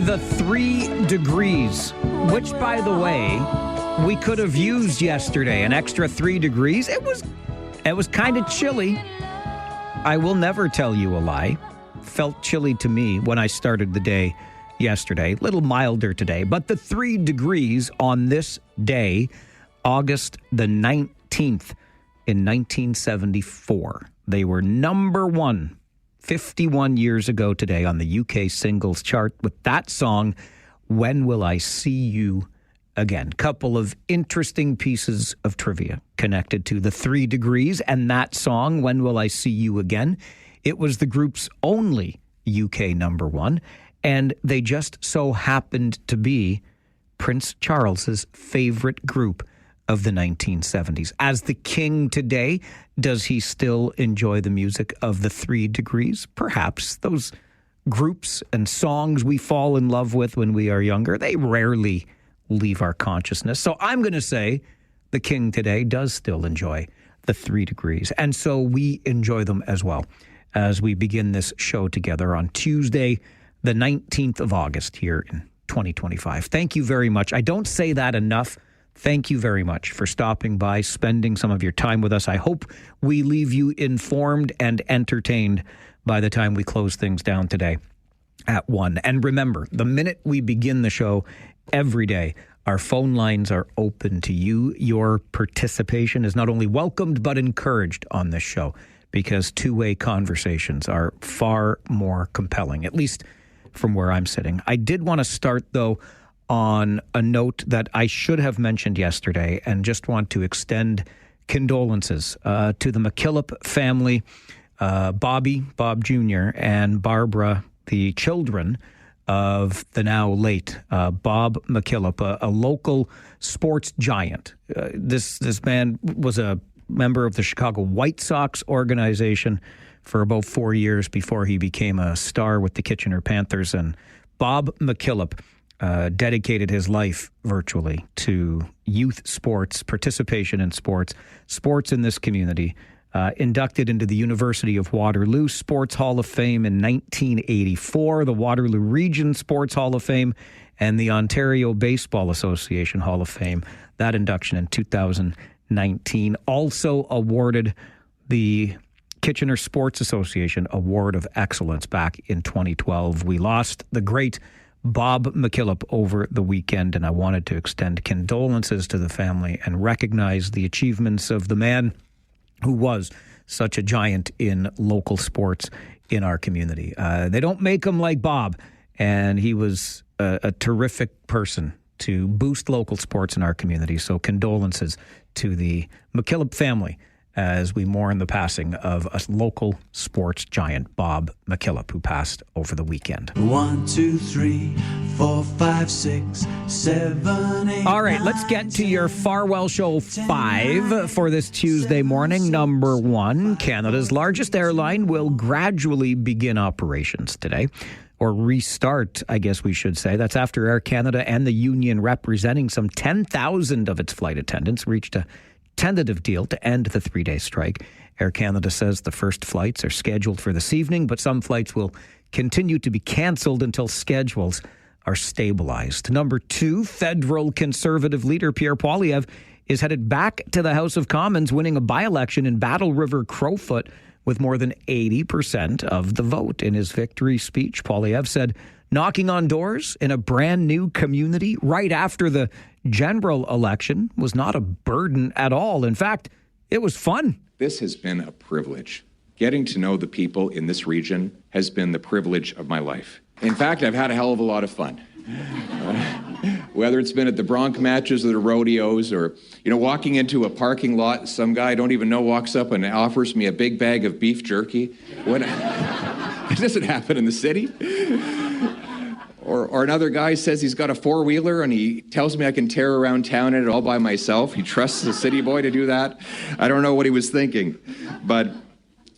The 3 degrees, which, by the way, we could have used yesterday, an extra 3 degrees. It was kind of chilly. I will never tell you a lie. Felt chilly to me when I started the day yesterday. A little milder today, but the 3 degrees on this day, August the 19th in 1974, they were number one 51 years ago today on the UK singles chart with that song, When Will I See You Again? Couple of interesting pieces of trivia connected to the 3 degrees and that song, When Will I See You Again? It was the group's only UK number one, and they just so happened to be Prince Charles's favorite group of the 1970s. As the king today, does he still enjoy the music of the 3 degrees? Perhaps. Those groups and songs we fall in love with when we are younger, they rarely leave our consciousness. So I'm going to say the king today does still enjoy the 3 degrees. And so we enjoy them as well as we begin this show together on Tuesday, the 19th of August here in 2025. Thank you very much. I don't say that enough. Thank you very much for stopping by, spending some of your time with us. I hope we leave you informed and entertained by the time we close things down today at 1. And remember, the minute we begin the show every day, our phone lines are open to you. Your participation is not only welcomed, but encouraged on this show because two-way conversations are far more compelling, at least from where I'm sitting. I did want to start, though, on a note that I should have mentioned yesterday and just want to extend condolences to the McKillop family, Bob Jr., and Barbara, the children of the now late Bob McKillop, a local sports giant. This man was a member of the Chicago White Sox organization for about 4 years before he became a star with the Kitchener Panthers. And Bob McKillop dedicated his life virtually to youth sports, participation in sports in this community. Inducted into the University of Waterloo Sports Hall of Fame in 1984, the Waterloo Region Sports Hall of Fame, and the Ontario Baseball Association Hall of Fame. That induction in 2019. Also awarded the Kitchener Sports Association Award of Excellence back in 2012. We lost the great Bob McKillop over the weekend, and I wanted to extend condolences to the family and recognize the achievements of the man who was such a giant in local sports in our community. They don't make him like Bob, and he was a terrific person to boost local sports in our community. So condolences to the McKillop family as we mourn the passing of a local sports giant, Bob McKillop, who passed over the weekend. 1, 2, 3, 4, 5, 6, 7, 8. All right, let's get to your Farwell Show 5 for this Tuesday morning. Number 1, Canada's largest airline will gradually begin operations today. Or restart, I guess we should say. That's after Air Canada and the union representing some 10,000 of its flight attendants reached a tentative deal to end the 3-day strike. Air Canada says the first flights are scheduled for this evening, but some flights will continue to be canceled until schedules are stabilized. Number 2, federal Conservative leader Pierre Poilievre is headed back to the House of Commons, winning a by-election in Battle River Crowfoot with more than 80% of the vote. In his victory speech, Poilievre said knocking on doors in a brand new community right after the general election was not a burden at all. In fact, it was fun. This has been a privilege. Getting to know the people in this region has been the privilege of my life. In fact, I've had a hell of a lot of fun. Whether it's been at the bronc matches or the rodeos or, walking into a parking lot, some guy I don't even know walks up and offers me a big bag of beef jerky. It doesn't happen in the city. Or another guy says he's got a four-wheeler and he tells me I can tear around town in it all by myself. He trusts the city boy to do that. I don't know what he was thinking, but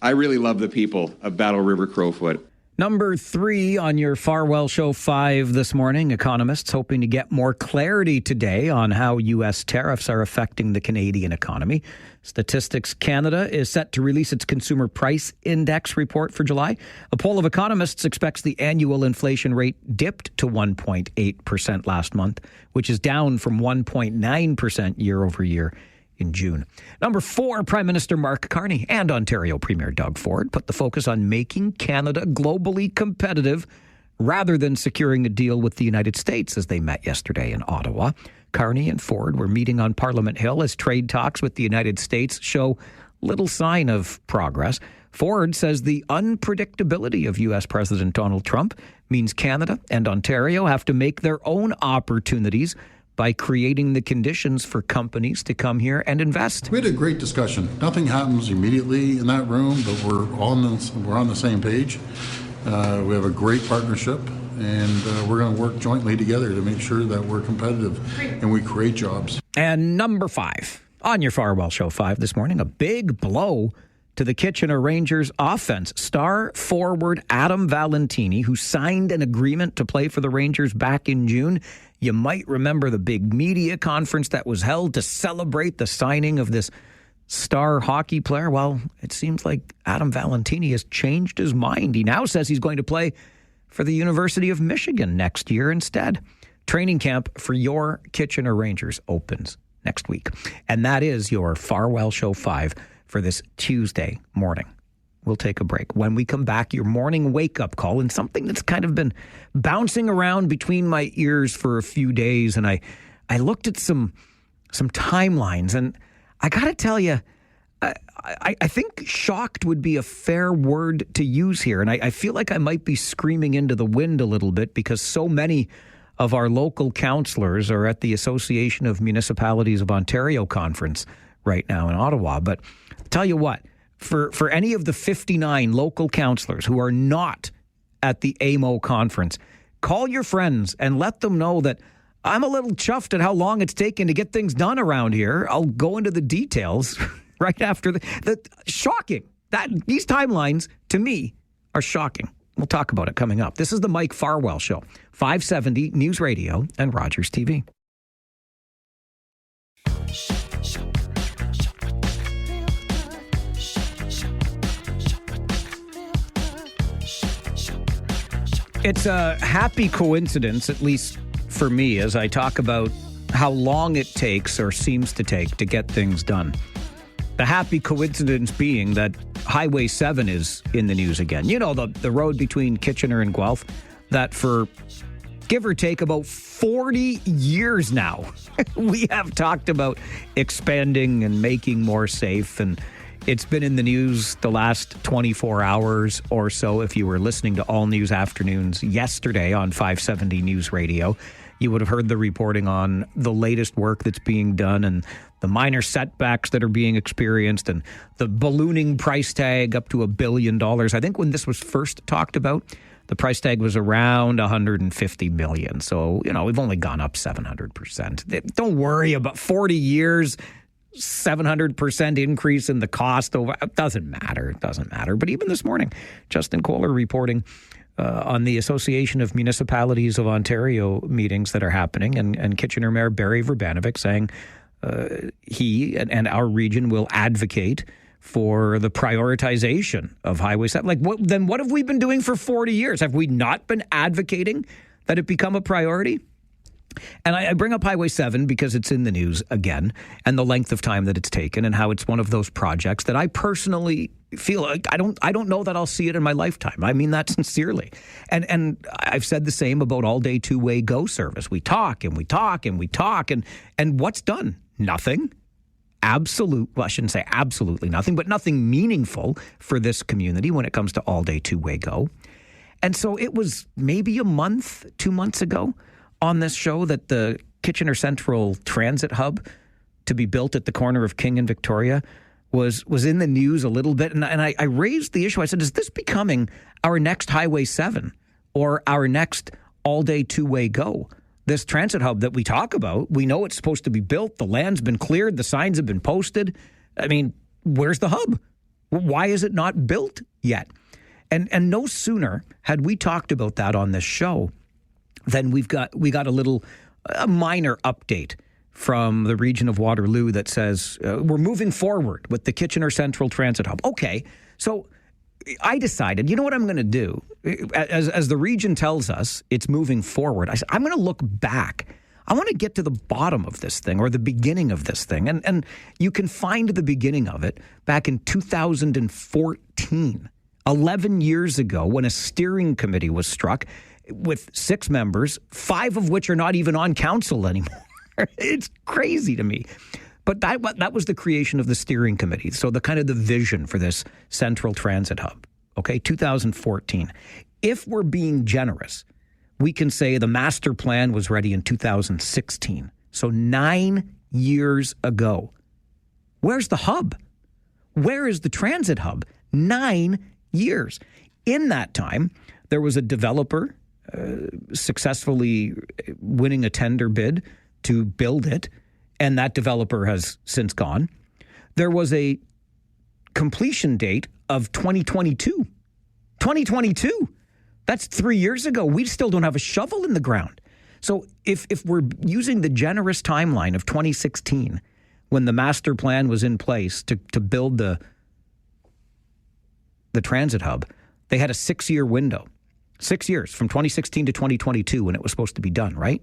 I really love the people of Battle River Crowfoot. Number 3 on your Farwell Show 5 this morning, economists hoping to get more clarity today on how U.S. tariffs are affecting the Canadian economy. Statistics Canada is set to release its Consumer Price Index report for July. A poll of economists expects the annual inflation rate dipped to 1.8% last month, which is down from 1.9% year over year in June. Number 4, Prime Minister Mark Carney and Ontario Premier Doug Ford put the focus on making Canada globally competitive rather than securing a deal with the United States as they met yesterday in Ottawa. Carney and Ford were meeting on Parliament Hill as trade talks with the United States show little sign of progress. Ford says the unpredictability of U.S. President Donald Trump means Canada and Ontario have to make their own opportunities by creating the conditions for companies to come here and invest. We had a great discussion. Nothing happens immediately in that room, but we're on the same page. We have a great partnership, and we're going to work jointly together to make sure that we're competitive and we create jobs. And number 5 on your Farwell Show 5 this morning, a big blow to the Kitchener Rangers offense. Star forward Adam Valentini, who signed an agreement to play for the Rangers back in June. You might remember the big media conference that was held to celebrate the signing of this star hockey player. Well, it seems like Adam Valentini has changed his mind. He now says he's going to play for the University of Michigan next year instead. Training camp for your Kitchener Rangers opens next week. And that is your Farwell Show 5 for this Tuesday morning. We'll take a break. When we come back, your morning wake-up call and something that's kind of been bouncing around between my ears for a few days. And I looked at some timelines, and I got to tell you, I think shocked would be a fair word to use here. And I feel like I might be screaming into the wind a little bit because so many of our local councillors are at the Association of Municipalities of Ontario conference right now in Ottawa. But I'll tell you what, for any of the 59 local councillors who are not at the AMO conference, call your friends and let them know that I'm a little chuffed at how long it's taken to get things done around here. I'll go into the details right after the shocking. These timelines, to me, are shocking. We'll talk about it coming up. This is the Mike Farwell Show, 570 News Radio and Rogers TV. It's a happy coincidence, at least for me, as I talk about how long it takes or seems to take to get things done. The happy coincidence being that Highway 7 is in the news again. You know, the road between Kitchener and Guelph that for give or take about 40 years now, we have talked about expanding and making more safe, and it's been in the news the last 24 hours or so. If you were listening to All News Afternoons yesterday on 570 News Radio, you would have heard the reporting on the latest work that's being done and the minor setbacks that are being experienced and the ballooning price tag up to $1 billion. I think when this was first talked about, the price tag was around $150 million. So, you know, we've only gone up 700%. Don't worry about 40 years. 700% increase in the cost over. It doesn't matter. But even this morning, Justin Kohler reporting on the Association of Municipalities of Ontario meetings that are happening, and Kitchener Mayor Barry Verbanovic saying he and our region will advocate for the prioritization of Highway 7. Like, what have we been doing for 40 years? Have we not been advocating that it become a priority? And I bring up Highway 7 because it's in the news again, and the length of time that it's taken, and how it's one of those projects that I personally feel like I don't know that I'll see it in my lifetime. I mean that sincerely. And I've said the same about all-day two-way GO service. We talk and we talk and we talk, and what's done? Nothing. I shouldn't say absolutely nothing, but nothing meaningful for this community when it comes to all-day two-way GO. And so it was maybe 2 months ago on this show that the Kitchener Central Transit Hub to be built at the corner of King and Victoria was in the news a little bit. And I raised the issue. I said, is this becoming our next Highway 7 or our next all-day two-way go. This transit hub that we talk about, we know it's supposed to be built. The land's been cleared. The signs have been posted. I mean, where's the hub? Why is it not built yet? And no sooner had we talked about that on this show than we got a minor update from the region of Waterloo that says we're moving forward with the Kitchener Central Transit Hub. Okay, so I decided, you know what I'm going to do? As the region tells us it's moving forward, I said, I'm going to look back. I want to get to the bottom of this thing, or the beginning of this thing. And you can find the beginning of it back in 2014, 11 years ago, when a steering committee was struck with 6 members, 5 of which are not even on council anymore. It's crazy to me. But that was the creation of the steering committee. So the kind of the vision for this central transit hub. Okay, 2014. If we're being generous, we can say the master plan was ready in 2016. So 9 years ago. Where's the hub? Where is the transit hub? 9 years. In that time, there was a developer successfully winning a tender bid to build it, and that developer has since gone. There was a completion date of 2022. 2022. That's 3 years ago. We still don't have a shovel in the ground. So if we're using the generous timeline of 2016, when the master plan was in place to build the transit hub, they had a 6-year window. 6 years, from 2016 to 2022, when it was supposed to be done, right?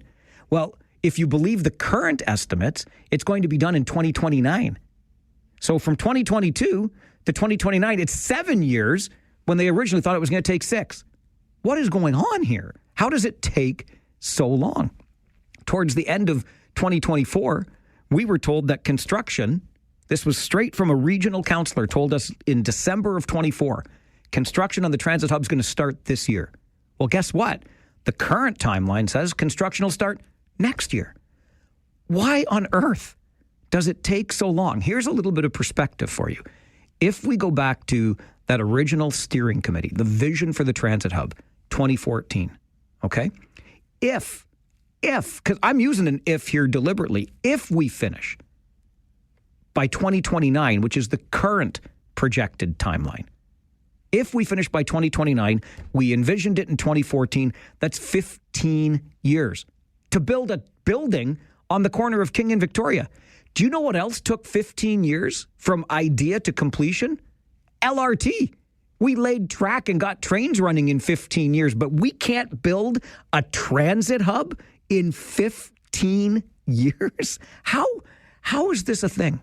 Well, if you believe the current estimates, it's going to be done in 2029. So from 2022 to 2029, it's 7 years when they originally thought it was going to take 6. What is going on here? How does it take so long? Towards the end of 2024, we were told that construction, this was straight from a regional councillor, told us in December of 24, construction on the transit hub is going to start this year. Well, guess what? The current timeline says construction will start next year. Why on earth does it take so long? Here's a little bit of perspective for you. If we go back to that original steering committee, the vision for the transit hub, 2014, okay? If, because I'm using an if here deliberately, if we finish by 2029, which is the current projected timeline, if we finish by 2029, we envisioned it in 2014, that's 15 years to build a building on the corner of King and Victoria. Do you know what else took 15 years from idea to completion? LRT. We laid track and got trains running in 15 years, but we can't build a transit hub in 15 years? How is this a thing?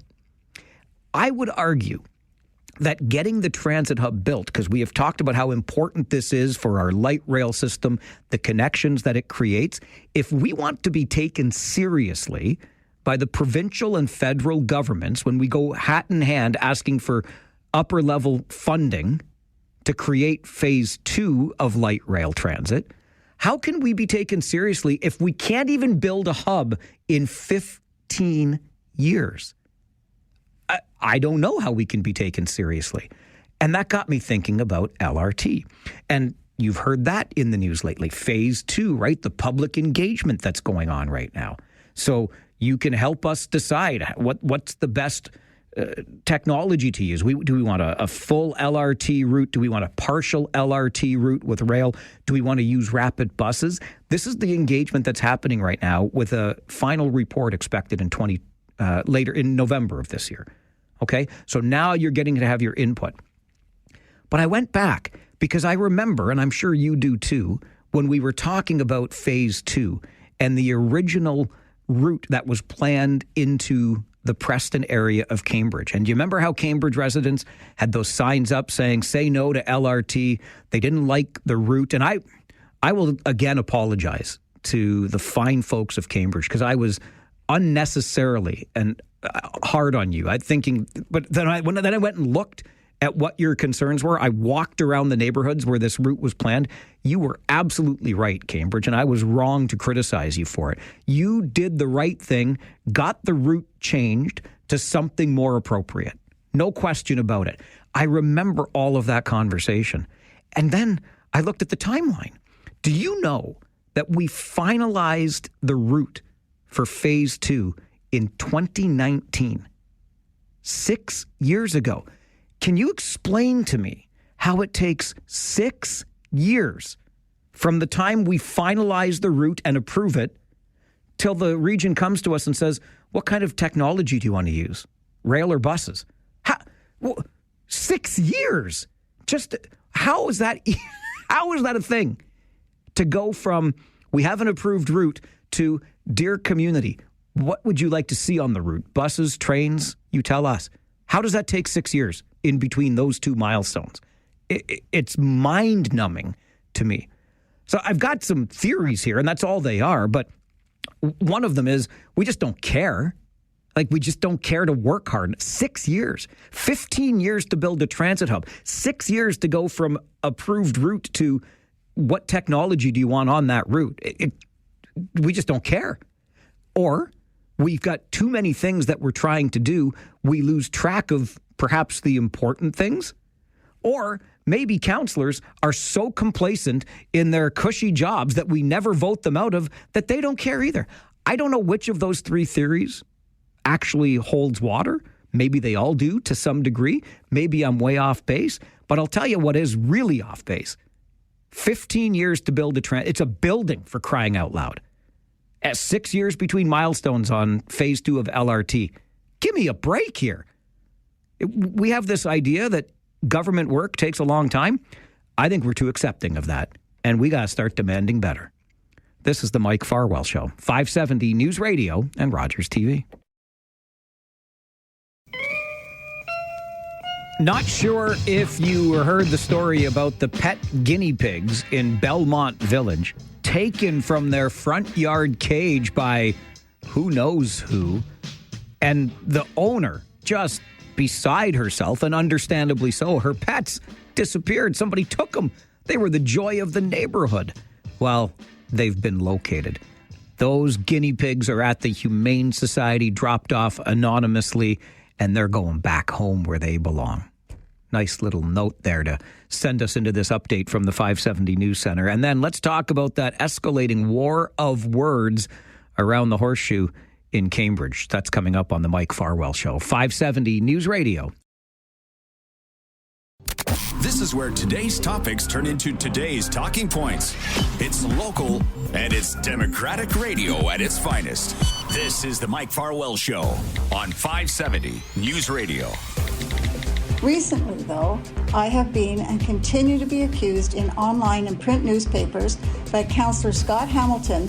I would argue that getting the transit hub built, because we have talked about how important this is for our light rail system, the connections that it creates, if we want to be taken seriously by the provincial and federal governments when we go hat in hand asking for upper level funding to create phase 2 of light rail transit, how can we be taken seriously if we can't even build a hub in 15 years? I don't know how we can be taken seriously. And that got me thinking about LRT. And you've heard that in the news lately. Phase 2, right? The public engagement that's going on right now. So you can help us decide what's the best technology to use. Do we want a full LRT route? Do we want a partial LRT route with rail? Do we want to use rapid buses? This is the engagement that's happening right now, with a final report expected in later in November of this year. Okay, so now you're getting to have your input. But I went back because I remember, and I'm sure you do too, when we were talking about phase 2 and the original route that was planned into the Preston area of Cambridge. And you remember how Cambridge residents had those signs up saying, say no to LRT. They didn't like the route. And I will again apologize to the fine folks of Cambridge, because I was unnecessarily and hard on you. I'm thinking, but then I went and looked at what your concerns were. I walked around the neighborhoods where this route was planned. You were absolutely right, Cambridge, and I was wrong to criticize you for it. You did the right thing, got the route changed to something more appropriate. No question about it. I remember all of that conversation. And then I looked at the timeline. Do you know that we finalized the route for phase 2 in 2019, 6 years ago. Can you explain to me how it takes 6 years from the time we finalize the route and approve it till the region comes to us and says, what kind of technology do you want to use? Rail or buses? 6 years. Just how is that? How is that a thing? To go from we have an approved route to dear community, what would you like to see on the route? Buses, trains? You tell us. How does that take 6 years in between those two milestones? It's mind-numbing to me. So I've got some theories here, and that's all they are. But one of them is we just don't care. Like, we just don't care to work hard. 6 years, 15 years to build a transit hub, 6 years to go from approved route to what technology do you want on that route? We just don't care. Or we've got too many things that we're trying to do. We lose track of perhaps the important things. Or maybe councillors are so complacent in their cushy jobs that we never vote them out of that they don't care either. I don't know which of those three theories actually holds water. Maybe they all do to some degree. Maybe I'm way off base. But I'll tell you what is really off base. 15 years to build it's a building, for crying out loud. At 6 years between milestones on phase 2 of LRT. Give me a break here. We have this idea that government work takes a long time. I think we're too accepting of that. And we got to start demanding better. This is the Mike Farwell Show. 570 News Radio and Rogers TV. Not sure if you heard the story about the pet guinea pigs in Belmont Village taken from their front yard cage by who knows who, and the owner just beside herself, and understandably so. Her pets disappeared. Somebody took them. They were the joy of the neighborhood. Well, they've been located. Those guinea pigs are at the Humane Society, dropped off anonymously, and they're going back home where they belong. Nice little note there to send us into this update from the 570 News Center. And then let's talk about that escalating war of words around the Horseshoe in Cambridge. That's coming up on the Mike Farwell Show. 570 News Radio. This is where today's topics turn into today's talking points. It's local and it's Democratic radio at its finest. This is the Mike Farwell Show on 570 News Radio. Recently, though, I have been and continue to be accused in online and print newspapers by Councillor Scott Hamilton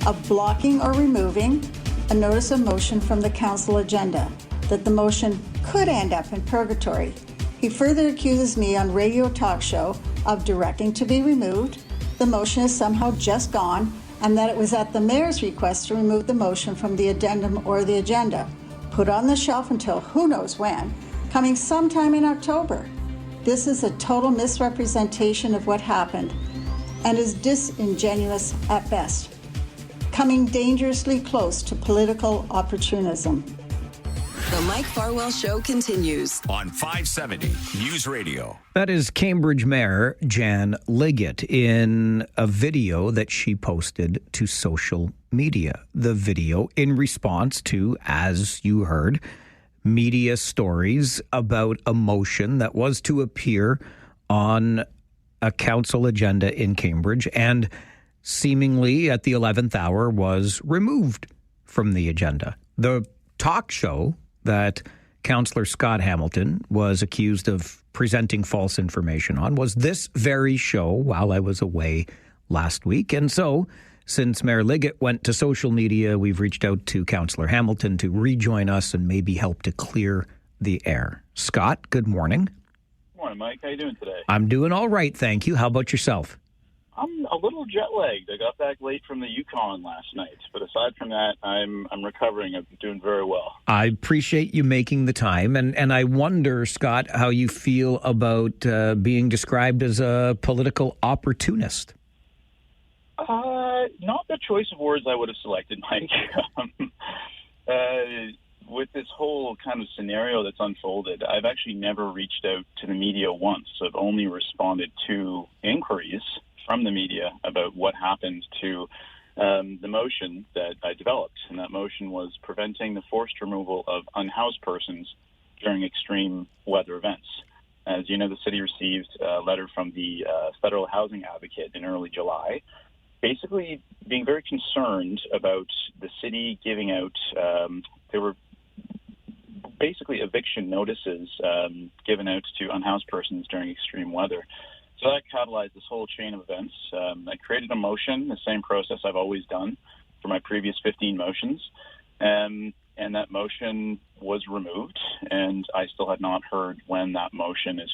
of blocking or removing a notice of motion from the council agenda, that the motion could end up in purgatory. He further accuses me on radio talk show of directing to be removed, the motion is somehow just gone, and that it was at the mayor's request to remove the motion from the addendum or the agenda, put on the shelf until who knows when, coming sometime in October. This is a total misrepresentation of what happened and is disingenuous at best, coming dangerously close to political opportunism. The Mike Farwell Show continues on 570 News Radio. That is Cambridge Mayor Jan Liggett in a video that she posted to social media. The video in response to, as you heard, media stories about a motion that was to appear on a council agenda in Cambridge and seemingly at the 11th hour was removed from the agenda. The talk show that Councillor Scott Hamilton was accused of presenting false information on was this very show while I was away last week. And so, since Mayor Liggett went to social media, we've reached out to Councillor Hamilton to rejoin us and maybe help to clear the air. Scott, good morning. Good morning, Mike. How you doing today? I'm doing all right, thank you. How about yourself? I'm a little jet-lagged. I got back late from the Yukon last night. But aside from that, I'm recovering. I'm doing very well. I appreciate you making the time. And I wonder, Scott, how you feel about being described as a political opportunist. Not the choice of words I would have selected, Mike. With this whole kind of scenario that's unfolded, I've actually never reached out to the media once. I've only responded to inquiries from the media about what happened to the motion that I developed. And that motion was preventing the forced removal of unhoused persons during extreme weather events. As you know, the city received a letter from the federal housing advocate in early July, basically being very concerned about the city giving out, there were basically eviction notices given out to unhoused persons during extreme weather. So that catalyzed this whole chain of events. I created a motion, the same process I've always done for my previous 15 motions, and that motion was removed, and I still have not heard when that motion is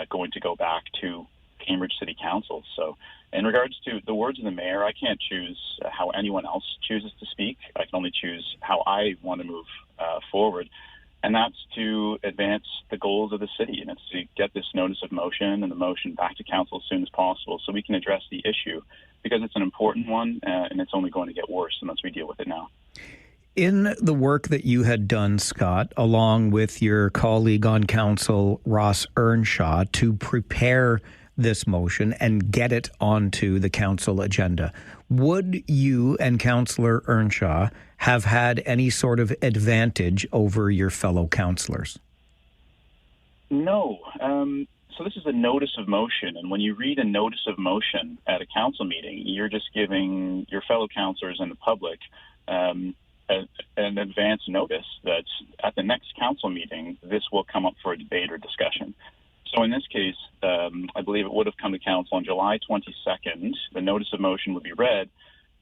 going to go back to Cambridge City Council. So in regards to the words of the mayor, I can't choose how anyone else chooses to speak. I can only choose how I want to move forward. And that's to advance the goals of the city, and it's to get this notice of motion and the motion back to council as soon as possible so we can address the issue, because it's an important one, and it's only going to get worse unless we deal with it now. In the work that you had done, Scott, along with your colleague on council, Ross Earnshaw, to prepare this motion and get it onto the council agenda, would you and Councillor Earnshaw have had any sort of advantage over your fellow councillors? No. So this is a notice of motion, and when you read a notice of motion at a council meeting, you're just giving your fellow councillors and the public an advance notice that at the next council meeting, this will come up for a debate or discussion. So in this case, I believe it would have come to council on July 22nd. The notice of motion would be read,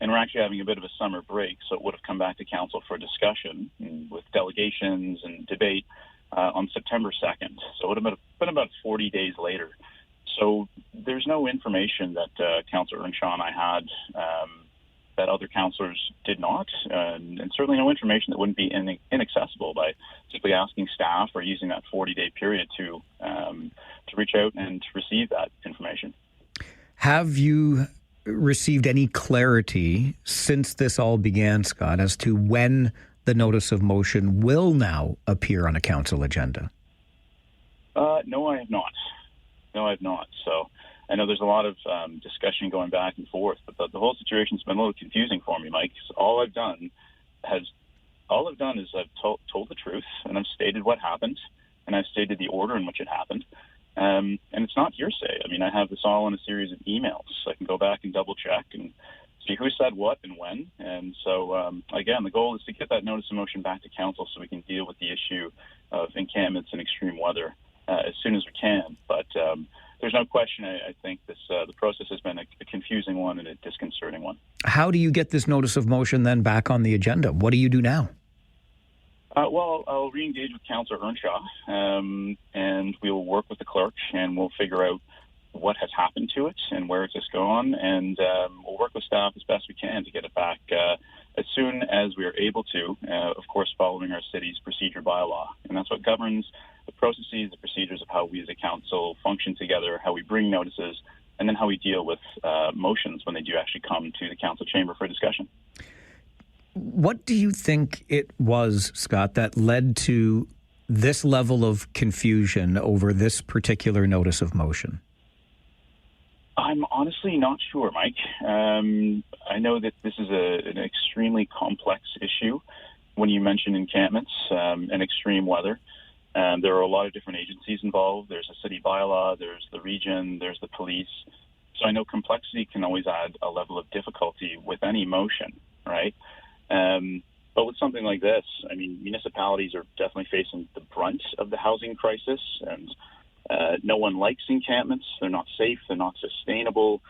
and we're actually having a bit of a summer break, so it would have come back to council for discussion with delegations and debate on September 2nd. So it would have been about 40 days later. So there's no information that Councillor Earnshaw and I had that other councillors did not, and certainly no information that wouldn't be inaccessible by simply asking staff or using that 40-day period to reach out and to receive that information. Have you received any clarity since this all began, Scott, as to when the notice of motion will now appear on a council agenda? No, I have not. So I know there's a lot of discussion going back and forth, but the whole situation's been a little confusing for me, Mike. So all I've done is I've told the truth, and I've stated what happened, and I've stated the order in which it happened. And it's not hearsay. I mean, I have this all in a series of emails. I can go back and double check and see who said what and when. And so, again, the goal is to get that notice of motion back to council so we can deal with the issue of encampments and extreme weather as soon as we can. But there's no question, I think the process has been a confusing one and a disconcerting one. How do you get this notice of motion then back on the agenda? What do you do now? Well, I'll re-engage with Councillor Earnshaw, and we'll work with the clerk, and we'll figure out what has happened to it and where it's just gone, and we'll work with staff as best we can to get it back as soon as we are able to, of course, following our city's procedure bylaw. And that's what governs the processes, the procedures of how we as a council function together, how we bring notices, and then how we deal with motions when they do actually come to the council chamber for discussion. What do you think it was, Scott, that led to this level of confusion over this particular notice of motion? I'm honestly not sure, Mike. I know that this is an extremely complex issue when you mention encampments and extreme weather. There are a lot of different agencies involved. There's a city bylaw, there's the region, there's the police. So I know complexity can always add a level of difficulty with any motion, right? But with something like this, I mean, municipalities are definitely facing the brunt of the housing crisis, and no one likes encampments. They're not safe, they're not sustainable,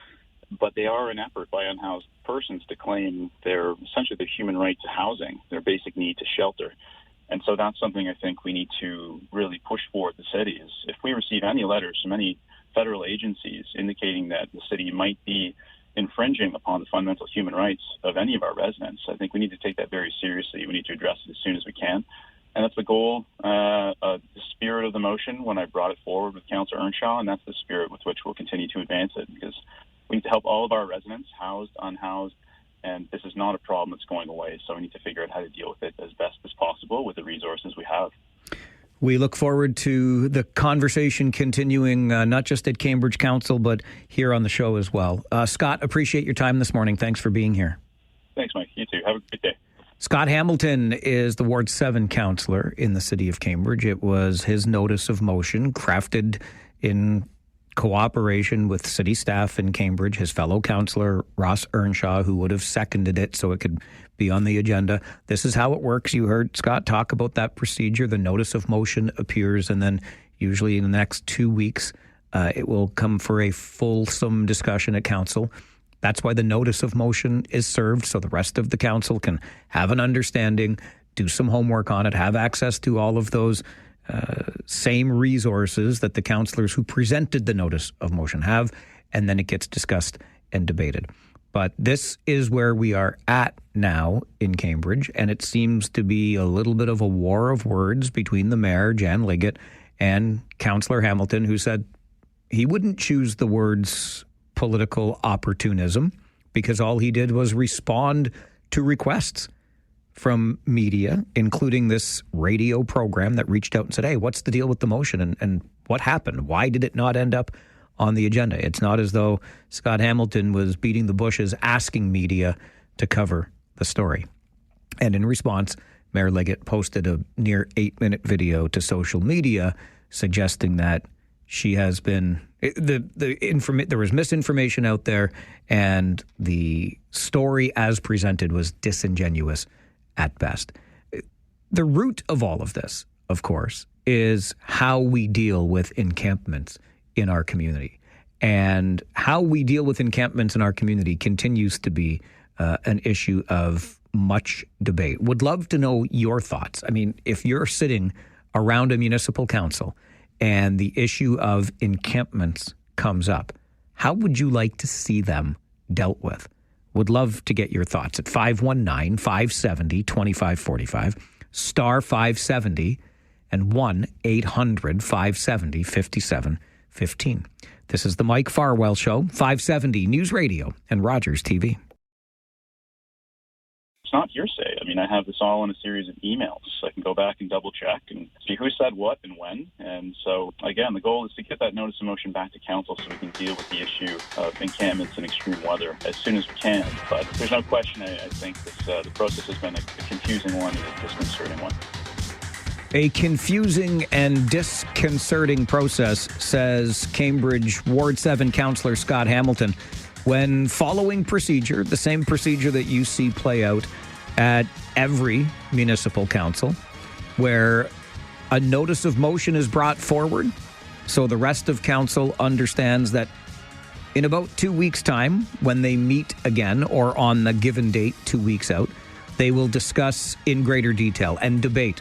but they are an effort by unhoused persons to claim essentially their human right to housing, their basic need to shelter. And so that's something I think we need to really push for at the city is if we receive any letters from any federal agencies indicating that the city might be infringing upon the fundamental human rights of any of our residents, I think we need to take that very seriously. We need to address it as soon as we can. And that's the goal, the spirit of the motion when I brought it forward with Councillor Earnshaw, and that's the spirit with which we'll continue to advance it, because we need to help all of our residents, housed, unhoused, and this is not a problem that's going away, so we need to figure out how to deal with it as best as possible with the resources we have. We look forward to the conversation continuing, not just at Cambridge Council, but here on the show as well. Scott, appreciate your time this morning. Thanks for being here. Thanks, Mike. You too. Have a good day. Scott Hamilton is the Ward 7 councillor in the city of Cambridge. It was his notice of motion, crafted in cooperation with city staff in Cambridge, his fellow councillor, Ross Earnshaw, who would have seconded it so it could be on the agenda. This is how it works. You heard Scott talk about that procedure. The notice of motion appears, and then usually in the next 2 weeks, it will come for a fulsome discussion at council. That's why the notice of motion is served, so the rest of the council can have an understanding, do some homework on it, have access to all of those same resources that the councillors who presented the notice of motion have, and then it gets discussed and debated. But this is where we are at now in Cambridge, and it seems to be a little bit of a war of words between the mayor, Jan Liggett, and Councillor Hamilton, who said he wouldn't choose the words political opportunism because all he did was respond to requests from media, including this radio program that reached out and said, hey, what's the deal with the motion and what happened? Why did it not end up on the agenda? It's not as though Scott Hamilton was beating the bushes asking media to cover the story. And in response, Mayor Liggett posted a near 8-minute video to social media suggesting that she has been there was misinformation out there, and the story as presented was disingenuous at best. The root of all of this, of course, is how we deal with encampments in our community. And how we deal with encampments in our community continues to be an issue of much debate. Would love to know your thoughts. I mean, if you're sitting around a municipal council and the issue of encampments comes up, how would you like to see them dealt with? Would love to get your thoughts at 519-570-2545, star 570, and 1-800-570-5715. This is the Mike Farwell Show, 570 News Radio and Rogers TV. It's not hearsay. I mean, I have this all in a series of emails. I can go back and double check and see who said what and when. And so, again, the goal is to get that notice of motion back to council so we can deal with the issue of encampments and extreme weather as soon as we can. But there's no question, I think this, the process has been a confusing one and a disconcerting one. A confusing and disconcerting process, says Cambridge Ward 7 councillor Scott Hamilton, when following procedure, the same procedure that you see play out at every municipal council, where a notice of motion is brought forward so the rest of council understands that in about 2 weeks' time, when they meet again or on the given date 2 weeks out, they will discuss in greater detail and debate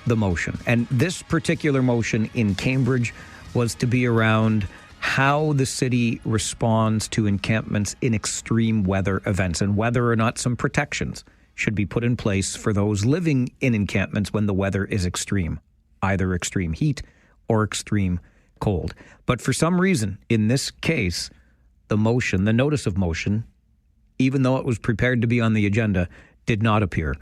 the motion. And this particular motion in Cambridge was to be around how the city responds to encampments in extreme weather events and whether or not some protections should be put in place for those living in encampments when the weather is extreme, either extreme heat or extreme cold. But for some reason, in this case, the motion, the notice of motion, even though it was prepared to be on the agenda, did not appear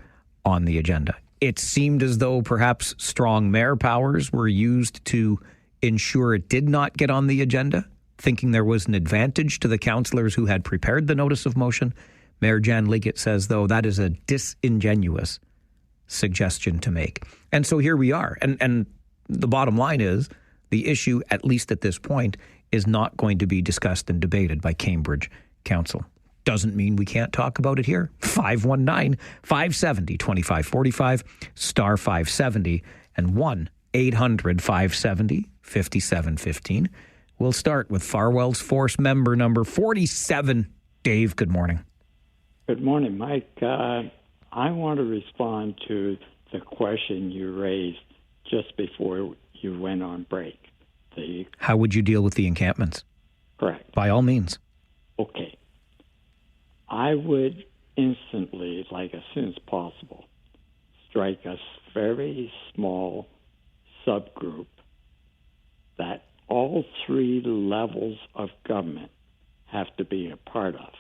on the agenda. It seemed as though perhaps strong mayor powers were used to ensure it did not get on the agenda, thinking there was an advantage to the councillors who had prepared the notice of motion. Mayor Jan Liggett says, though, that is a disingenuous suggestion to make. And so here we are. And the bottom line is the issue, at least at this point, is not going to be discussed and debated by Cambridge Council. Doesn't mean we can't talk about it here. 519-570-2545, star 570, and 1-800-570-5715. We'll start with Farwell's Force member number 47. Dave, good morning. Good morning, Mike. I want to respond to the question you raised just before you went on break. How would you deal with the encampments? Correct. By all means. Okay. I would instantly, like as soon as possible, strike a very small subgroup that all three levels of government have to be a part of.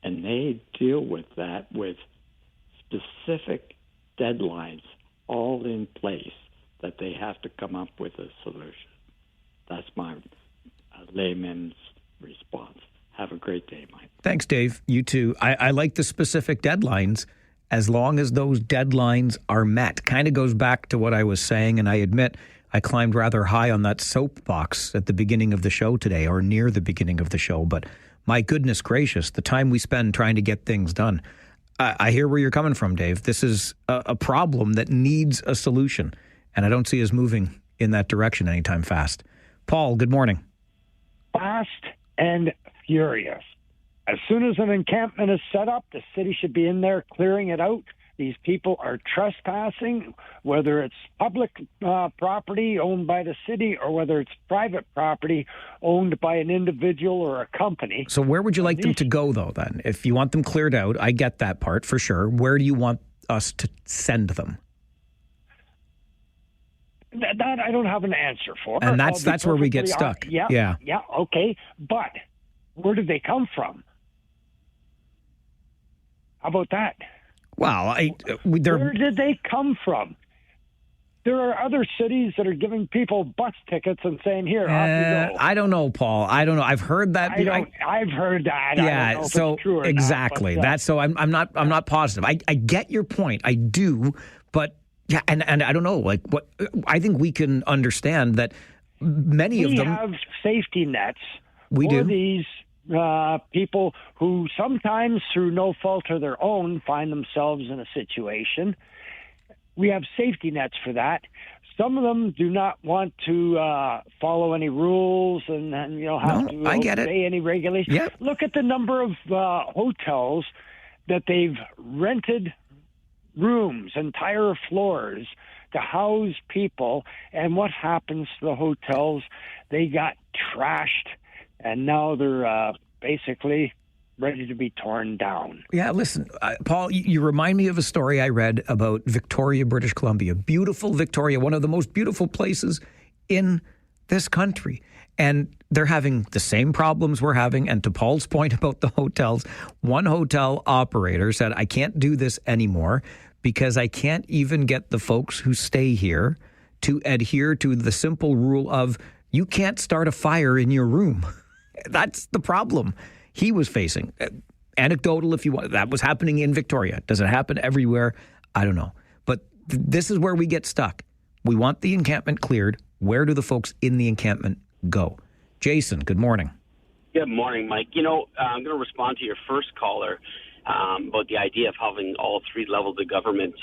And they deal with that with specific deadlines all in place that they have to come up with a solution. That's my layman's response. Have a great day, Mike. Thanks, Dave. You too. I like the specific deadlines as long as those deadlines are met. Kind of goes back to what I was saying, and I admit I climbed rather high on that soapbox at the beginning of the show today, or near the beginning of the show. But my goodness gracious, the time we spend trying to get things done. I hear where you're coming from, Dave. This is a problem that needs a solution, and I don't see us moving in that direction anytime fast. Paul, good morning. Fast and furious. As soon as an encampment is set up, the city should be in there clearing it out. These people are trespassing, whether it's public property owned by the city or whether it's private property owned by an individual or a company. So where would you like them to go, though, then? If you want them cleared out, I get that part for sure. Where do you want us to send them? That I don't have an answer for. And that's where we get stuck. Yeah, okay. But where did they come from? How about that? Well, where did they come from? There are other cities that are giving people bus tickets and saying, "Here, off you go." I don't know, Paul. I don't know. I've heard that. I've heard that. Yeah. I don't know if so it's true or exactly. Not, but, that's so. I'm not positive. I get your point. I do, but yeah, and I don't know. Like what I think we can understand that many of them have safety nets. We do. These people who sometimes, through no fault of their own, find themselves in a situation. We have safety nets for that. Some of them do not want to follow any rules and have to obey any regulations. Yep. Look at the number of hotels that they've rented rooms, entire floors to house people, and what happens to the hotels? They got trashed. And now they're basically ready to be torn down. Yeah, listen, Paul, you remind me of a story I read about Victoria, British Columbia. Beautiful Victoria, one of the most beautiful places in this country. And they're having the same problems we're having. And to Paul's point about the hotels, one hotel operator said, I can't do this anymore because I can't even get the folks who stay here to adhere to the simple rule of you can't start a fire in your room. That's the problem he was facing. Anecdotal, if you want. That was happening in Victoria. Does it happen everywhere? I don't know. But this is where we get stuck. We want the encampment cleared. Where do the folks in the encampment go? Jason, good morning. Good morning, Mike. I'm going to respond to your first caller about the idea of having all three levels of government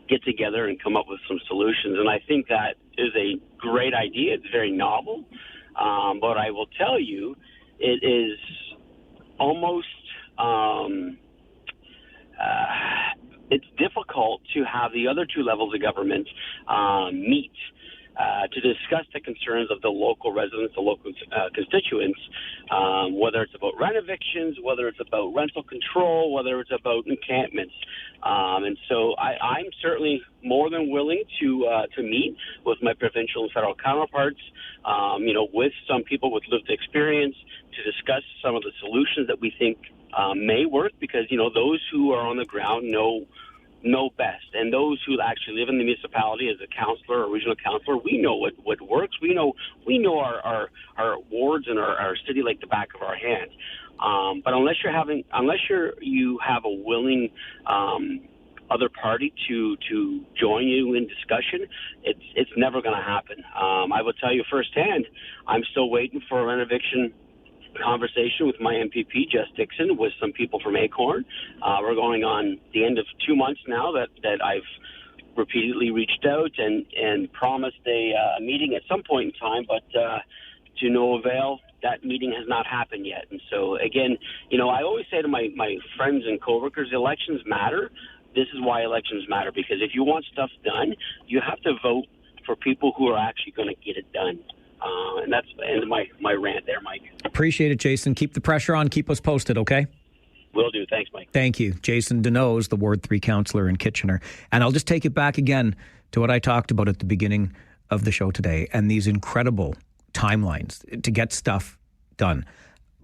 get together and come up with some solutions. And I think that is a great idea. It's very novel. But I will tell you, it is almost it's difficult to have the other two levels of government meet to discuss the concerns of the local residents, the local constituents, whether it's about rent evictions, whether it's about rental control, whether it's about encampments. And so I'm certainly more than willing to meet with my provincial and federal counterparts, with some people with lived experience to discuss some of the solutions that we think may work because, those who are on the ground know best. And those who actually live in the municipality as a councillor or regional councillor, we know what works. We know our wards and our city like the back of our hand. But unless you have a willing other party to join you in discussion, it's never going to happen. I will tell you firsthand, I'm still waiting for a rent eviction conversation with my MPP, Jess Dixon, with some people from Acorn. We're going on the end of 2 months now that I've repeatedly reached out and promised a meeting at some point in time, but to no avail. That meeting has not happened yet. And so, again, I always say to my friends and coworkers, elections matter. This is why elections matter, because if you want stuff done, you have to vote for people who are actually going to get it done. And that's the end of my rant there, Mike. Appreciate it, Jason. Keep the pressure on. Keep us posted, okay? Will do. Thanks, Mike. Thank you. Jason Deneau's the Ward 3 councillor in Kitchener. And I'll just take it back again to what I talked about at the beginning of the show today and these incredible timelines to get stuff done.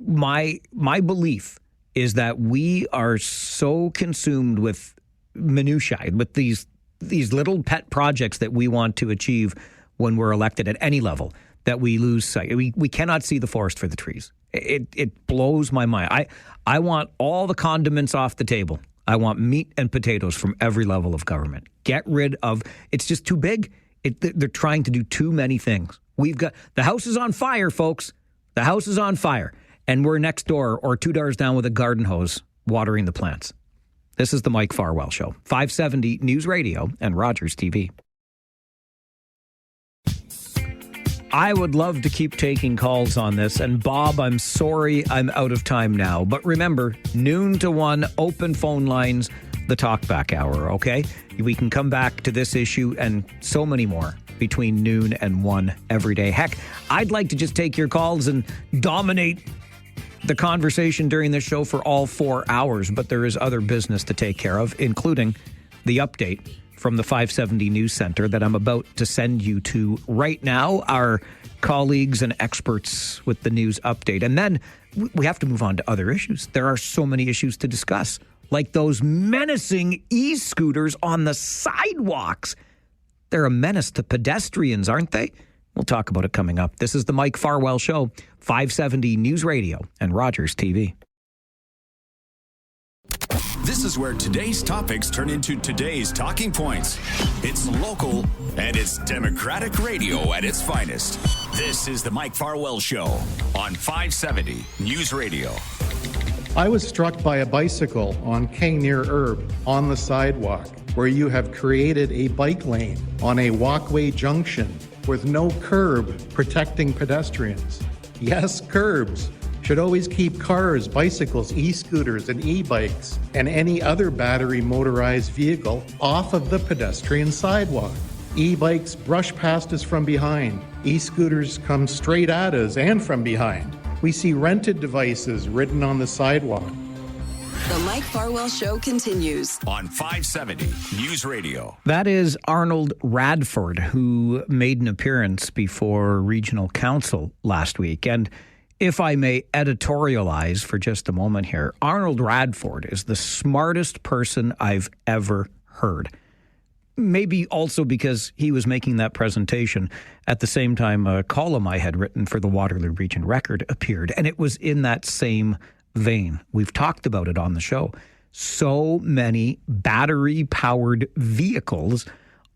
My belief is that we are so consumed with minutiae, with these these little pet projects that we want to achieve when we're elected at any level, that we lose sight. We cannot see the forest for the trees. It blows my mind. I want all the condiments off the table. I want meat and potatoes from every level of government. Get rid of, it's just too big. They're trying to do too many things. The house is on fire, folks. The house is on fire. And we're next door or 2 doors down with a garden hose watering the plants. This is the Mike Farwell Show. 570 News Radio and Rogers TV. I would love to keep taking calls on this. And Bob, I'm sorry I'm out of time now. But remember, noon to 1, open phone lines, the talkback hour, okay? We can come back to this issue and so many more between noon and 1 every day. Heck, I'd like to just take your calls and dominate the conversation during this show for all 4 hours. But there is other business to take care of, including the update from the 570 News Center that I'm about to send you to right now, our colleagues and experts with the news update. And then we have to move on to other issues. There are so many issues to discuss, like those menacing e-scooters on the sidewalks. They're a menace to pedestrians, aren't they? We'll talk about it coming up. This is the Mike Farwell Show, 570 News Radio and Rogers TV. This is where today's topics turn into today's talking points. It's local and it's Democratic radio at its finest. This is the Mike Farwell Show on 570 News Radio. I was struck by a bicycle on King near Herb on the sidewalk, where you have created a bike lane on a walkway junction with no curb protecting pedestrians. Yes, curbs should always keep cars, bicycles, e-scooters, and e-bikes, and any other battery motorized vehicle off of the pedestrian sidewalk. E-bikes brush past us from behind. E-scooters come straight at us and from behind. We see rented devices ridden on the sidewalk. The Mike Farwell Show continues on 570 News Radio. That is Arnold Radford, who made an appearance before Regional Council last week. And if I may editorialize for just a moment here, Arnold Radford is the smartest person I've ever heard. Maybe also because he was making that presentation at the same time a column I had written for the Waterloo Region Record appeared, and it was in that same vein. We've talked about it on the show. So many battery-powered vehicles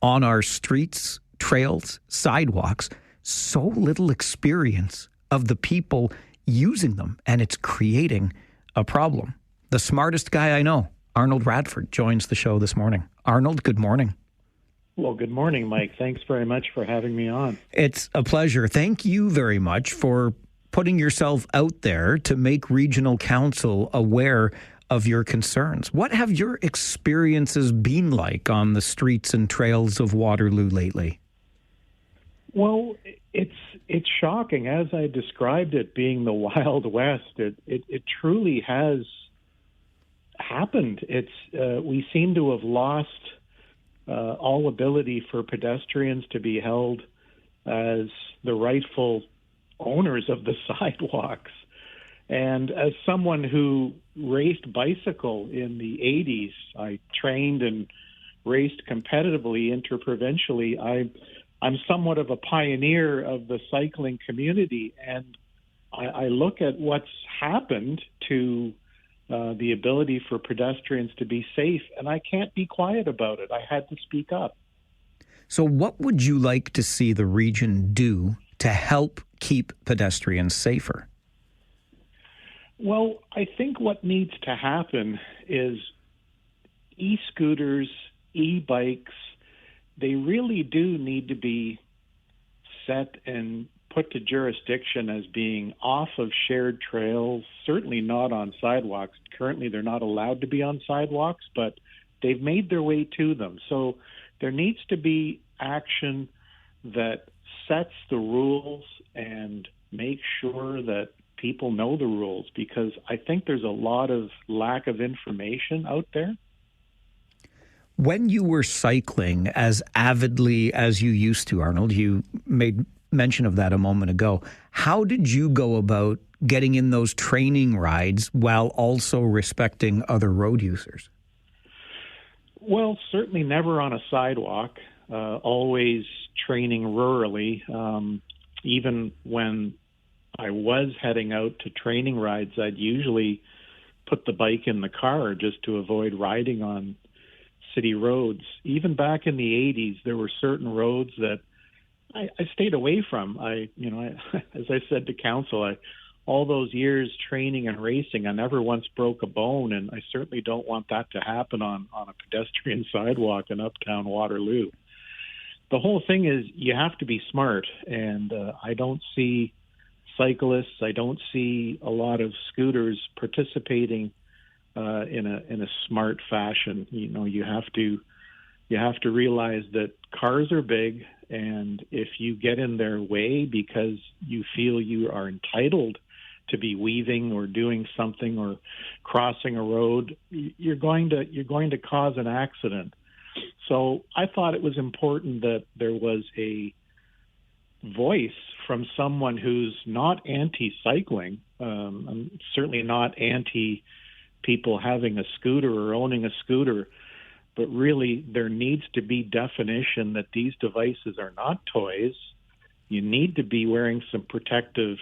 on our streets, trails, sidewalks, so little experience of the people using them, and it's creating a problem. The smartest guy I know, Arnold Radford, joins the show this morning. Arnold, good morning. Well, good morning, Mike. Thanks very much for having me on. It's a pleasure. Thank you very much for putting yourself out there to make Regional Council aware of your concerns. What have your experiences been like on the streets and trails of Waterloo lately? Well, it's shocking. As I described it being the Wild West, it truly has happened. We seem to have lost all ability for pedestrians to be held as the rightful owners of the sidewalks. And as someone who raced bicycle in the 80s, I trained and raced competitively interprovincially. I'm somewhat of a pioneer of the cycling community, and I look at what's happened to the ability for pedestrians to be safe, and I can't be quiet about it. I had to speak up. So what would you like to see the region do to help keep pedestrians safer? Well, I think what needs to happen is e-scooters, e-bikes, they really do need to be set and put to jurisdiction as being off of shared trails, certainly not on sidewalks. Currently, they're not allowed to be on sidewalks, but they've made their way to them. So there needs to be action that sets the rules and makes sure that people know the rules, because I think there's a lot of lack of information out there. When you were cycling as avidly as you used to, Arnold, you made mention of that a moment ago. How did you go about getting in those training rides while also respecting other road users? Well, certainly never on a sidewalk, always training rurally. Even when I was heading out to training rides, I'd usually put the bike in the car just to avoid riding on city roads. Even back in the 80s, there were certain roads that I stayed away from. As I said to council, all those years training and racing, I never once broke a bone, and I certainly don't want that to happen on a pedestrian sidewalk in uptown Waterloo. The whole thing is you have to be smart, and I don't see cyclists, I don't see a lot of scooters participating in a smart fashion. You have to realize that cars are big, and if you get in their way because you feel you are entitled to be weaving or doing something or crossing a road, you're going to cause an accident. So I thought it was important that there was a voice from someone who's not anti-cycling. I'm certainly not anti-people having a scooter or owning a scooter, but really there needs to be definition that these devices are not toys. You need to be wearing some protective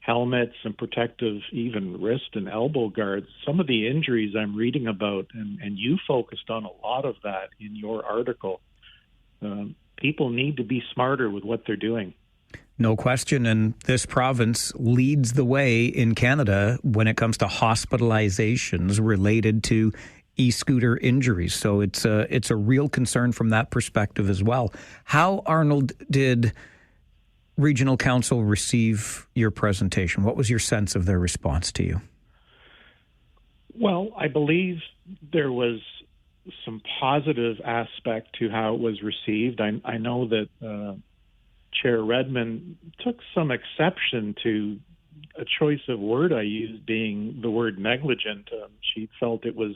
helmets and protective even wrist and elbow guards. Some of the injuries I'm reading about, and you focused on a lot of that in your article, people need to be smarter with what they're doing. No question, and this province leads the way in Canada when it comes to hospitalizations related to e-scooter injuries. So it's a real concern from that perspective as well. How, Arnold, did Regional Council receive your presentation? What was your sense of their response to you? Well, I believe there was some positive aspect to how it was received. I know that Chair Redmond took some exception to a choice of word I used, being the word negligent. She felt it was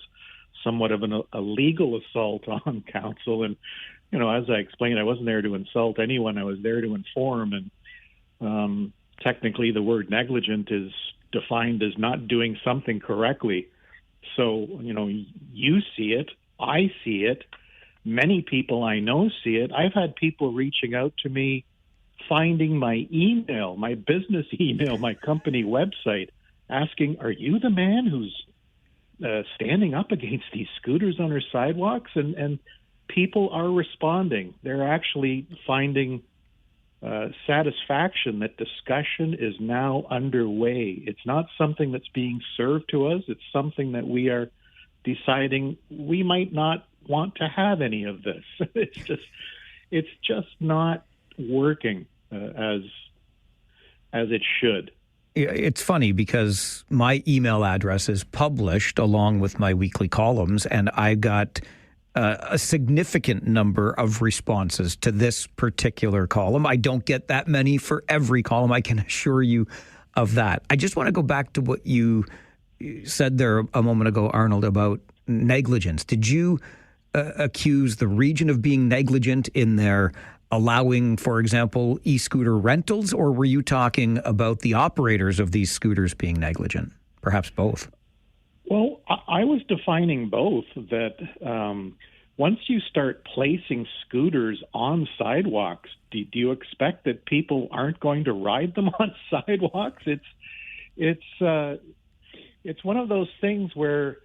somewhat of a legal assault on council. And, as I explained, I wasn't there to insult anyone. I was there to inform. And technically, the word negligent is defined as not doing something correctly. So, you see it. I see it. Many people I know see it. I've had people reaching out to me, finding my email, my business email, my company website, asking, are you the man who's standing up against these scooters on our sidewalks? And people are responding. They're actually finding satisfaction that discussion is now underway. It's not something that's being served to us. It's something that we are deciding we might not want to have any of this. It's just not working as it should. It's funny because my email address is published along with my weekly columns, and I got a significant number of responses to this particular column. I don't get that many for every column, I can assure you of that. I just want to go back to what you said there a moment ago, Arnold, about negligence. Did you accuse the region of being negligent in their allowing, for example, e-scooter rentals, or were you talking about the operators of these scooters being negligent? Perhaps both. Well, I was defining both, that once you start placing scooters on sidewalks, do you expect that people aren't going to ride them on sidewalks? It's one of those things where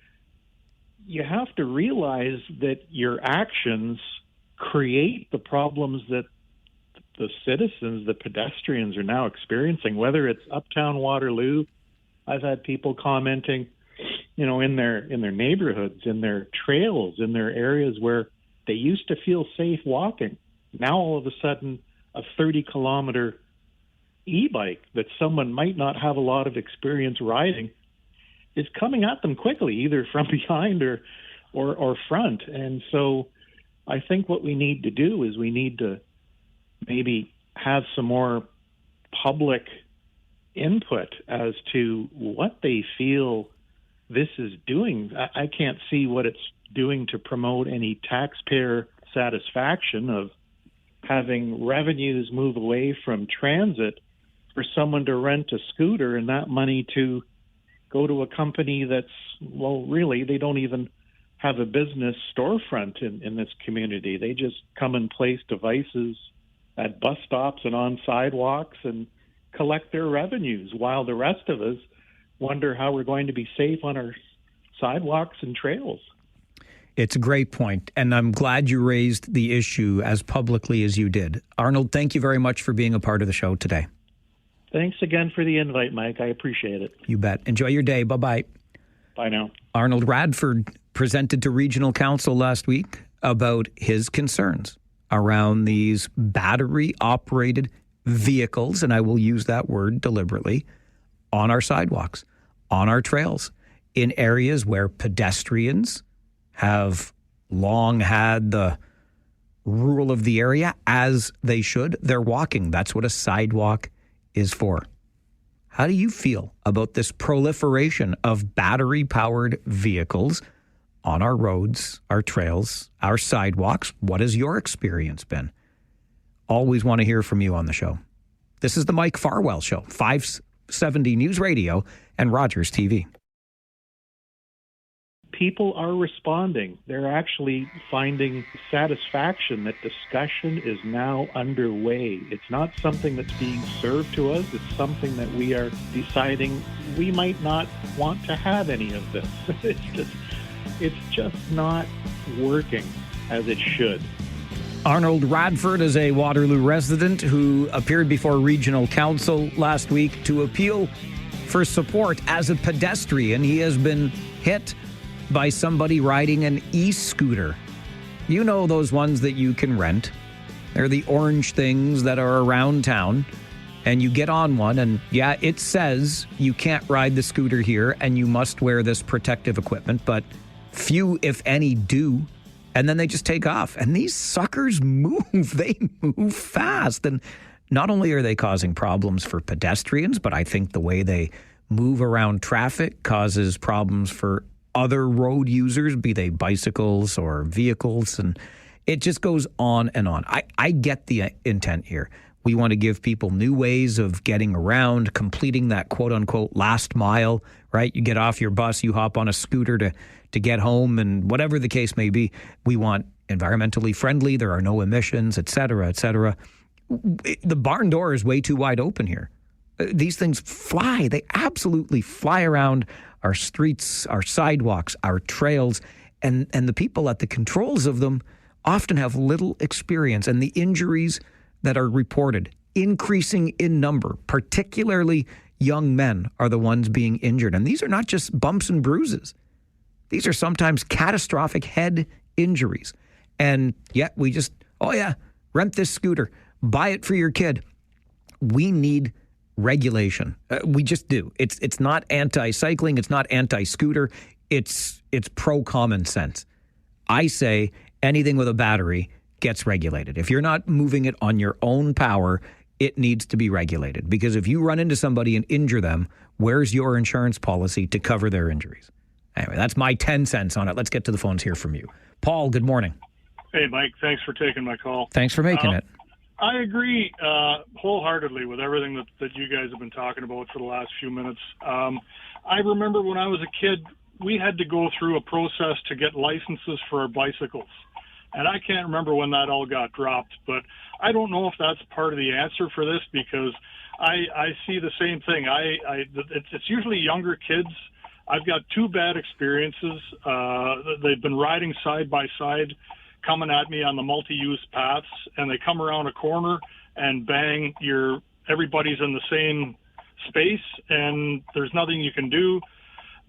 you have to realize that your actions create the problems that the citizens, the pedestrians, are now experiencing, whether it's uptown Waterloo. I've had people commenting, in their neighborhoods, in their trails, in their areas where they used to feel safe walking. Now all of a sudden, a 30-kilometer e-bike that someone might not have a lot of experience riding is coming at them quickly, either from behind or front. And so I think what we need to do is we need to maybe have some more public input as to what they feel this is doing. I can't see what it's doing to promote any taxpayer satisfaction of having revenues move away from transit for someone to rent a scooter and that money to go to a company that's, well, really, they don't even have a business storefront in this community. They just come and place devices at bus stops and on sidewalks and collect their revenues, while the rest of us wonder how we're going to be safe on our sidewalks and trails. It's a great point, and I'm glad you raised the issue as publicly as you did. Arnold, thank you very much for being a part of the show today. Thanks again for the invite, Mike. I appreciate it. You bet. Enjoy your day. Bye-bye. Bye now. Arnold Radford presented to Regional Council last week about his concerns around these battery-operated vehicles, and I will use that word deliberately, on our sidewalks, on our trails, in areas where pedestrians have long had the rule of the area, as they should. They're walking. That's what a sidewalk is for. How do you feel about this proliferation of battery-powered vehicles on our roads, our trails, our sidewalks? What has your experience been? Always want to hear from you on the show. This is the Mike Farwell Show, 570 News Radio and Rogers TV. People are responding. They're actually finding satisfaction that discussion is now underway. It's not something that's being served to us. It's something that we are deciding we might not want to have any of this. It's just not working as it should. Arnold Radford is a Waterloo resident who appeared before Regional Council last week to appeal for support. As a pedestrian, he has been hit by somebody riding an e-scooter. You know those ones that you can rent. They're the orange things that are around town. And you get on one, and yeah, it says you can't ride the scooter here and you must wear this protective equipment, but few, if any, do. And then they just take off. And these suckers move. They move fast. And not only are they causing problems for pedestrians, but I think the way they move around traffic causes problems for other road users, be they bicycles or vehicles. And it just goes on and on. I get the intent here. We want to give people new ways of getting around, completing that quote-unquote last mile, right? You get off your bus, you hop on a scooter to get home, and whatever the case may be. We want environmentally friendly, there are no emissions, et cetera, et cetera. The barn door is way too wide open here. These things fly. They absolutely fly around our streets, our sidewalks, our trails, and the people at the controls of them often have little experience. And the injuries that are reported, increasing in number, particularly young men are the ones being injured. And these are not just bumps and bruises. These are sometimes catastrophic head injuries. And yet we just, rent this scooter, buy it for your kid. We need regulation. We just do. It's not anti-cycling. It's not anti-scooter. It's pro-common sense. I say anything with a battery gets regulated. If you're not moving it on your own power, it needs to be regulated. Because if you run into somebody and injure them, where's your insurance policy to cover their injuries? Anyway, that's my 10 cents on it. Let's get to the phones here from you. Paul, good morning. Hey, Mike. Thanks for taking my call. Thanks for making it. I agree wholeheartedly with everything that you guys have been talking about for the last few minutes. I remember when I was a kid, we had to go through a process to get licenses for our bicycles. And I can't remember when that all got dropped, but I don't know if that's part of the answer for this, because I see the same thing. It's usually younger kids. I've got two bad experiences. They've been riding side by side, coming at me on the multi-use paths, and they come around a corner and bang, everybody's in the same space, and there's nothing you can do.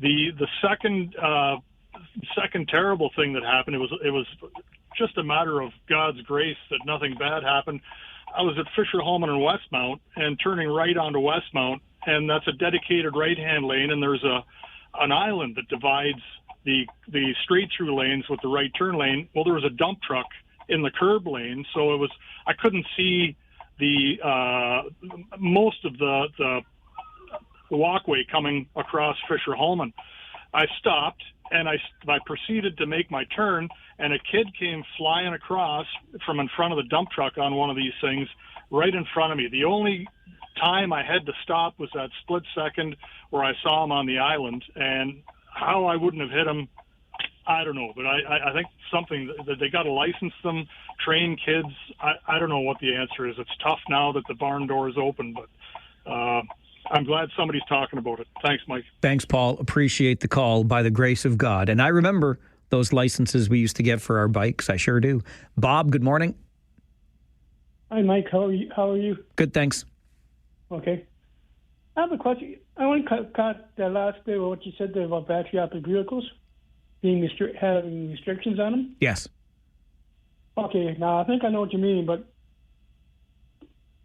The second terrible thing that happened, it was just a matter of God's grace that nothing bad happened. I was at Fisher Holman and Westmount and turning right onto Westmount, and that's a dedicated right-hand lane, and there's an island that divides the straight-through lanes with the right turn lane. Well, there was a dump truck in the curb lane, so I couldn't see the most of the walkway coming across Fisher Holman. I stopped and I proceeded to make my turn, and a kid came flying across from in front of the dump truck on one of these things right in front of me. The only time I had to stop was that split second where I saw him on the island, and how I wouldn't have hit him, I don't know, but I think something that they got to license them, train kids. I don't know what the answer is. It's tough now that the barn door is open, but I'm glad somebody's talking about it. Thanks, Mike. Thanks, Paul. Appreciate the call, by the grace of God. And I remember those licenses we used to get for our bikes. I sure do. Bob, good morning. Hi, Mike. How are you? Good, thanks. Okay. I have a question. I want to cut the last bit of what you said there about battery-operated vehicles having restrictions on them. Yes. Okay. Now, I think I know what you mean, but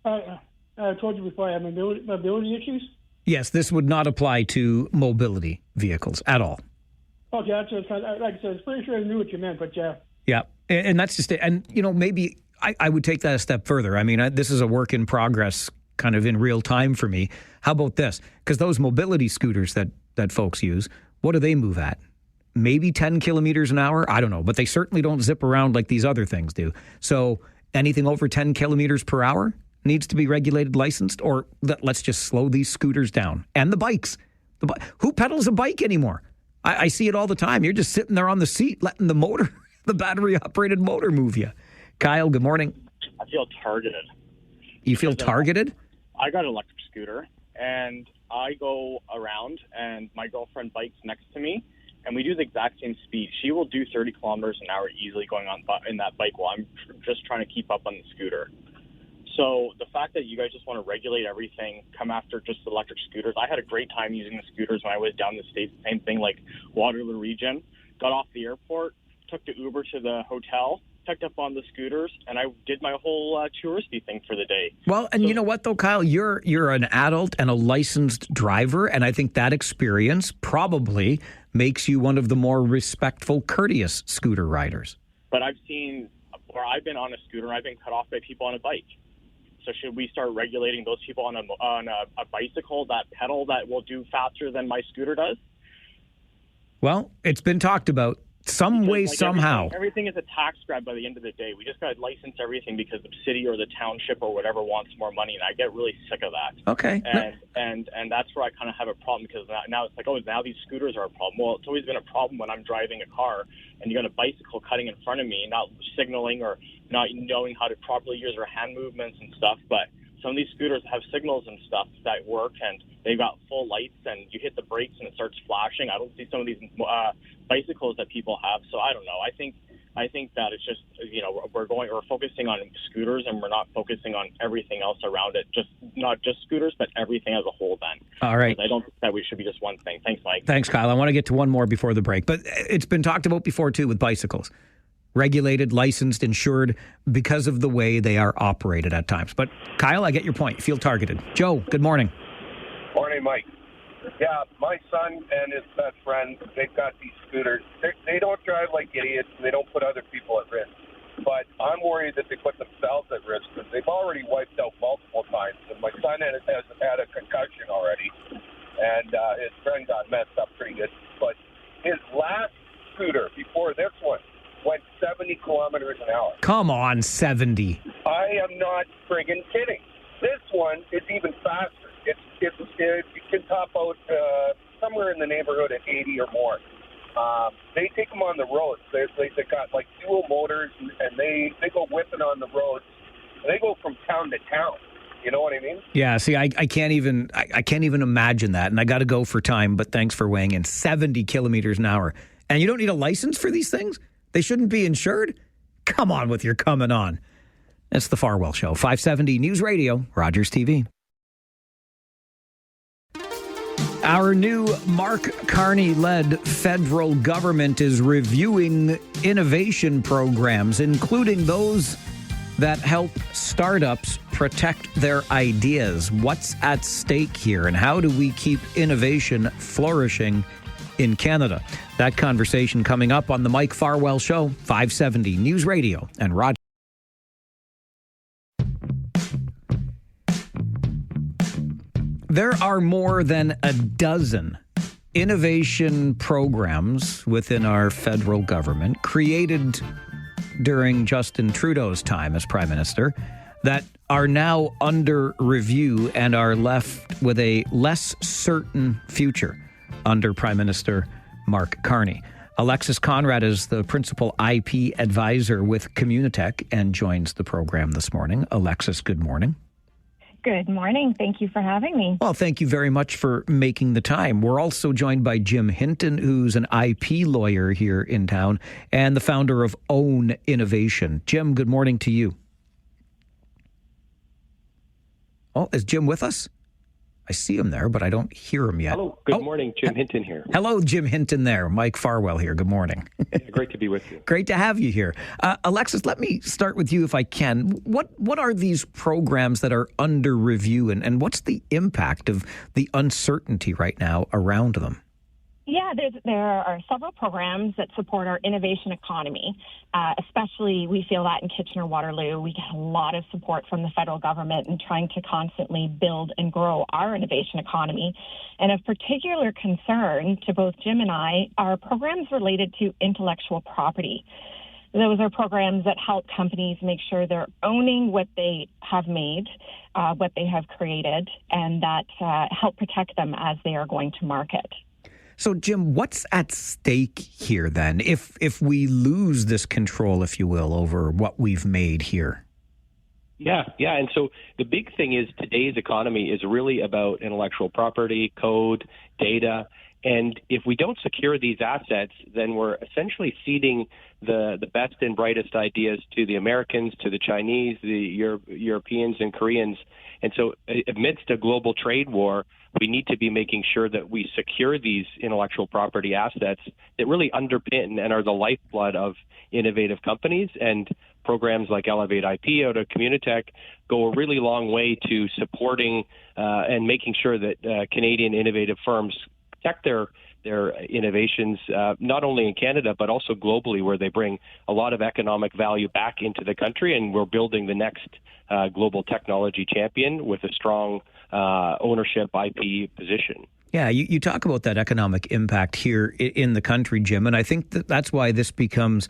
I told you before I have mobility issues. Yes, this would not apply to mobility vehicles at all. Okay, that's just, like I said, I was pretty sure I knew what you meant, but yeah. Yeah, and that's just it. And, maybe I would take that a step further. I mean, this is a work in progress kind of in real time for me. How about this? Because those mobility scooters that folks use, what do they move at? Maybe 10 kilometers an hour? I don't know. But they certainly don't zip around like these other things do. So anything over 10 kilometers per hour needs to be regulated, licensed, or let's just slow these scooters down. And the bikes. Who pedals a bike anymore? I see it all the time. You're just sitting there on the seat, letting the battery-operated motor move you. Kyle, good morning. I feel targeted. You feel targeted? I got an electric scooter, and I go around, and my girlfriend bikes next to me, and we do the exact same speed. She will do 30 kilometers an hour easily going on in that bike while I'm just trying to keep up on the scooter. So the fact that you guys just want to regulate everything, come after just electric scooters. I had a great time using the scooters when I was down in the States. Same thing, like Waterloo region. Got off the airport, took the Uber to the hotel, picked up on the scooters, and I did my whole touristy thing for the day. Well, and you know what, though, Kyle? You're an adult and a licensed driver, and I think that experience probably makes you one of the more respectful, courteous scooter riders. But I've seen where I've been on a scooter and I've been cut off by people on a bike. So should we start regulating those people on a bicycle that pedal that will do faster than my scooter does? Well, it's been talked about some way, somehow. Everything is a tax grab by the end of the day. We just got to license everything because the city or the township or whatever wants more money, and I get really sick of that. Okay. And that's where I kind of have a problem because now it's like, now these scooters are a problem. Well, it's always been a problem when I'm driving a car and you got a bicycle cutting in front of me, not signaling or not knowing how to properly use our hand movements and stuff. But some of these scooters have signals and stuff that work, and they've got full lights, and you hit the brakes and it starts flashing. I don't see some of these bicycles that people have. So I don't know. I think that it's just, we're focusing on scooters and we're not focusing on everything else around it. Just not just scooters, but everything as a whole then. All right. I don't think that we should be just one thing. Thanks, Mike. Thanks, Kyle. I want to get to one more before the break, but it's been talked about before too with bicycles. Regulated, licensed, insured because of the way they are operated at times. But Kyle, I get your point. You feel targeted. Joe, good morning. Morning, Mike. Yeah, my son and his best friend, they've got these scooters. They don't drive like idiots, and they don't put other people at risk. But I'm worried that they put themselves at risk because they've already wiped out multiple times. And my son has had a concussion already, and his friend got messed up pretty good. But his last scooter before this one went 70 kilometers an hour. Come on, 70. I am not friggin' kidding. This one is even faster. It can top out somewhere in the neighborhood at 80 or more. They take them on the roads. They got like dual motors, and they go whipping on the roads. And they go from town to town. You know what I mean? Yeah. See, I can't even imagine that, and I got to go for time. But thanks for weighing in. 70 kilometers an hour, and you don't need a license for these things. They shouldn't be insured. Come on with your coming on. It's the Farwell Show. 570 News Radio, Rogers TV. Our new Mark Carney-led federal government is reviewing innovation programs, including those that help startups protect their ideas. What's at stake here, and how do we keep innovation flourishing in Canada? That conversation coming up on the Mike Farwell Show, 570 News Radio and Rogers. There are more than a dozen innovation programs within our federal government created during Justin Trudeau's time as Prime Minister that are now under review and are left with a less certain future under Prime Minister Mark Carney. Alexis Conrad is the principal IP advisor with Communitech and joins the program this morning. Alexis, good morning. Good morning. Thank you for having me. Well, thank you very much for making the time. We're also joined by Jim Hinton, who's an IP lawyer here in town and the founder of Own Innovation. Jim, good morning to you. Oh, is Jim with us? I see him there, but I don't hear him yet. Hello. Good morning. Jim Hinton here. Hello, Jim Hinton there. Mike Farwell here. Good morning. Great to be with you. Great to have you here. Alexis, let me start with you if I can. What are these programs that are under review, and what's the impact of the uncertainty right now around them? Yeah, there are several programs that support our innovation economy. Especially, we feel that in Kitchener-Waterloo, we get a lot of support from the federal government in trying to constantly build and grow our innovation economy. And of particular concern to both Jim and I are programs related to intellectual property. Those are programs that help companies make sure they're owning what they have made, what they have created, and that help protect them as they are going to market. So, Jim, what's at stake here then, if we lose this control, if you will, over what we've made here? Yeah. And so the big thing is today's economy is really about intellectual property, code, data. And if we don't secure these assets, then we're essentially ceding the best and brightest ideas to the Americans, to the Chinese, the Europeans and Koreans. And so amidst a global trade war, we need to be making sure that we secure these intellectual property assets that really underpin and are the lifeblood of innovative companies. And programs like Elevate IP out of Communitech go a really long way to supporting and making sure that Canadian innovative firms protect their innovations, not only in Canada, but also globally, where they bring a lot of economic value back into the country. And we're building the next global technology champion with a strong ownership IP position. Yeah, you talk about that economic impact here in the country, Jim, and I think that's why this becomes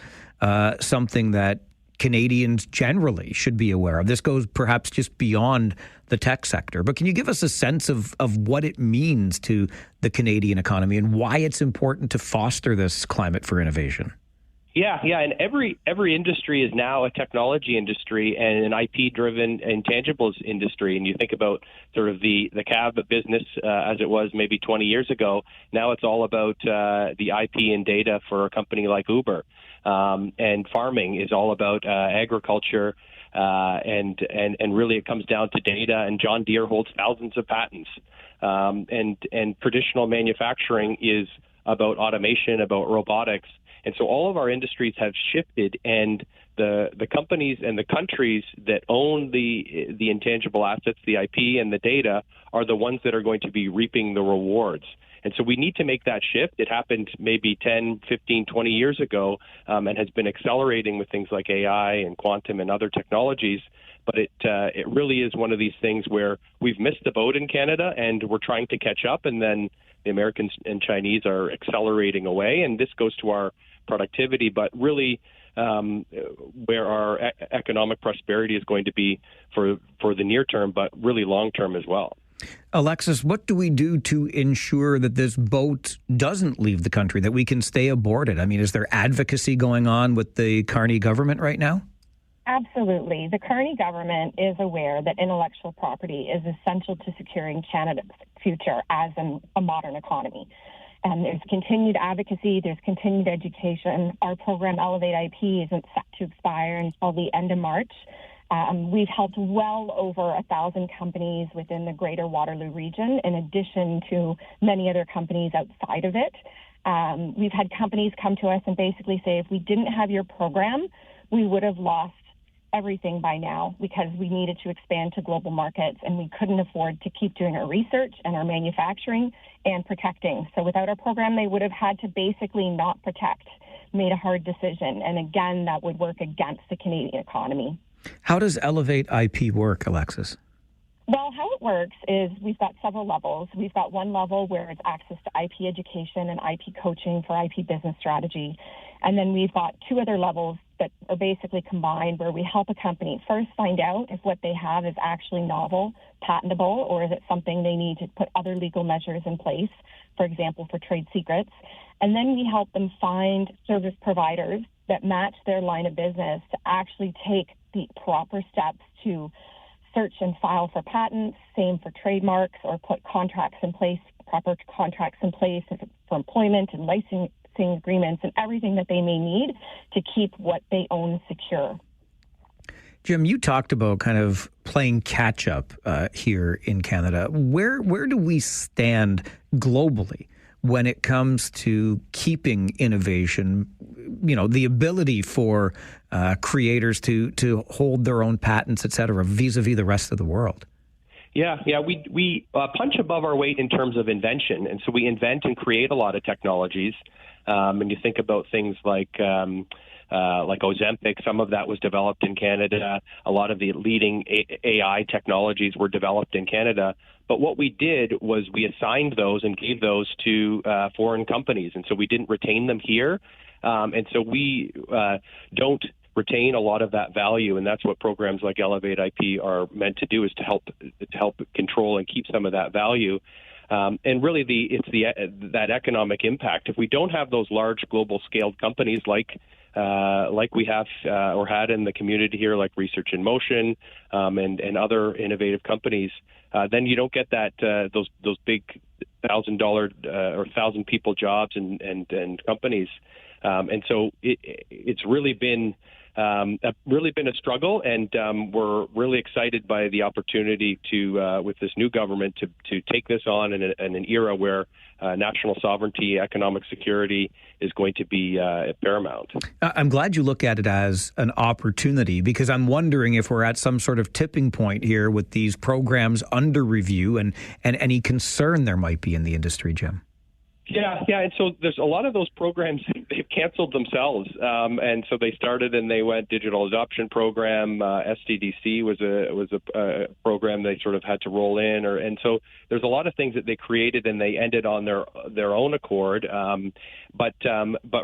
something that Canadians generally should be aware of. This goes perhaps just beyond the tech sector, but can you give us a sense of what it means to the Canadian economy and why it's important to foster this climate for innovation? Yeah, and every industry is now a technology industry and an IP-driven intangibles industry. And you think about sort of the cab business as it was maybe 20 years ago. Now it's all about the IP and data for a company like Uber. And farming is all about agriculture, and really it comes down to data. And John Deere holds thousands of patents. And traditional manufacturing is about automation, about robotics. And so all of our industries have shifted, and the companies and the countries that own the intangible assets, the IP and the data, are the ones that are going to be reaping the rewards. And so we need to make that shift. It happened maybe 10, 15, 20 years ago, and has been accelerating with things like AI and quantum and other technologies. But it really is one of these things where we've missed the boat in Canada, and we're trying to catch up, and then the Americans and Chinese are accelerating away. And this goes to our productivity, but really where our economic prosperity is going to be for the near term, but really long term as well. Alexis, what do we do to ensure that this boat doesn't leave the country, that we can stay aboard it? I mean, is there advocacy going on with the Carney government right now? Absolutely. The Carney government is aware that intellectual property is essential to securing Canada's future as a modern economy. And there's continued advocacy, there's continued education. Our program, Elevate IP, isn't set to expire until the end of March. We've helped well over 1,000 companies within the greater Waterloo region, in addition to many other companies outside of it. We've had companies come to us and basically say, if we didn't have your program, we would have lost everything by now, because we needed to expand to global markets and we couldn't afford to keep doing our research and our manufacturing and protecting. So without our program, they would have had to basically not protect, made a hard decision. And again, that would work against the Canadian economy. How does Elevate IP work, Alexis? Well, how it works is we've got several levels. We've got one level where it's access to IP education and IP coaching for IP business strategy. And then we've got two other levels that are basically combined, where we help a company first find out if what they have is actually novel, patentable, or is it something they need to put other legal measures in place, for example, for trade secrets. And then we help them find service providers that match their line of business to actually take the proper steps to search and file for patents, same for trademarks, or put contracts in place, proper contracts in place for employment and licensing agreements and everything that they may need to keep what they own secure. Jim, you talked about kind of playing catch up here in Canada. Where do we stand globally when it comes to keeping innovation, the ability for creators to hold their own patents, et cetera, vis-a-vis the rest of the world? Yeah, we punch above our weight in terms of invention, and so we invent and create a lot of technologies. And you think about things like Ozempic, some of that was developed in Canada. A lot of the leading AI technologies were developed in Canada. But what we did was we assigned those and gave those to foreign companies, and so we didn't retain them here. And so we don't retain a lot of that value, and that's what programs like Elevate IP are meant to do, is to help control and keep some of that value. And really, it's that economic impact. If we don't have those large global scaled companies like we have or had in the community here, like Research in Motion and other innovative companies, then you don't get that those big $1,000 or 1,000 people jobs and companies. And so it's really been a struggle, and we're really excited by the opportunity to, with this new government, to take this on in an era where national sovereignty, economic security is going to be paramount. I'm glad you look at it as an opportunity, because I'm wondering if we're at some sort of tipping point here with these programs under review and any concern there might be in the industry, Jim. Yeah, and so there's a lot of those programs, they've canceled themselves, and so they started and they went Digital Adoption Program. SDDC was a program they sort of had to roll in, and so there's a lot of things that they created and they ended on their own accord. But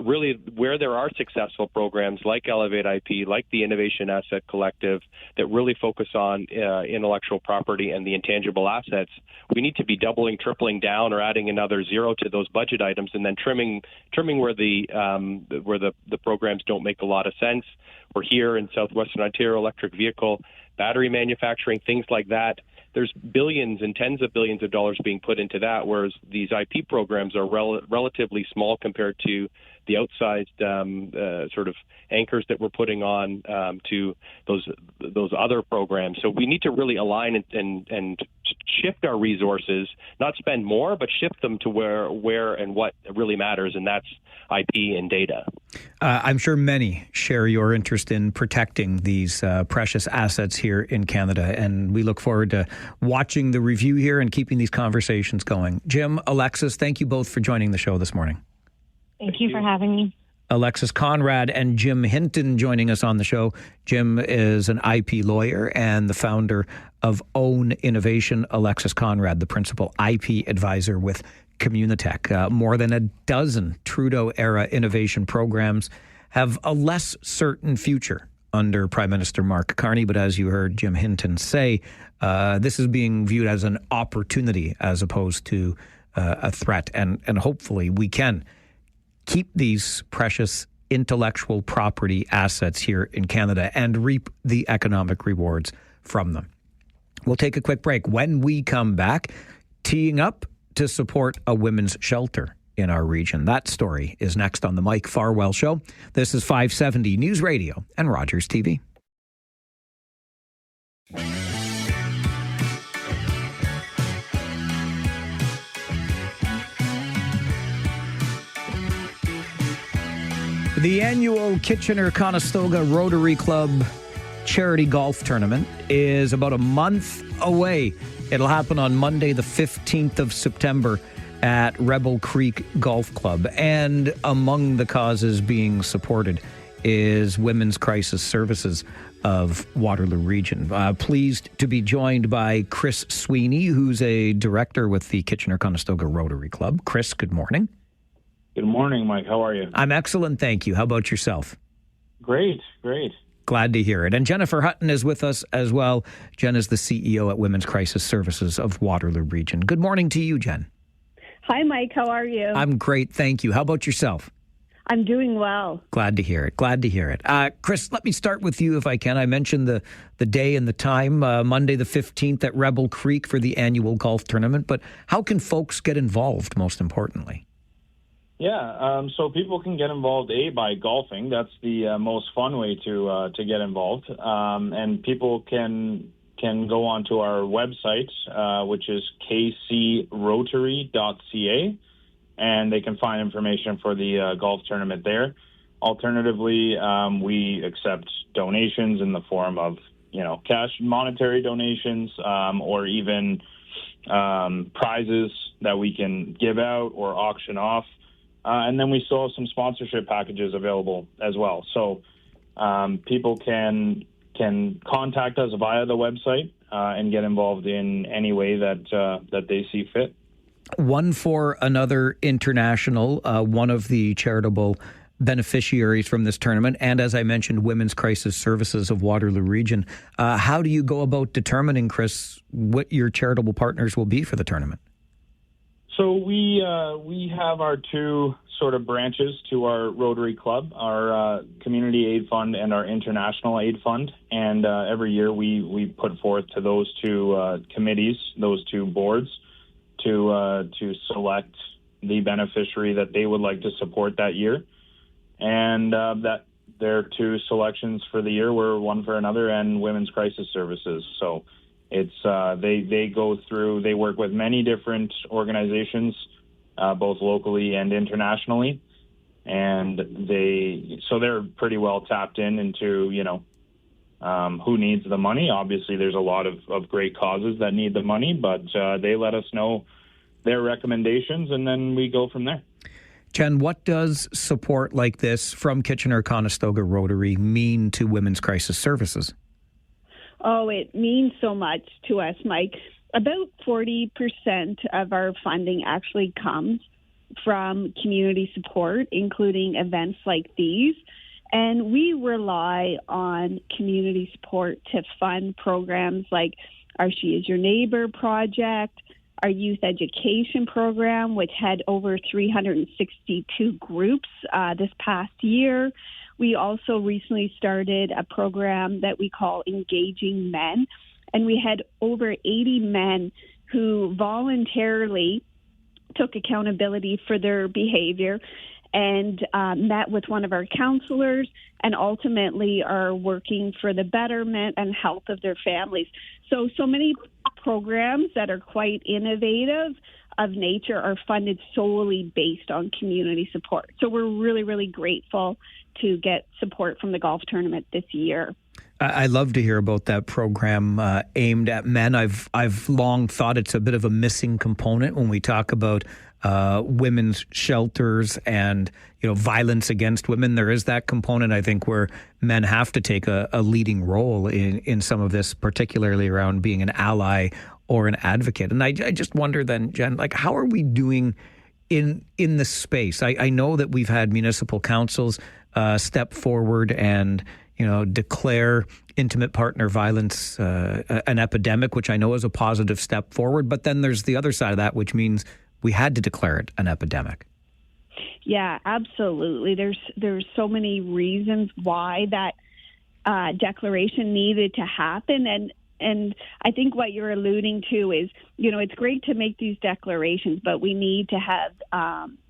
really, where there are successful programs like Elevate IP, like the Innovation Asset Collective, that really focus on intellectual property and the intangible assets, we need to be doubling, tripling down, or adding another zero to those budget items, and then trimming where the programs don't make a lot of sense. We're here in Southwestern Ontario, electric vehicle, battery manufacturing, things like that. There's billions and tens of billions of dollars being put into that, whereas these IP programs are relatively small compared to the outsized sort of anchors that we're putting on to those other programs. So we need to really align and shift our resources, not spend more, but shift them to where and what really matters, and that's IP and data. I'm sure many share your interest in protecting these precious assets here in Canada, and we look forward to watching the review here and keeping these conversations going. Jim, Alexis, thank you both for joining the show this morning. Thank you for having me. Alexis Conrad and Jim Hinton joining us on the show. Jim is an IP lawyer and the founder of Own Innovation. Alexis Conrad, the principal IP advisor with Communitech. More than a dozen Trudeau-era innovation programs have a less certain future under Prime Minister Mark Carney, but as you heard Jim Hinton say, this is being viewed as an opportunity as opposed to a threat, and hopefully we can keep these precious intellectual property assets here in Canada and reap the economic rewards from them. We'll take a quick break. When we come back, teeing up to support a women's shelter in our region. That story is next on the Mike Farwell Show. This is 570 News Radio and Rogers TV. The annual Kitchener-Conestoga Rotary Club charity golf tournament is about a month away. It'll happen on Monday, the 15th of September at Rebel Creek Golf Club. And among the causes being supported is Women's Crisis Services of Waterloo Region. Pleased to be joined by Chris Sweeney, who's a director with the Kitchener-Conestoga Rotary Club. Chris, good morning. Good morning, Mike. How are you? I'm excellent, thank you. How about yourself? Great. Glad to hear it. And Jennifer Hutton is with us as well. Jen is the CEO at Women's Crisis Services of Waterloo Region. Good morning to you, Jen. Hi, Mike. How are you? I'm great, thank you. How about yourself? I'm doing well. Glad to hear it. Chris, let me start with you if I can. I mentioned the day and the time, Monday the 15th at Rebel Creek for the annual golf tournament. But how can folks get involved, most importantly? Yeah, so people can get involved, by golfing. That's the most fun way to get involved. And people can go onto our website, which is kcrotary.ca, and they can find information for the golf tournament there. Alternatively, we accept donations in the form of, cash, monetary donations, or even prizes that we can give out or auction off. And then we still have some sponsorship packages available as well. So people can contact us via the website and get involved in any way that they see fit. One for Another International, one of the charitable beneficiaries from this tournament, and as I mentioned, Women's Crisis Services of Waterloo Region. How do you go about determining, Chris, what your charitable partners will be for the tournament? So we have our two sort of branches to our Rotary Club, our Community Aid Fund and our International Aid Fund. And every year we put forth to those two committees, those two boards, to select the beneficiary that they would like to support that year. And that their two selections for the year were One for Another and Women's Crisis Services. So it's they work with many different organizations, both locally and internationally, and they're pretty well tapped into who needs the money. Obviously, there's a lot of great causes that need the money, but they let us know their recommendations, and then we go from there. Jen, what does support like this from Kitchener-Conestoga Rotary mean to Women's Crisis Services? Oh, it means so much to us, Mike. About 40% of our funding actually comes from community support, including events like these. And we rely on community support to fund programs like our She Is Your Neighbor project, our youth education program, which had over 362 groups this past year. We also recently started a program that we call Engaging Men, and we had over 80 men who voluntarily took accountability for their behavior and met with one of our counselors and ultimately are working for the betterment and health of their families. So many programs that are quite innovative of nature are funded solely based on community support. So we're really, really grateful to get support from the golf tournament this year. I love to hear about that program aimed at men. I've long thought it's a bit of a missing component when we talk about women's shelters and violence against women. There is that component, I think, where men have to take a leading role in some of this, particularly around being an ally or an advocate. And I just wonder then, Jen, how are we doing in this space? I know that we've had municipal councils step forward and declare intimate partner violence an epidemic, which I know is a positive step forward. But then there's the other side of that, which means we had to declare it an epidemic. Yeah, absolutely. There's so many reasons why that declaration needed to happen. And I think what you're alluding to is, it's great to make these declarations, but we need to have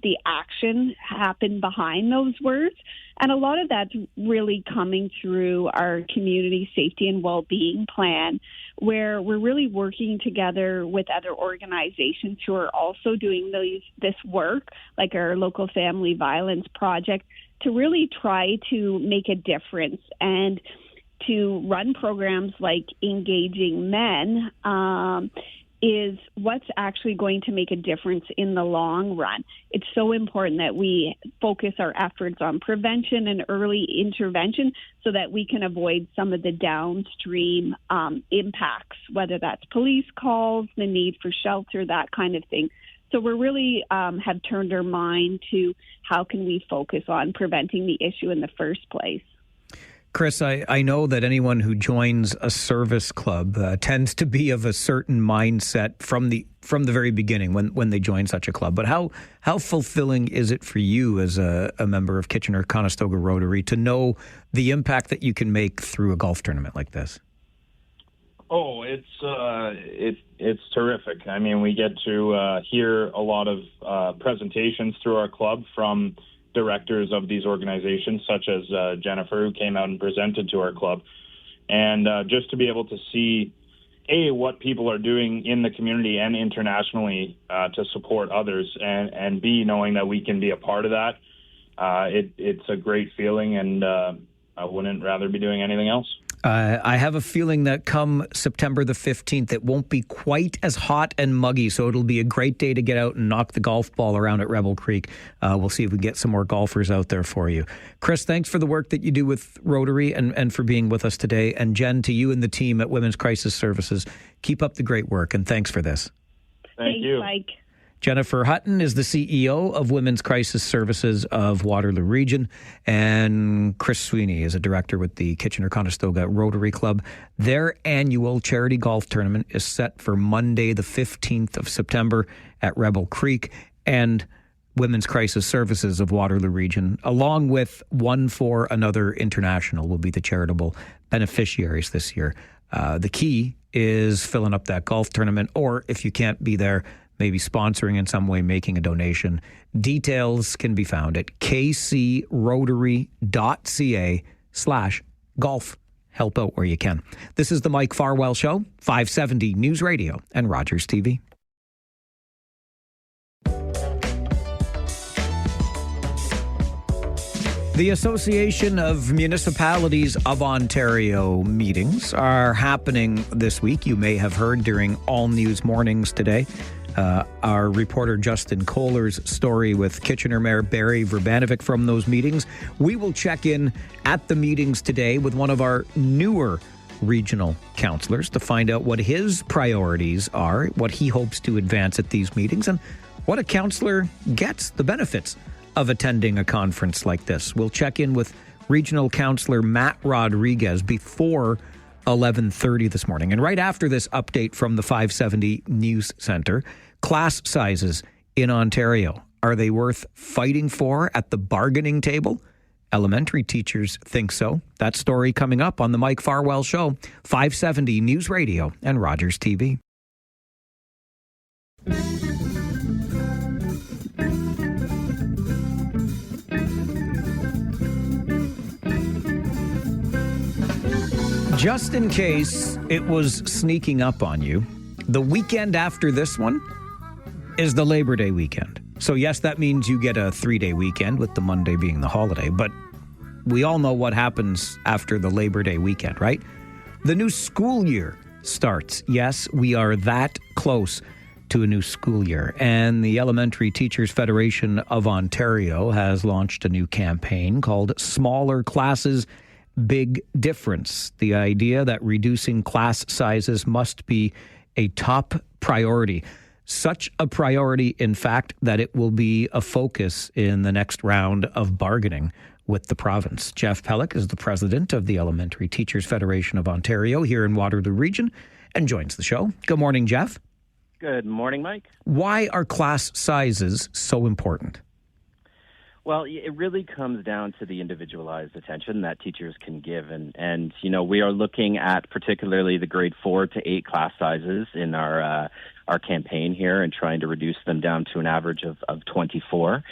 the action happen behind those words. And a lot of that's really coming through our community safety and well-being plan, where we're really working together with other organizations who are also doing this work, like our local family violence project, to really try to make a difference and to run programs like Engaging Men is what's actually going to make a difference in the long run. It's so important that we focus our efforts on prevention and early intervention so that we can avoid some of the downstream impacts, whether that's police calls, the need for shelter, that kind of thing. So we're really have turned our mind to how can we focus on preventing the issue in the first place. Chris, I know that anyone who joins a service club tends to be of a certain mindset from the very beginning when they join such a club. But how fulfilling is it for you as a member of Kitchener-Conestoga Rotary to know the impact that you can make through a golf tournament like this? Oh, it's terrific. I mean, we get to hear a lot of presentations through our club from directors of these organizations, such as Jennifer, who came out and presented to our club. And just to be able to see, A, what people are doing in the community and internationally to support others, and B, knowing that we can be a part of that, it's a great feeling, and I wouldn't rather be doing anything else. I have a feeling that come September the 15th, it won't be quite as hot and muggy, so it'll be a great day to get out and knock the golf ball around at Rebel Creek. We'll see if we can get some more golfers out there for you. Chris, thanks for the work that you do with Rotary and for being with us today. And Jen, to you and the team at Women's Crisis Services, keep up the great work, and thanks for this. Thanks, Mike. Jennifer Hutton is the CEO of Women's Crisis Services of Waterloo Region, and Chris Sweeney is a director with the Kitchener-Conestoga Rotary Club. Their annual charity golf tournament is set for Monday, the 15th of September at Rebel Creek, and Women's Crisis Services of Waterloo Region, along with One for Another International, will be the charitable beneficiaries this year. The key is filling up that golf tournament, or if you can't be there, maybe sponsoring in some way, making a donation. Details can be found at kcrotary.ca/golf. Help out where you can. This is the Mike Farwell Show, 570 News Radio and Rogers TV. The Association of Municipalities of Ontario meetings are happening this week. You may have heard during All News Mornings today. Our reporter Justin Kohler's story with Kitchener Mayor Barry Verbanovic from those meetings. We will check in at the meetings today with one of our newer regional councillors to find out what his priorities are, what he hopes to advance at these meetings, and what a councillor gets, the benefits of attending a conference like this. We'll check in with Regional Councillor Matt Rodriguez before 11:30 this morning. And right after this update from the 570 News Centre, class sizes in Ontario, are they worth fighting for at the bargaining table? Elementary teachers think so. That story coming up on the Mike Farwell Show, 570 News Radio and Rogers TV. Just in case it was sneaking up on you, the weekend after this one is the Labor Day weekend. So yes, that means you get a 3-day weekend with the Monday being the holiday, but we all know what happens after the Labor Day weekend, right? The new school year starts. Yes, we are that close to a new school year. And the Elementary Teachers Federation of Ontario has launched a new campaign called Smaller Classes, Big Difference. The idea that reducing class sizes must be a top priority. Such a priority, in fact, that it will be a focus in the next round of bargaining with the province. Jeff Pellick is the president of the Elementary Teachers Federation of Ontario here in Waterloo Region and joins the show. Good morning, Jeff. Good morning, Mike. Why are class sizes so important? Well, it really comes down to the individualized attention that teachers can give. And you know, we are looking at particularly the grade 4 to 8 class sizes in our campaign here and trying to reduce them down to an average of 24.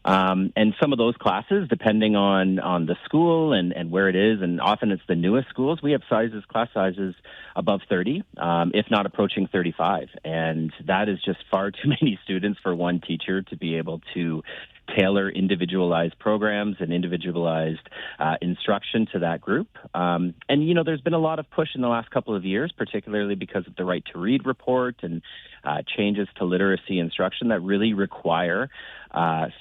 And some of those classes, depending on the school and where it is, and often it's the newest schools, we have class sizes above 30, if not approaching 35. And that is just far too many students for one teacher to be able to tailor individualized programs and individualized instruction to that group. And, you know, there's been a lot of push in the last couple of years, particularly because of the Right to Read report and changes to literacy instruction that really require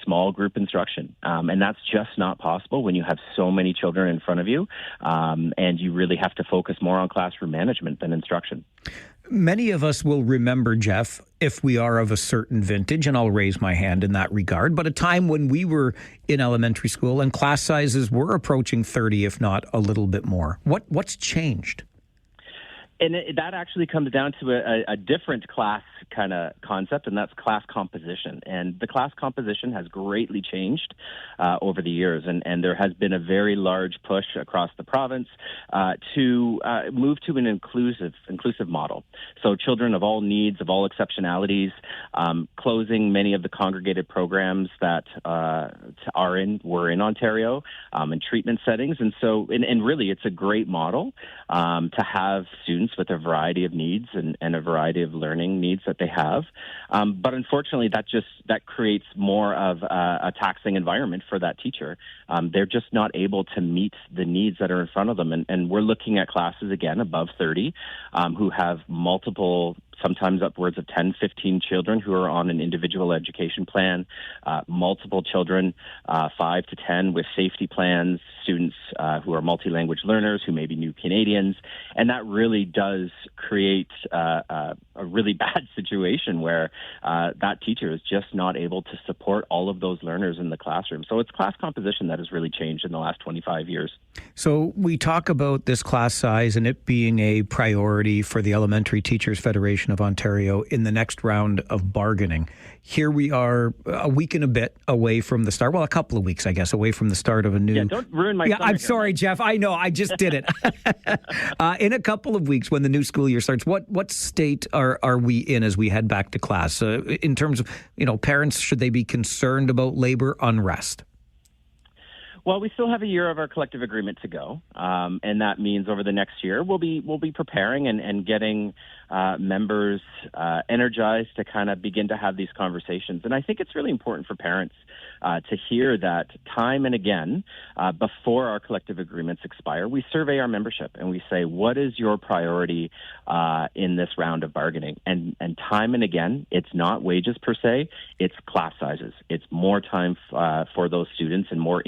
small group instruction. And that's just not possible when you have so many children in front of you, and you really have to focus more on classroom management than instruction. Many of us will remember, Jeff, if we are of a certain vintage, and I'll raise my hand in that regard, but a time when we were in elementary school and class sizes were approaching 30, if not a little bit more. What's changed? And that actually comes down to a different class kind of concept, and that's class composition. And the class composition has greatly changed over the years, and there has been a very large push across the province to move to an inclusive model. So children of all needs, of all exceptionalities, closing many of the congregated programs that were in Ontario in treatment settings. And so, and really, it's a great model to have students with a variety of needs and a variety of learning needs that they have. But unfortunately, that creates more of a taxing environment for that teacher. They're just not able to meet the needs that are in front of them. And we're looking at classes, again, above 30, who have multiple, sometimes upwards of 10, 15 children who are on an individual education plan, multiple children, 5 to 10 with safety plans, students who are multi-language learners, who may be new Canadians. And that really does create a really bad situation where that teacher is just not able to support all of those learners in the classroom. So it's class composition that has really changed in the last 25 years. So we talk about this class size and it being a priority for the Elementary Teachers Federation of Ontario in the next round of bargaining. Here we are a week and a bit away from the start. Well, a couple of weeks, I guess, away from the start of a new... Yeah, don't ruin my... Yeah, I'm sorry, Jeff. I know. I just did it. In a couple of weeks when the new school year starts, what state are we in as we head back to class? In terms of, parents, should they be concerned about labor unrest? Well, we still have a year of our collective agreement to go, and that means over the next year we'll be preparing and getting members energized to kind of begin to have these conversations. And I think it's really important for parents to hear that time and again, before our collective agreements expire, we survey our membership and we say, what is your priority in this round of bargaining? And time and again, it's not wages per se, it's class sizes. It's more time for those students and more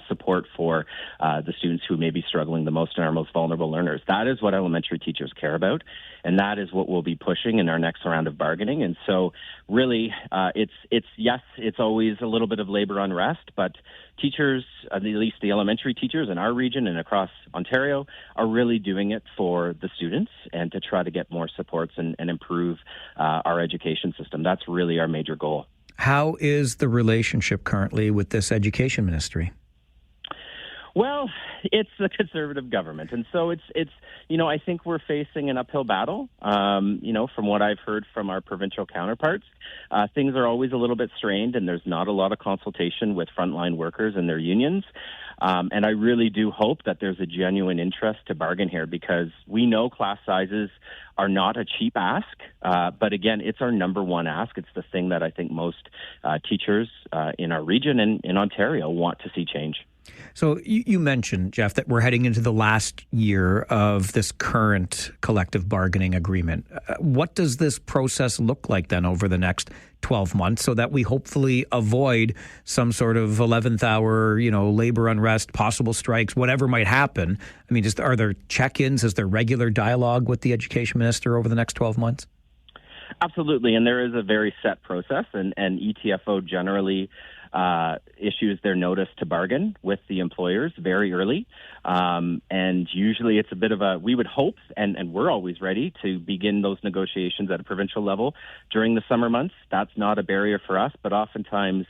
support for the students who may be struggling the most and our most vulnerable learners. That is what elementary teachers care about, and that is what we'll be pushing in our next round of bargaining. And so really, it's always a little bit of labor unrest, but teachers, at least the elementary teachers in our region and across Ontario, are really doing it for the students and to try to get more supports and improve our education system. That's really our major goal. How is the relationship currently with this education ministry? Well, it's a conservative government, and so it's I think we're facing an uphill battle. From what I've heard from our provincial counterparts, things are always a little bit strained, and there's not a lot of consultation with frontline workers and their unions. And I really do hope that there's a genuine interest to bargain here, because we know class sizes are not a cheap ask. But again, it's our number one ask. It's the thing that I think most teachers in our region and in Ontario want to see change. So you mentioned, Jeff, that we're heading into the last year of this current collective bargaining agreement. What does this process look like then over the next 12 months so that we hopefully avoid some sort of 11th hour, labor unrest, possible strikes, whatever might happen? I mean, are there check-ins? Is there regular dialogue with the education minister over the next 12 months? Absolutely, and there is a very set process, and ETFO generally issues their notice to bargain with the employers very early. And usually it's a bit of we would hope, and we're always ready to begin those negotiations at a provincial level during the summer months. That's not a barrier for us, but oftentimes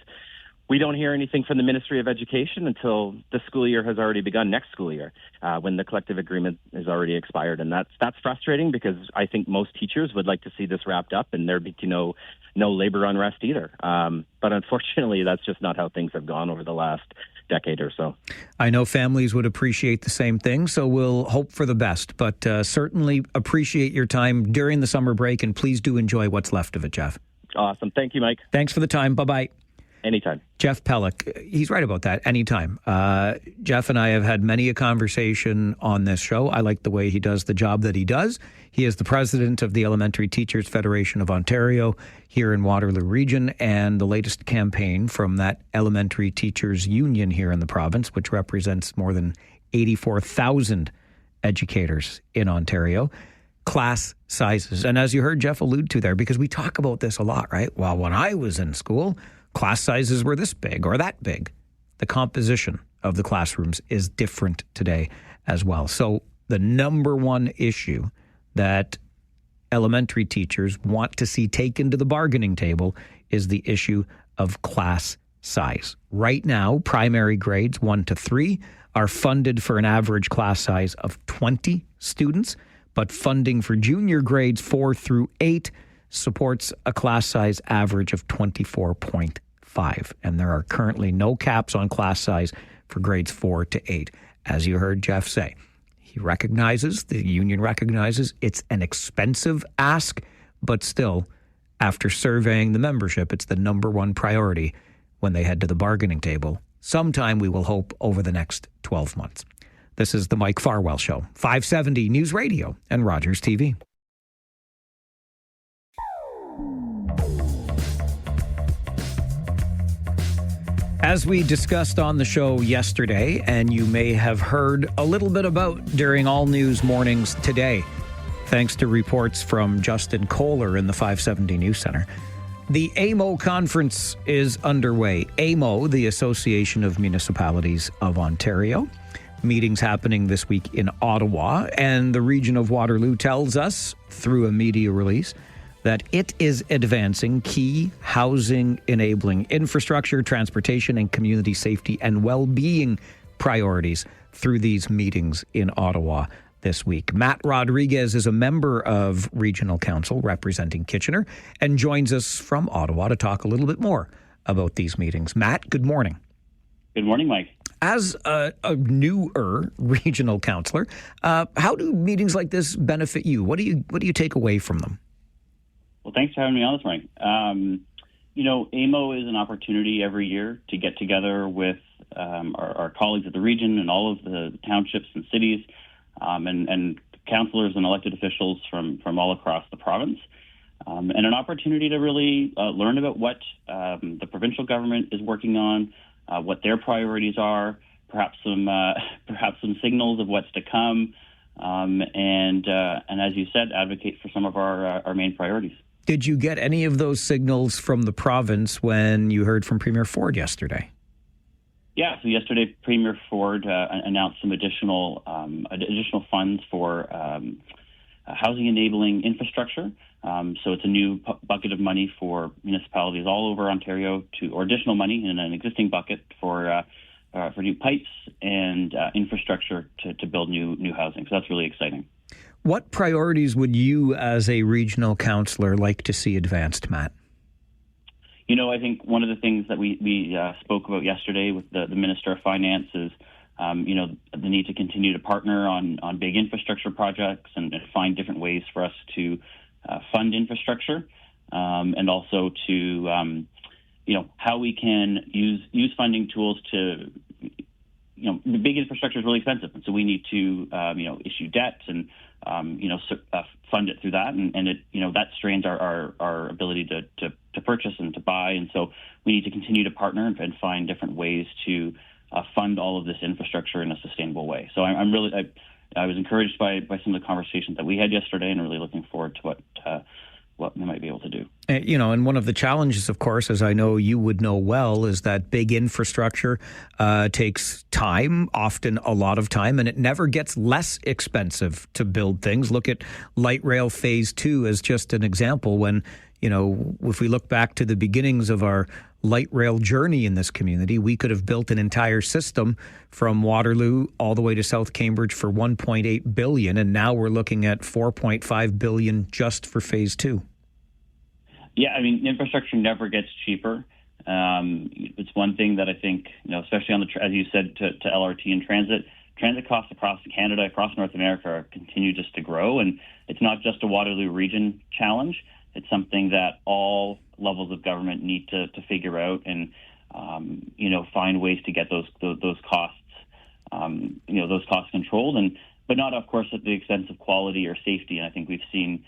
we don't hear anything from the Ministry of Education until the school year has already begun next school year, when the collective agreement is already expired. And that's frustrating, because I think most teachers would like to see this wrapped up and there be no labor unrest either. But unfortunately, that's just not how things have gone over the last decade or so. I know families would appreciate the same thing, so we'll hope for the best. But certainly appreciate your time during the summer break, and please do enjoy what's left of it, Jeff. Awesome. Thank you, Mike. Thanks for the time. Bye-bye. Anytime. Jeff Pellick, he's right about that. Anytime. Jeff and I have had many a conversation on this show. I like the way he does the job that he does. He is the president of the Elementary Teachers Federation of Ontario here in Waterloo Region, and the latest campaign from that Elementary Teachers Union here in the province, which represents more than 84,000 educators in Ontario, class sizes. And as you heard Jeff allude to there, because we talk about this a lot, right? Well, when I was in school, class sizes were this big or that big. The composition of the classrooms is different today as well. So the number one issue that elementary teachers want to see taken to the bargaining table is the issue of class size. Right now, primary grades 1 to 3 are funded for an average class size of 20 students, but funding for junior grades 4 through 8 supports a class size average of 24.5. And there are currently no caps on class size for grades 4 to 8. As you heard Jeff say, the union recognizes it's an expensive ask, but still, after surveying the membership, it's the number one priority when they head to the bargaining table. Sometime, we will hope, over the next 12 months. This is the Mike Farwell Show, 570 News Radio and Rogers TV. As we discussed on the show yesterday, and you may have heard a little bit about during All News Mornings today, thanks to reports from Justin Kohler in the 570 News Center, the AMO conference is underway. AMO, the Association of Municipalities of Ontario. Meetings happening this week in Ottawa, and the region of Waterloo tells us through a media release that it is advancing key housing-enabling infrastructure, transportation, and community safety and well-being priorities through these meetings in Ottawa this week. Matt Rodriguez is a member of Regional Council representing Kitchener and joins us from Ottawa to talk a little bit more about these meetings. Matt, good morning. Good morning, Mike. As a newer regional councillor, how do meetings like this benefit you? What do you take away from them? Well, thanks for having me on this morning. AMO is an opportunity every year to get together with our colleagues at the region and all of the townships and cities and councillors and elected officials from all across the province, and an opportunity to really learn about what the provincial government is working on, what their priorities are, perhaps some signals of what's to come, and as you said, advocate for some of our main priorities. Did you get any of those signals from the province when you heard from Premier Ford yesterday? Yeah, so yesterday Premier Ford announced some additional funds for housing enabling infrastructure. So it's a new bucket of money for municipalities all over Ontario or additional money in an existing bucket for new pipes and infrastructure to build new housing. So that's really exciting. What priorities would you as a regional councillor like to see advanced, Matt? I think one of the things that we spoke about yesterday with the Minister of Finance is, the need to continue to partner on big infrastructure projects and find different ways for us to fund infrastructure, and also to, how we can use funding tools to, the big infrastructure is really expensive, and so we need to, issue debt and, fund it through that, and it, that strains our ability to purchase and to buy, and so we need to continue to partner and find different ways to fund all of this infrastructure in a sustainable way. So I was encouraged by some of the conversations that we had yesterday, and really looking forward to what we might be able to do. And one of the challenges, of course, as I know you would know well, is that big infrastructure takes time, often a lot of time, and it never gets less expensive to build things. Look at Light Rail Phase 2 as just an example when, if we look back to the beginnings of our light rail journey in this community, we could have built an entire system from Waterloo all the way to South Cambridge for $1.8 billion, and now we're looking at $4.5 billion just for Phase 2. Yeah, infrastructure never gets cheaper. It's one thing that I think, especially on as you said, to LRT and transit costs across Canada, across North America continue just to grow, and it's not just a Waterloo region challenge. It's something that all levels of government need to figure out and, find ways to get those costs, those costs controlled, but not, of course, at the expense of quality or safety. And I think we've seen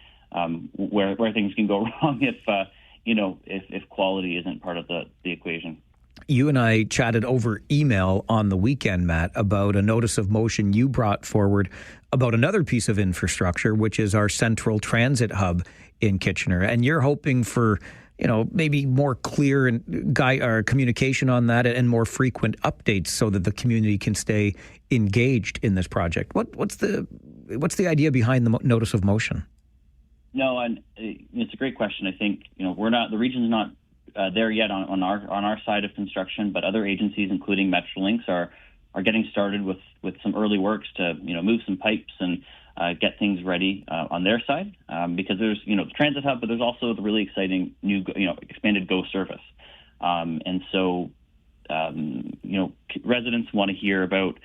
where things can go wrong if quality isn't part of the equation. you and I chatted over email on the weekend, Matt, about a notice of motion you brought forward about another piece of infrastructure, which is our central transit hub in Kitchener. And you're hoping for, maybe more clear and communication on that and more frequent updates so that the community can stay engaged in this project. What's the idea behind the notice of motion? No, and it's a great question. I think the region's not there yet on our side of construction, but other agencies, including Metrolinx, are getting started with some early works to move some pipes and get things ready on their side, because there's the transit hub, but there's also the really exciting new expanded GO service, and so residents want to hear about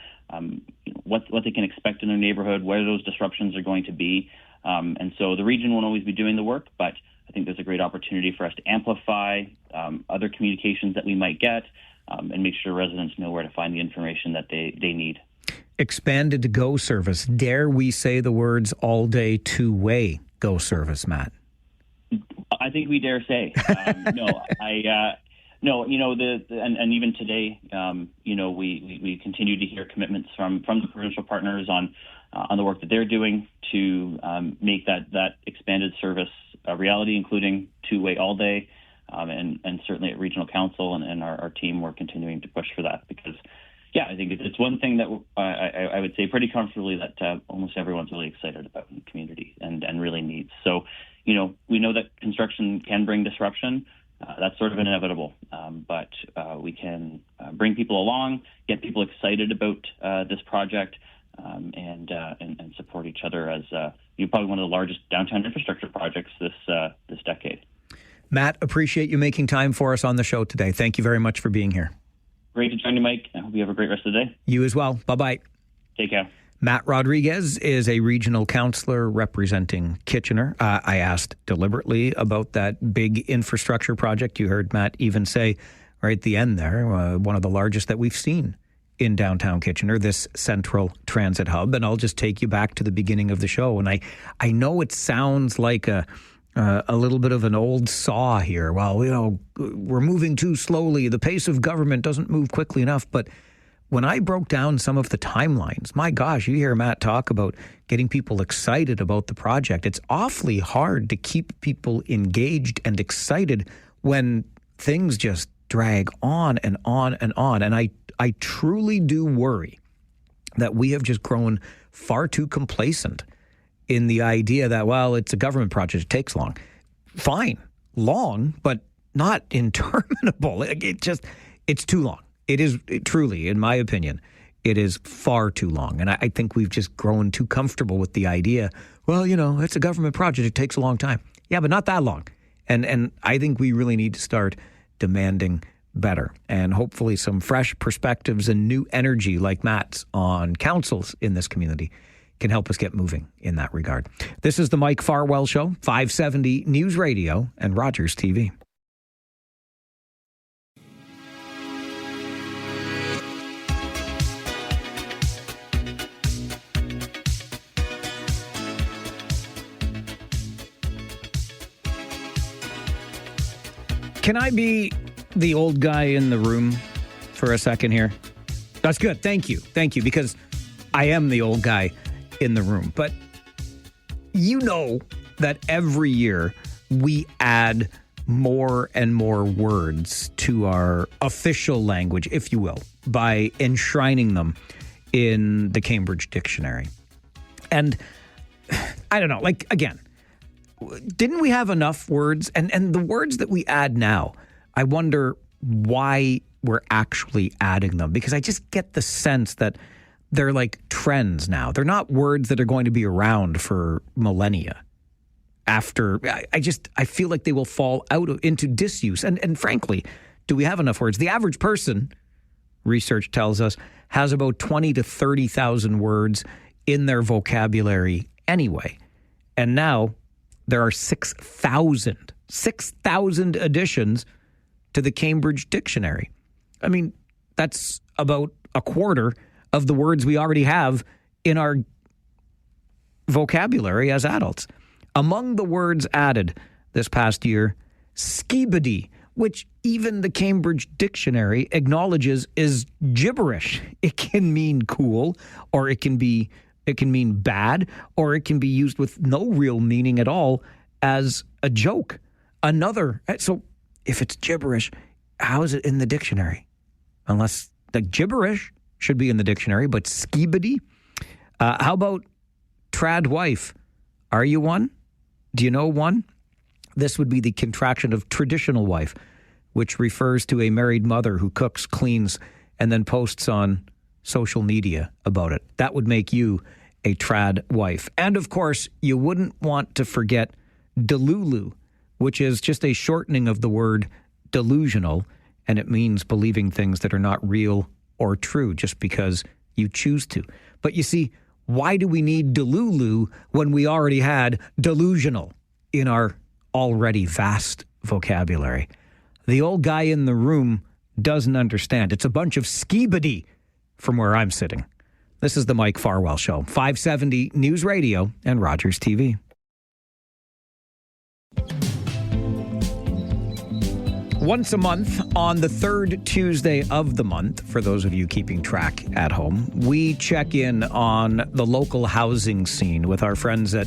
what they can expect in their neighborhood, where those disruptions are going to be, and so the region won't always be doing the work, but I think there's a great opportunity for us to amplify other communications that we might get and make sure residents know where to find the information that they need. Expanded GO service. Dare we say the words all-day two-way GO service, Matt? I think we dare say. And even today, we continue to hear commitments from the provincial partners on the work that they're doing to make that expanded service a reality, including two-way all day, and certainly at regional council and our team, we're continuing to push for that because, I think it's one thing that I would say pretty comfortably that almost everyone's really excited about in the community and really needs. So, we know that construction can bring disruption. That's sort of inevitable, but we can bring people along, get people excited about this project, and support each other as probably one of the largest downtown infrastructure projects this decade. Matt, appreciate you making time for us on the show today. Thank you very much for being here. Great to join you, Mike. I hope you have a great rest of the day. You as well. Bye-bye. Take care. Matt Rodriguez is a regional councillor representing Kitchener. I asked deliberately about that big infrastructure project. You heard Matt even say right at the end there, one of the largest that we've seen in downtown Kitchener, this central transit hub. And I'll just take you back to the beginning of the show. And I know it sounds like a little bit of an old saw here. Well, we're moving too slowly. The pace of government doesn't move quickly enough. But when I broke down some of the timelines, my gosh, you hear Matt talk about getting people excited about the project. It's awfully hard to keep people engaged and excited when things just drag on and on and on. And I truly do worry that we have just grown far too complacent in the idea that, well, it's a government project, it takes long. Fine, long, but not interminable. It's too long. It is truly, in my opinion, it is far too long. And I think we've just grown too comfortable with the idea, well, it's a government project, it takes a long time. Yeah, but not that long. And I think we really need to start demanding better, and hopefully some fresh perspectives and new energy like Matt's on councils in this community can help us get moving in that regard. This is the Mike Farwell Show, 570 News Radio and Rogers TV. Can I be the old guy in the room for a second here? That's good. Thank you, because I am the old guy in the room. But that every year we add more and more words to our official language, if you will, by enshrining them in the Cambridge Dictionary. And I don't know, again, didn't we have enough words? And the words that we add now, I wonder why we're actually adding them, because I just get the sense that they're like trends now. They're not words that are going to be around for millennia. I feel like they will fall into disuse. And frankly, do we have enough words? The average person, research tells us, has about 20 to 30,000 words in their vocabulary anyway. And now there are 6,000 additions to the Cambridge Dictionary. I mean, that's about a quarter of the words we already have in our vocabulary as adults. Among the words added this past year, skibidi which even the Cambridge Dictionary acknowledges is gibberish. It can mean cool, or it can mean bad, or it can be used with no real meaning at all as a joke. So if it's gibberish, how is it in the dictionary? Unless the gibberish should be in the dictionary, but skibidi? How about trad wife? Are you one? Do you know one? This would be the contraction of traditional wife, which refers to a married mother who cooks, cleans, and then posts on social media about it. That would make you a trad wife. And of course, you wouldn't want to forget delulu, which is just a shortening of the word delusional, and it means believing things that are not real or true just because you choose to. But you see, why do we need delulu when we already had delusional in our already vast vocabulary? The old guy in the room doesn't understand. It's a bunch of skibidi from where I'm sitting. This is the Mike Farwell Show, 570 News Radio and Rogers TV. Once a month, on the third Tuesday of the month, for those of you keeping track at home, we check in on the local housing scene with our friends at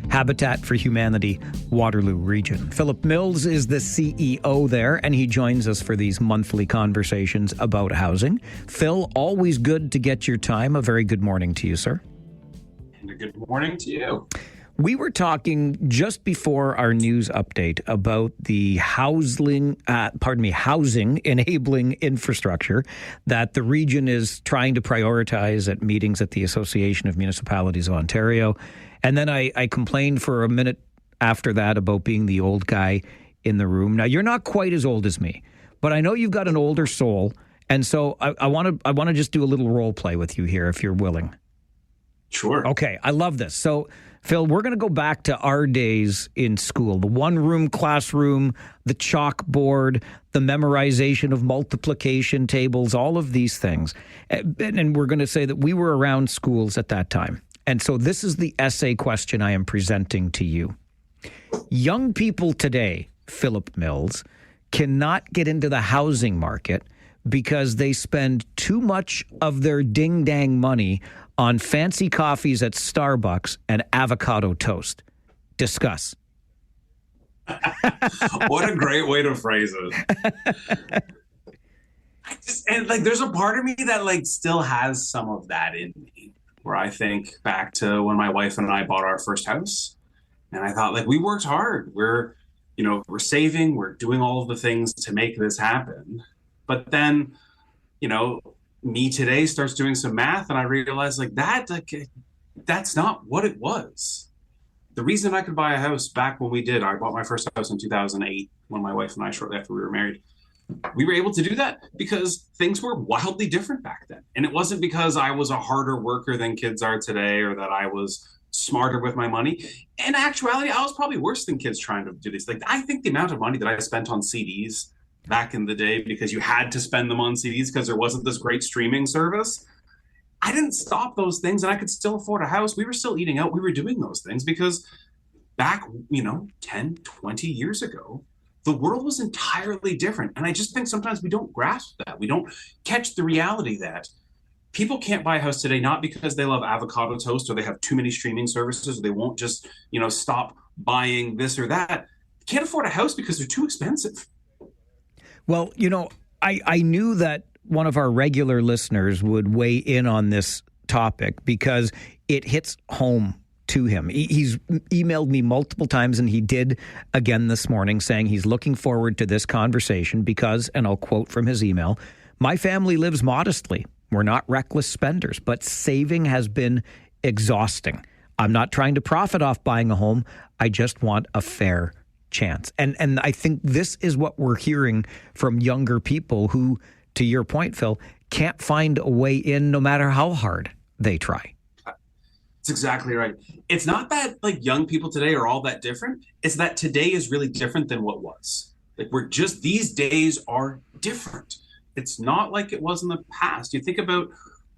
Habitat for Humanity, Waterloo Region. Philip Mills is the CEO there, and he joins us for these monthly conversations about housing. Phil, always good to get your time. A very good morning to you, sir. And a good morning to you. We were talking just before our news update about the housing enabling infrastructure that the region is trying to prioritize at meetings at the Association of Municipalities of Ontario. And then I complained for a minute after that about being the old guy in the room. Now, you're not quite as old as me, but I know you've got an older soul. And so I want to just do a little role play with you here, if you're willing. Sure. Okay, I love this. So, Phil, we're going to go back to our days in school, the one-room classroom, the chalkboard, the memorization of multiplication tables, all of these things. And we're going to say that we were around schools at that time. And so this is the essay question I am presenting to you. Young people today, Philip Mills, cannot get into the housing market because they spend too much of their ding-dang money on fancy coffees at Starbucks and avocado toast. Discuss. What a great way to phrase it. There's a part of me that still has some of that in me, where I think back to when my wife and I bought our first house, and I thought we worked hard. We're saving, we're doing all of the things to make this happen. But then, me today starts doing some math, and I realize that's not what it was. The reason I could buy a house back when I bought my first house in 2008, when my wife and I, shortly after we were married, we were able to do that because things were wildly different back then. And it wasn't because I was a harder worker than kids are today, or that I was smarter with my money. In actuality, I was probably worse than kids trying to do this. I think the amount of money that I spent on CDs back in the day, because you had to spend them on CDs because there wasn't this great streaming service, I didn't stop those things, and I could still afford a house. We were still eating out. We were doing those things because back, 10, 20 years ago, the world was entirely different. And I just think sometimes we don't grasp that. We don't catch the reality that people can't buy a house today, not because they love avocado toast or they have too many streaming services, or they won't just, stop buying this or that. They can't afford a house because they're too expensive. Well, I knew that one of our regular listeners would weigh in on this topic because it hits home to him. He's emailed me multiple times, and he did again this morning, saying he's looking forward to this conversation because, and I'll quote from his email, "My family lives modestly. We're not reckless spenders, but saving has been exhausting. I'm not trying to profit off buying a home. I just want a fair chance." And I think this is what we're hearing from younger people who, to your point, Phil, can't find a way in no matter how hard they try. That's exactly right. It's not that young people today are all that different. It's that today is really different than what was. These days are different. It's not like it was in the past. You think about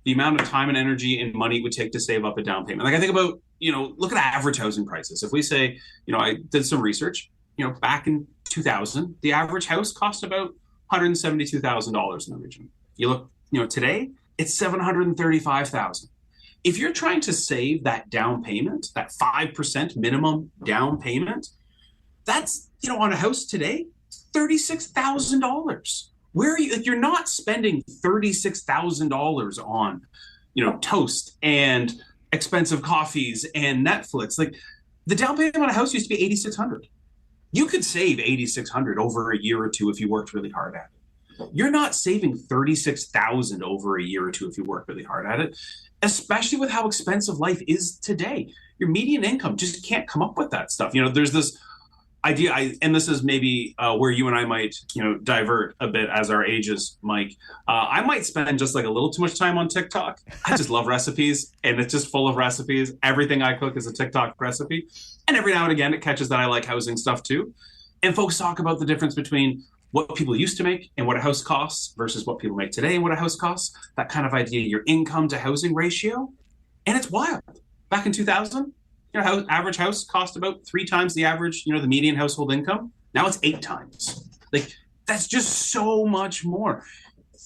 the amount of time and energy and money it would take to save up a down payment. I think about, look at average housing prices. If we say, I did some research, back in 2000, the average house cost about $172,000 in the region. You look, today it's $735,000. If you're trying to save that down payment, that 5% minimum down payment, that's, on a house today, $36,000. Where are you? Like, you're not spending $36,000 on, toast and expensive coffees and Netflix. Like, the down payment on a house used to be $8,600. You could save $8,600 over a year or two if you worked really hard at it. You're not saving $36,000 over a year or two if you work really hard at it, especially with how expensive life is today. Your median income just can't come up with that stuff. There's this idea, and this is maybe where you and I might, divert a bit as our ages, Mike. I might spend just like a little too much time on TikTok. I just love recipes, and it's just full of recipes. Everything I cook is a TikTok recipe. And every now and again, it catches that I like housing stuff too. And folks talk about the difference between what people used to make and what a house costs versus what people make today and what a house costs. That kind of idea, your income to housing ratio. And it's wild. Back in 2000, average house cost about 3 times the average, the median household income. Now it's 8 times. Like, that's just so much more.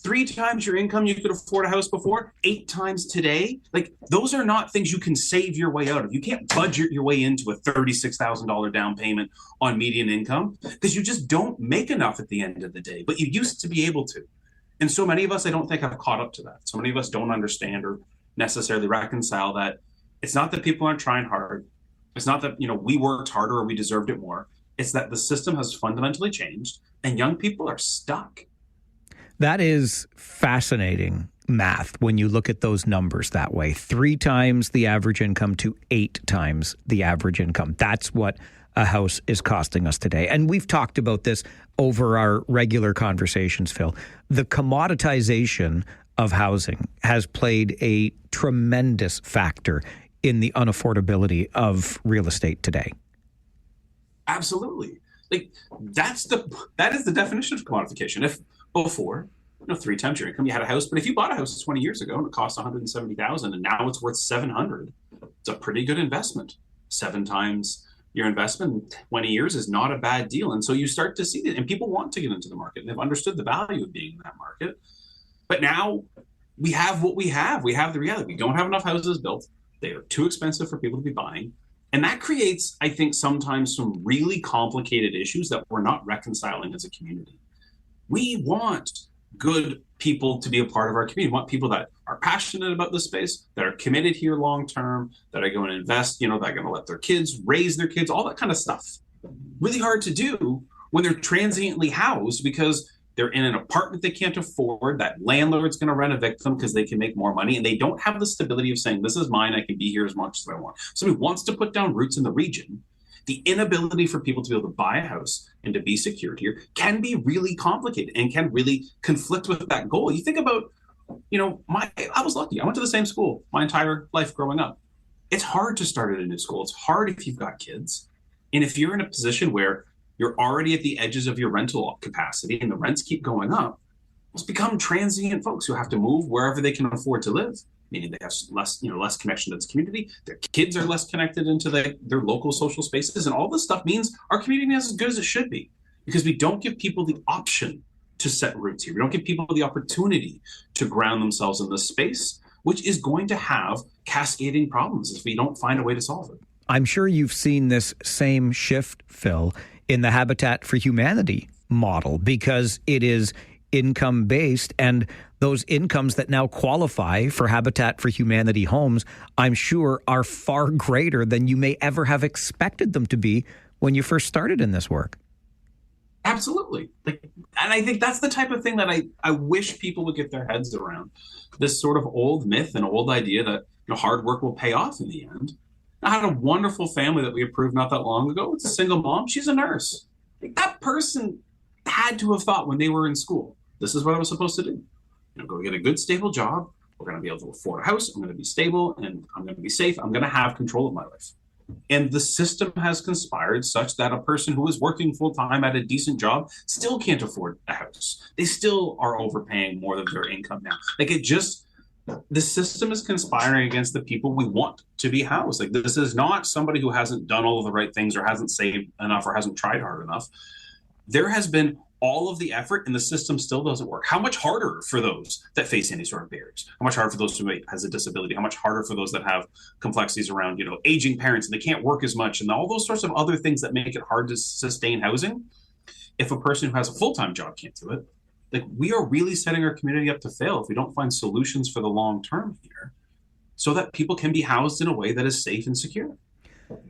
3 times your income you could afford a house before, 8 times today. Like, those are not things you can save your way out of. You can't budget your way into a $36,000 down payment on median income because you just don't make enough at the end of the day. But you used to be able to. And so many of us, I don't think, have caught up to that. So many of us don't understand or necessarily reconcile that it's not that people aren't trying hard. It's not that, we worked harder or we deserved it more. It's that the system has fundamentally changed and young people are stuck. That is fascinating math when you look at those numbers that way. 3 times the average income to 8 times the average income. That's what a house is costing us today. And we've talked about this over our regular conversations, Phil. The commoditization of housing has played a tremendous factor in the unaffordability of real estate today. Absolutely. Like, that is the definition of commodification. If before, 3 times your income, you had a house, but if you bought a house 20 years ago and it cost $170,000 and now it's worth $700, it's a pretty good investment. 7 times your investment in 20 years is not a bad deal. And so you start to see it, and people want to get into the market, and they've understood the value of being in that market. But now we have what we have. We have the reality. We don't have enough houses built. They are too expensive for people to be buying. And that creates, I think, sometimes some really complicated issues that we're not reconciling as a community. We want good people to be a part of our community. We want people that are passionate about this space, that are committed here long term, that are going to invest, that are going to let their kids raise their kids, all that kind of stuff. Really hard to do when they're transiently housed because they're in an apartment they can't afford. That landlord's going to rent a victim because they can make more money, and they don't have the stability of saying, this is mine, I can be here as much as I want. Somebody wants to put down roots in the region. The inability for people to be able to buy a house and to be secured here can be really complicated and can really conflict with that goal. You think about, I was lucky. I went to the same school my entire life growing up. It's hard to start at a new school. It's hard if you've got kids. And if you're in a position where you're already at the edges of your rental capacity and the rents keep going up, it's become transient folks who have to move wherever they can afford to live, meaning they have less connection to this community. Their kids are less connected into their local social spaces. And all this stuff means our community is as good as it should be because we don't give people the option to set roots here. We don't give people the opportunity to ground themselves in this space, which is going to have cascading problems if we don't find a way to solve it. I'm sure you've seen this same shift, Phil, in the Habitat for Humanity model because it is income-based, and those incomes that now qualify for Habitat for Humanity homes, I'm sure, are far greater than you may ever have expected them to be when you first started in this work. Absolutely. And I think that's the type of thing that I wish people would get their heads around. This sort of old myth and old idea that hard work will pay off in the end. I had a wonderful family that we approved not that long ago. It's a single mom. She's a nurse. That person had to have thought when they were in school, this is what I was supposed to do. Go get a good, stable job. We're going to be able to afford a house. I'm going to be stable and I'm going to be safe. I'm going to have control of my life. And the system has conspired such that a person who is working full time at a decent job still can't afford a house. They still are overpaying more than their income now. The system is conspiring against the people we want to be housed. This is not somebody who hasn't done all of the right things or hasn't saved enough or hasn't tried hard enough. There has been all of the effort and the system still doesn't work. How much harder for those that face any sort of barriers? How much harder for those who has a disability? How much harder for those that have complexities around, aging parents and they can't work as much and all those sorts of other things that make it hard to sustain housing? If a person who has a full-time job can't do it, like, we are really setting our community up to fail if we don't find solutions for the long term here so that people can be housed in a way that is safe and secure.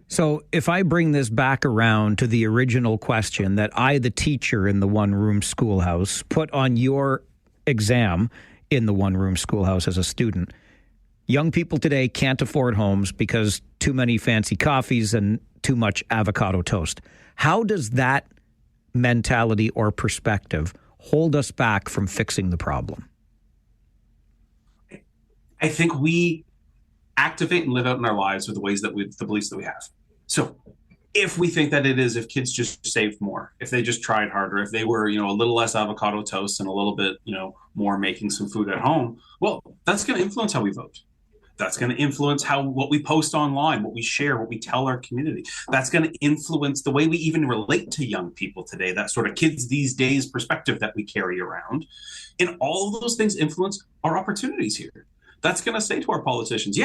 So if I bring this back around to the original question that I, the teacher in the one-room schoolhouse, put on your exam in the one-room schoolhouse as a student, young people today can't afford homes because too many fancy coffees and too much avocado toast. How does that mentality or perspective hold us back from fixing the problem? I think we activate and live out in our lives with the ways that the beliefs that we have. So if we think that if kids just saved more, if they just tried harder, if they were, a little less avocado toast and a little bit, more making some food at home, well, that's going to influence how we vote. That's going to influence what we post online, what we share, what we tell our community. That's going to influence the way we even relate to young people today, that sort of kids these days perspective that we carry around. And all of those things influence our opportunities here. That's going to say to our politicians,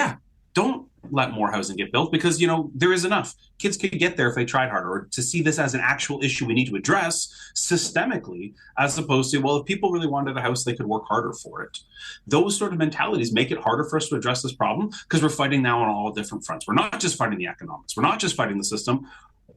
don't let more housing get built because, there is enough. Kids could get there if they tried harder, or to see this as an actual issue we need to address systemically, as opposed to, well, if people really wanted a house, they could work harder for it. Those sort of mentalities make it harder for us to address this problem because we're fighting now on all different fronts. We're not just fighting the economics. We're not just fighting the system.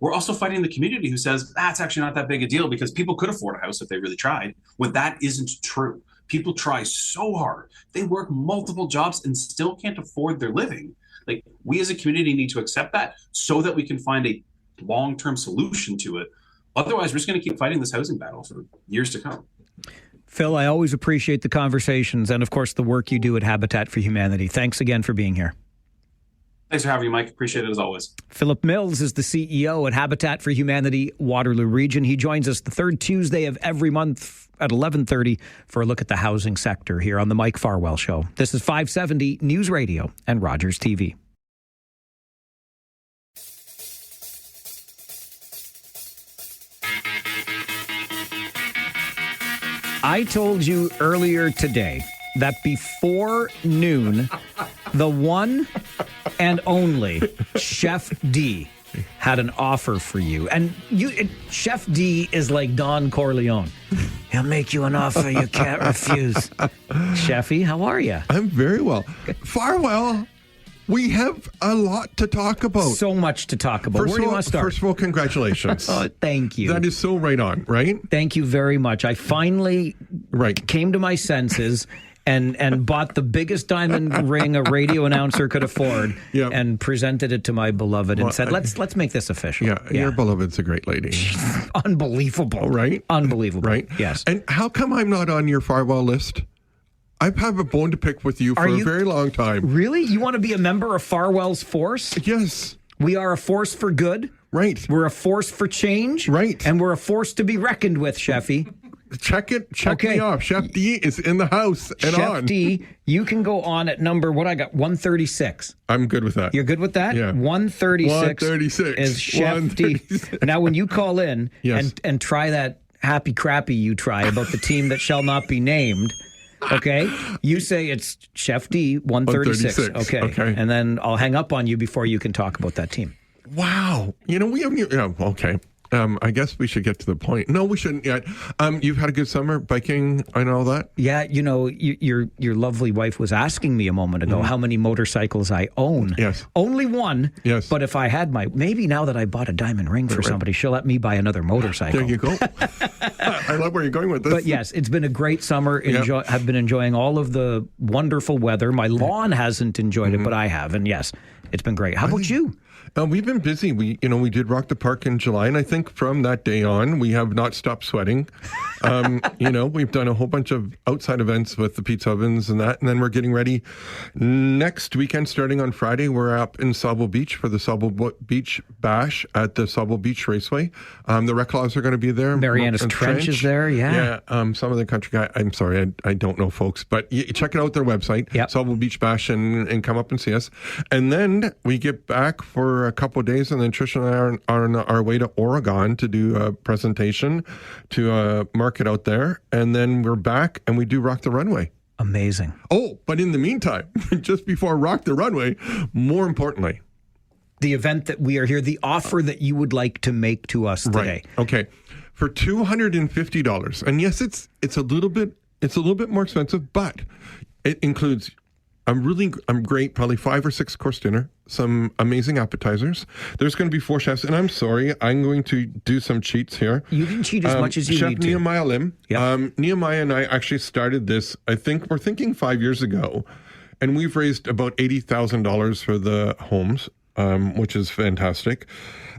We're also fighting the community who says, it's actually not that big a deal because people could afford a house if they really tried, when that isn't true. People try so hard. They work multiple jobs and still can't afford their living. Like, we as a community need to accept that so that we can find a long-term solution to it. Otherwise, we're just going to keep fighting this housing battle for years to come. Phil, I always appreciate the conversations and, of course, the work you do at Habitat for Humanity. Thanks again for being here. Thanks for having me, Mike. Appreciate it as always. Philip Mills is the CEO at Habitat for Humanity Waterloo Region. He joins us the third Tuesday of every month at 11:30 for a look at the housing sector here on the Mike Farwell Show. This is 570 News Radio and Rogers TV. I told you earlier today that before noon, the one and only Chef D had an offer for you. And Chef D is like Don Corleone. He'll make you an offer you can't refuse. Chefy, how are you? I'm very well. Farwell, we have a lot to talk about. So much to talk about. Where do you want to start? First of all, congratulations. Oh, thank you. That is so right on, right? Thank you very much. I finally came to my senses and bought the biggest diamond ring a radio announcer could afford and presented it to my beloved and said, let's make this official. Yeah, your beloved's a great lady. Unbelievable. Right? Unbelievable. Right? Yes. And how come I'm not on your Farwell list? I've had a bone to pick with you for a very long time. Really? You want to be a member of Farwell's force? Yes. We are a force for good. Right. We're a force for change. Right. And we're a force to be reckoned with, Chefy. Check me off. Chef D is in the house and Chef on. D, you can go on at number, 136. I'm good with that. You're good with that? Yeah. 136 is Chef D. Now, when you call in and try that happy crappy you try about the team that shall not be named, okay, you say it's Chef D 136. Okay. And then I'll hang up on you before you can talk about that team. Wow. We haven't... okay. I guess we should get to the point. No, we shouldn't yet. You've had a good summer biking and all that? Yeah, your lovely wife was asking me a moment ago how many motorcycles I own. Yes. Only one. Yes. But if I had maybe now that I bought a diamond ring for somebody, she'll let me buy another motorcycle. There you go. I love where you're going with this. But yes, it's been a great summer. I've been enjoying all of the wonderful weather. My lawn hasn't enjoyed it, but I have. And yes, it's been great. How about you? We've been busy. We did Rock the Park in July, and I think from that day on, we have not stopped sweating. We've done a whole bunch of outside events with the pizza ovens and that, and then we're getting ready next weekend, starting on Friday. We're up in Sauble Beach for the Sauble Beach Bash at the Sauble Beach Raceway. The Rec Laws are going to be there. Mariana's Trench is there, Yeah, some of the country guy. I'm sorry, I don't know, folks, but check it out, their website, Sauble Beach Bash, and come up and see us. And then we get back for for a couple of days, and then Trish and I are on our way to Oregon to do a presentation to market out there, and then we're back and we do Rock the Runway. Amazing. Oh, but in the meantime, just before Rock the Runway, more importantly, the event that we are here, the offer that you would like to make to us today. Right. Okay. For $250, and yes, it's a little bit more expensive, but it includes a great, probably 5 or 6 course dinner, some amazing appetizers. There's going to be 4 chefs, and I'm sorry, I'm going to do some cheats here. You can cheat as much as you Chef need to. Nehemiah Lim. Yep. Nehemiah and I actually started this, we're thinking 5 years ago, and we've raised about $80,000 for the homes, which is fantastic.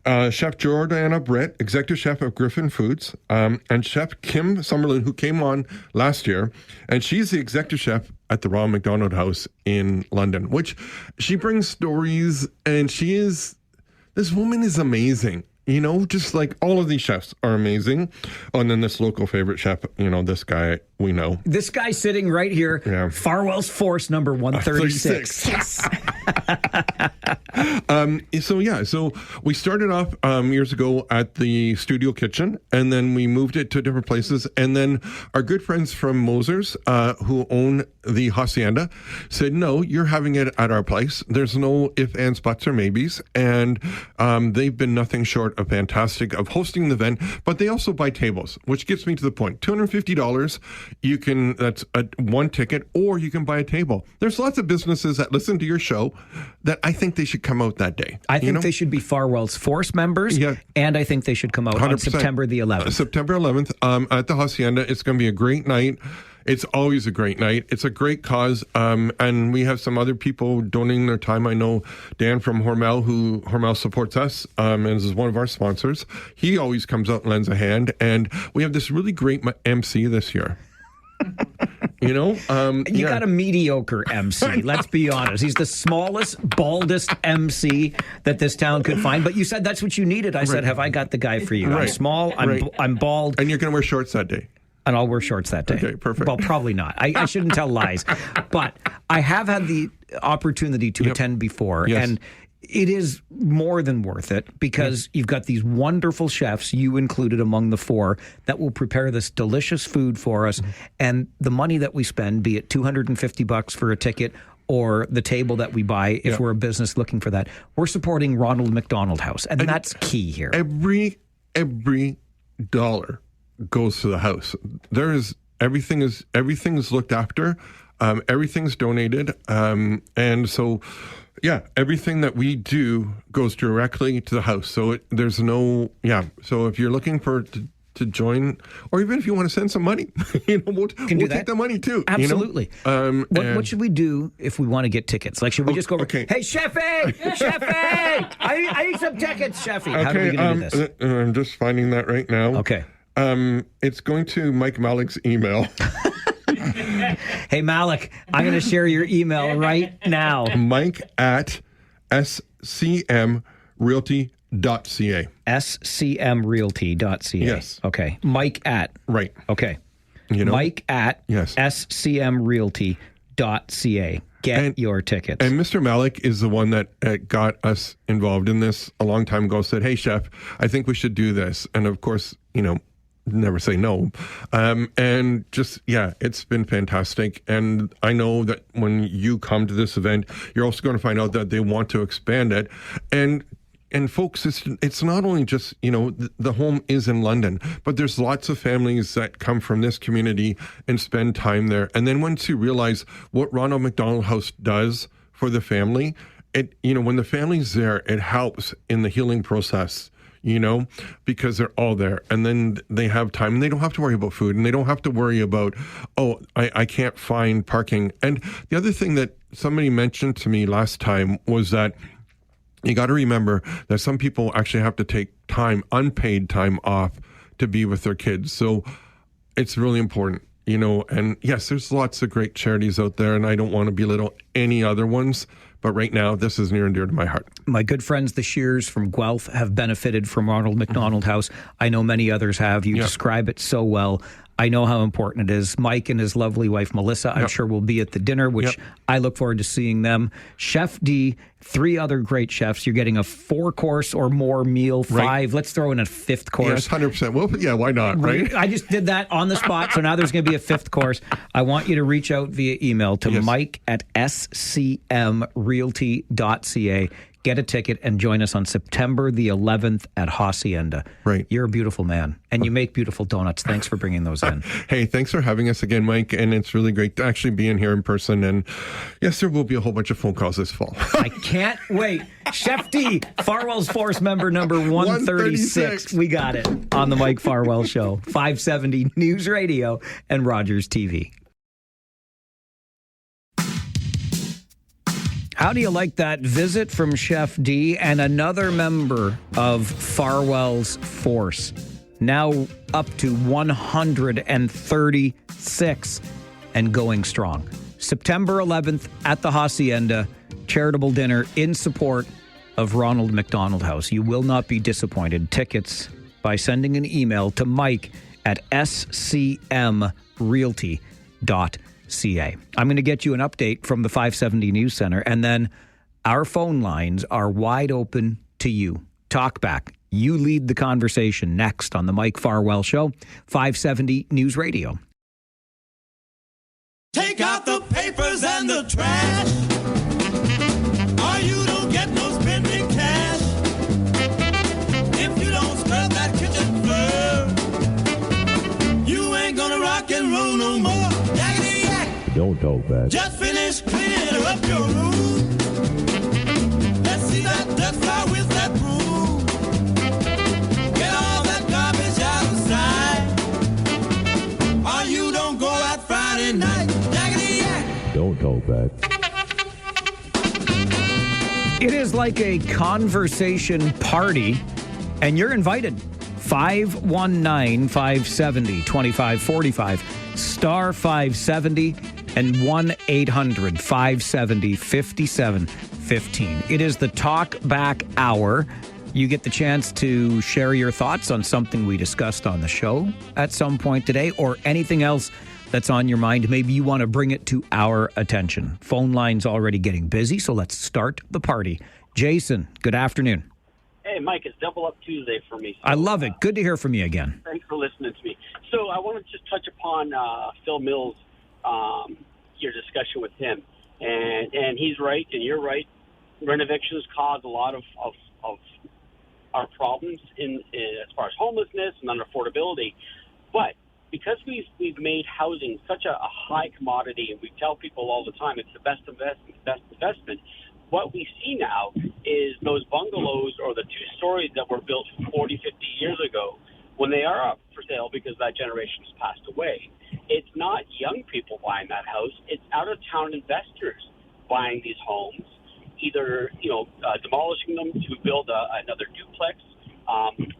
Chef Jordana Brett, executive chef of Griffin Foods, and Chef Kim Summerlin, who came on last year, and she's the executive chef at the Ronald McDonald House in London, which she brings stories, and this woman is amazing. Just like all of these chefs are amazing. Oh, and then this local favorite chef, this guy we know. This guy sitting right here, Farwell's Force number 136. Yes. So we started off years ago at the studio kitchen, and then we moved it to different places. And then our good friends from Moser's, who own the Hacienda, said, no, you're having it at our place. There's no ifs, ands, buts, or maybes. And they've been nothing short of fantastic of hosting the event, but they also buy tables, which gets me to the point. $250, that's one ticket, or you can buy a table. There's lots of businesses that listen to your show that I think they should come out that day. I think they should be Farwell's Force members, and I think they should come out 100%. On September the 11th. September 11th at the Hacienda. It's going to be a great night. It's always a great night. It's a great cause. And we have some other people donating their time. I know Dan from Hormel, who Hormel supports us, and is one of our sponsors. He always comes out and lends a hand. And we have this really great MC this year. You got a mediocre MC. Let's be honest. He's the smallest, baldest MC that this town could find. But you said that's what you needed. I said, have I got the guy for you? I'm small. I'm bald. And you're going to wear shorts that day. And I'll wear shorts that day. Okay, perfect. Well, probably not. I shouldn't tell lies. But I have had the opportunity to attend before. Yes. And it is more than worth it because you've got these wonderful chefs, you included among the 4, that will prepare this delicious food for us. And the money that we spend, be it $250 for a ticket or the table that we buy if we're a business looking for that, we're supporting Ronald McDonald House. And that's key here. Every dollar goes to the house. Everything's looked after. Everything's donated. And so, everything that we do goes directly to the house. So there's no, So if you're looking to join, or even if you want to send some money, we'll take the money too. Absolutely. What should we do if we want to get tickets? Like, should we just go over, hey, Chefy! Chefy! I need some tickets, Chefy. How are we going to do this? I'm just finding that right now. Okay. It's going to Mike Malik's email. Hey, Malik, I'm going to share your email right now. Mike at scmrealty.ca. scmrealty.ca. Yes. Okay. Mike at. Right. Okay. Mike at scmrealty.ca. Get your tickets. And Mr. Malik is the one that got us involved in this a long time ago, said, hey, chef, I think we should do this. And of course, never say no. And just, it's been fantastic. And I know that when you come to this event, you're also going to find out that they want to expand it. And folks, it's not only just, the home is in London, but there's lots of families that come from this community and spend time there. And then once you realize what Ronald McDonald House does for the family, when the family's there, it helps in the healing process. Because they're all there, and then they have time, and they don't have to worry about food, and they don't have to worry about, I can't find parking. And the other thing that somebody mentioned to me last time was that you got to remember that some people actually have to take unpaid time off to be with their kids. So it's really important, and yes, there's lots of great charities out there, and I don't want to belittle any other ones. But right now, this is near and dear to my heart. My good friends, the Shears from Guelph, have benefited from Ronald McDonald House. I know many others have. You describe it so well. I know how important it is. Mike and his lovely wife, Melissa, I'm sure will be at the dinner, which I look forward to seeing them. Chef D, 3 other great chefs. You're getting a 4-course or more meal, 5. Right. Let's throw in a 5th course. Yes, 100%. Well, yeah, why not, right? I just did that on the spot, so now there's going to be a 5th course. I want you to reach out via email to Mike at scmrealty.ca. Get a ticket and join us on September the 11th at Hacienda. Right. You're a beautiful man, and you make beautiful donuts. Thanks for bringing those in. Hey, thanks for having us again, Mike. And it's really great to actually be in here in person. And yes, there will be a whole bunch of phone calls this fall. I can't wait. Chef D, Farwell's Force member number 136. We got it on the Mike Farwell Show. 570 News Radio and Rogers TV. How do you like that visit from Chef D and another member of Farwell's Force? Now up to 136 and going strong. September 11th at the Hacienda, charitable dinner in support of Ronald McDonald House. You will not be disappointed. Tickets by sending an email to Mike at scmrealty.ca. I'm going to get you an update from the 570 News Center, and then our phone lines are wide open to you. Talk back. You lead the conversation next on the Mike Farwell Show, 570 News Radio. Take out the papers and the trash, or you don't get no spending cash. If you don't scrub that kitchen floor, you ain't gonna rock and roll no more. Don't talk back. Just finish cleaning up your room. Let's see that dust fly with that broom. Get all that garbage out of sight, or you don't go out Friday night. Jaggedy yak. Don't talk back. It is like a conversation party, and you're invited. 519-570-2545, star 570, and 1-800-570-5715. It is the Talk Back Hour. You get the chance to share your thoughts on something we discussed on the show at some point today, or anything else that's on your mind. Maybe you want to bring it to our attention. Phone line's already getting busy, so let's start the party. Jason, good afternoon. Hey, Mike, it's Double Up Tuesday for me. So, I love it. Good to hear from you again. Thanks for listening to me. So I want to just touch upon Phil Mills, your discussion with him. And he's right, and you're right. Renovictions cause a lot of our problems in as far as homelessness and unaffordability. But because we've made housing such a high commodity, and we tell people all the time it's the best investment, what we see now is those bungalows or the 2 stories that were built 40, 50 years ago, when they are up for sale because that generation has passed away, it's not young people buying that house. It's out-of-town investors buying these homes, either demolishing them to build another duplex,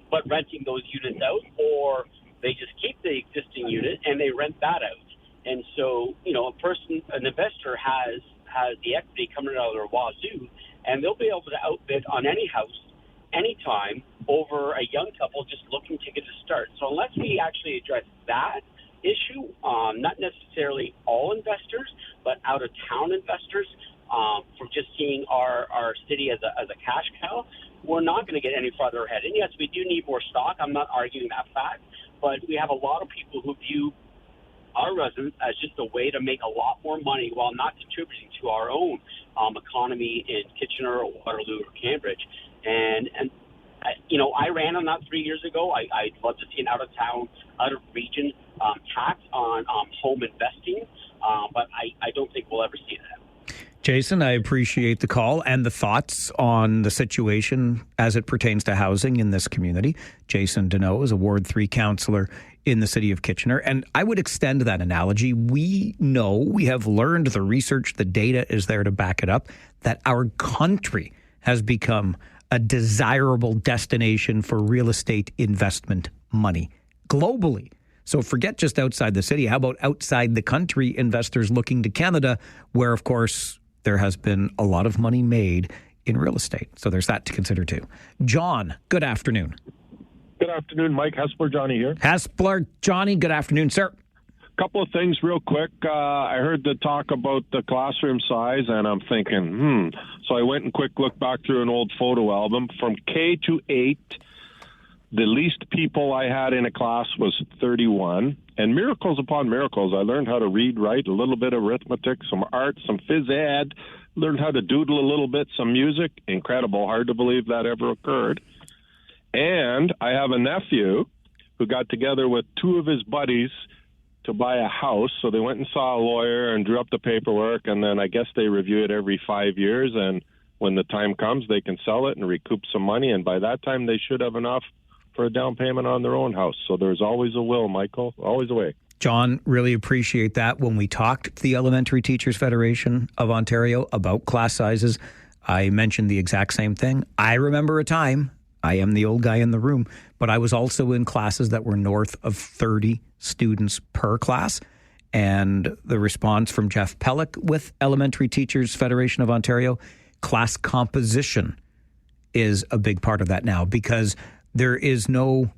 but renting those units out, or they just keep the existing unit and they rent that out. And so, an investor has the equity coming out of their wazoo, and they'll be able to outbid on any house, anytime, over a young couple just looking to get a start. So unless we actually address that issue, not necessarily all investors, but out-of-town investors, from just seeing our city as a cash cow, we're not going to get any farther ahead. And yes, we do need more stock. I'm not arguing that fact, but we have a lot of people who view our residents as just a way to make a lot more money while not contributing to our own economy in Kitchener or Waterloo or Cambridge. And I ran on that 3 years ago. I'd love to see an out-of-town, out-of-region tax on home investing, but I don't think we'll ever see that. Jason, I appreciate the call and the thoughts on the situation as it pertains to housing in this community. Jason Deneau is a Ward 3 councillor in the city of Kitchener. And I would extend that analogy. We know, we have learned, the research, the data is there to back it up, that our country has become a desirable destination for real estate investment money globally. So forget just outside the city. How about outside the country, investors looking to Canada, where, of course, there has been a lot of money made in real estate. So there's that to consider too. John, good afternoon. Good afternoon, Mike. Hespler Johnny here. Hespler Johnny, good afternoon, sir. Couple of things real quick. I heard the talk about the classroom size, and I'm thinking, So I went and quick looked back through an old photo album. From K to 8, the least people I had in a class was 31. And miracles upon miracles. I learned how to read, write, a little bit of arithmetic, some art, some phys ed, learned how to doodle a little bit, some music. Incredible. Hard to believe that ever occurred. And I have a nephew who got together with two of his buddies to buy a house. So they went and saw a lawyer and drew up the paperwork, and then I guess they review it every 5 years, and when the time comes, they can sell it and recoup some money, and by that time, they should have enough for a down payment on their own house. So there's always a will, Michael, always a way. John, really appreciate that. When we talked to the Elementary Teachers Federation of Ontario about class sizes, I mentioned the exact same thing. I remember a time, I am the old guy in the room, but I was also in classes that were north of 30 students per class. And the response from Jeff Pellick with Elementary Teachers Federation of Ontario, class composition is a big part of that now, because there is no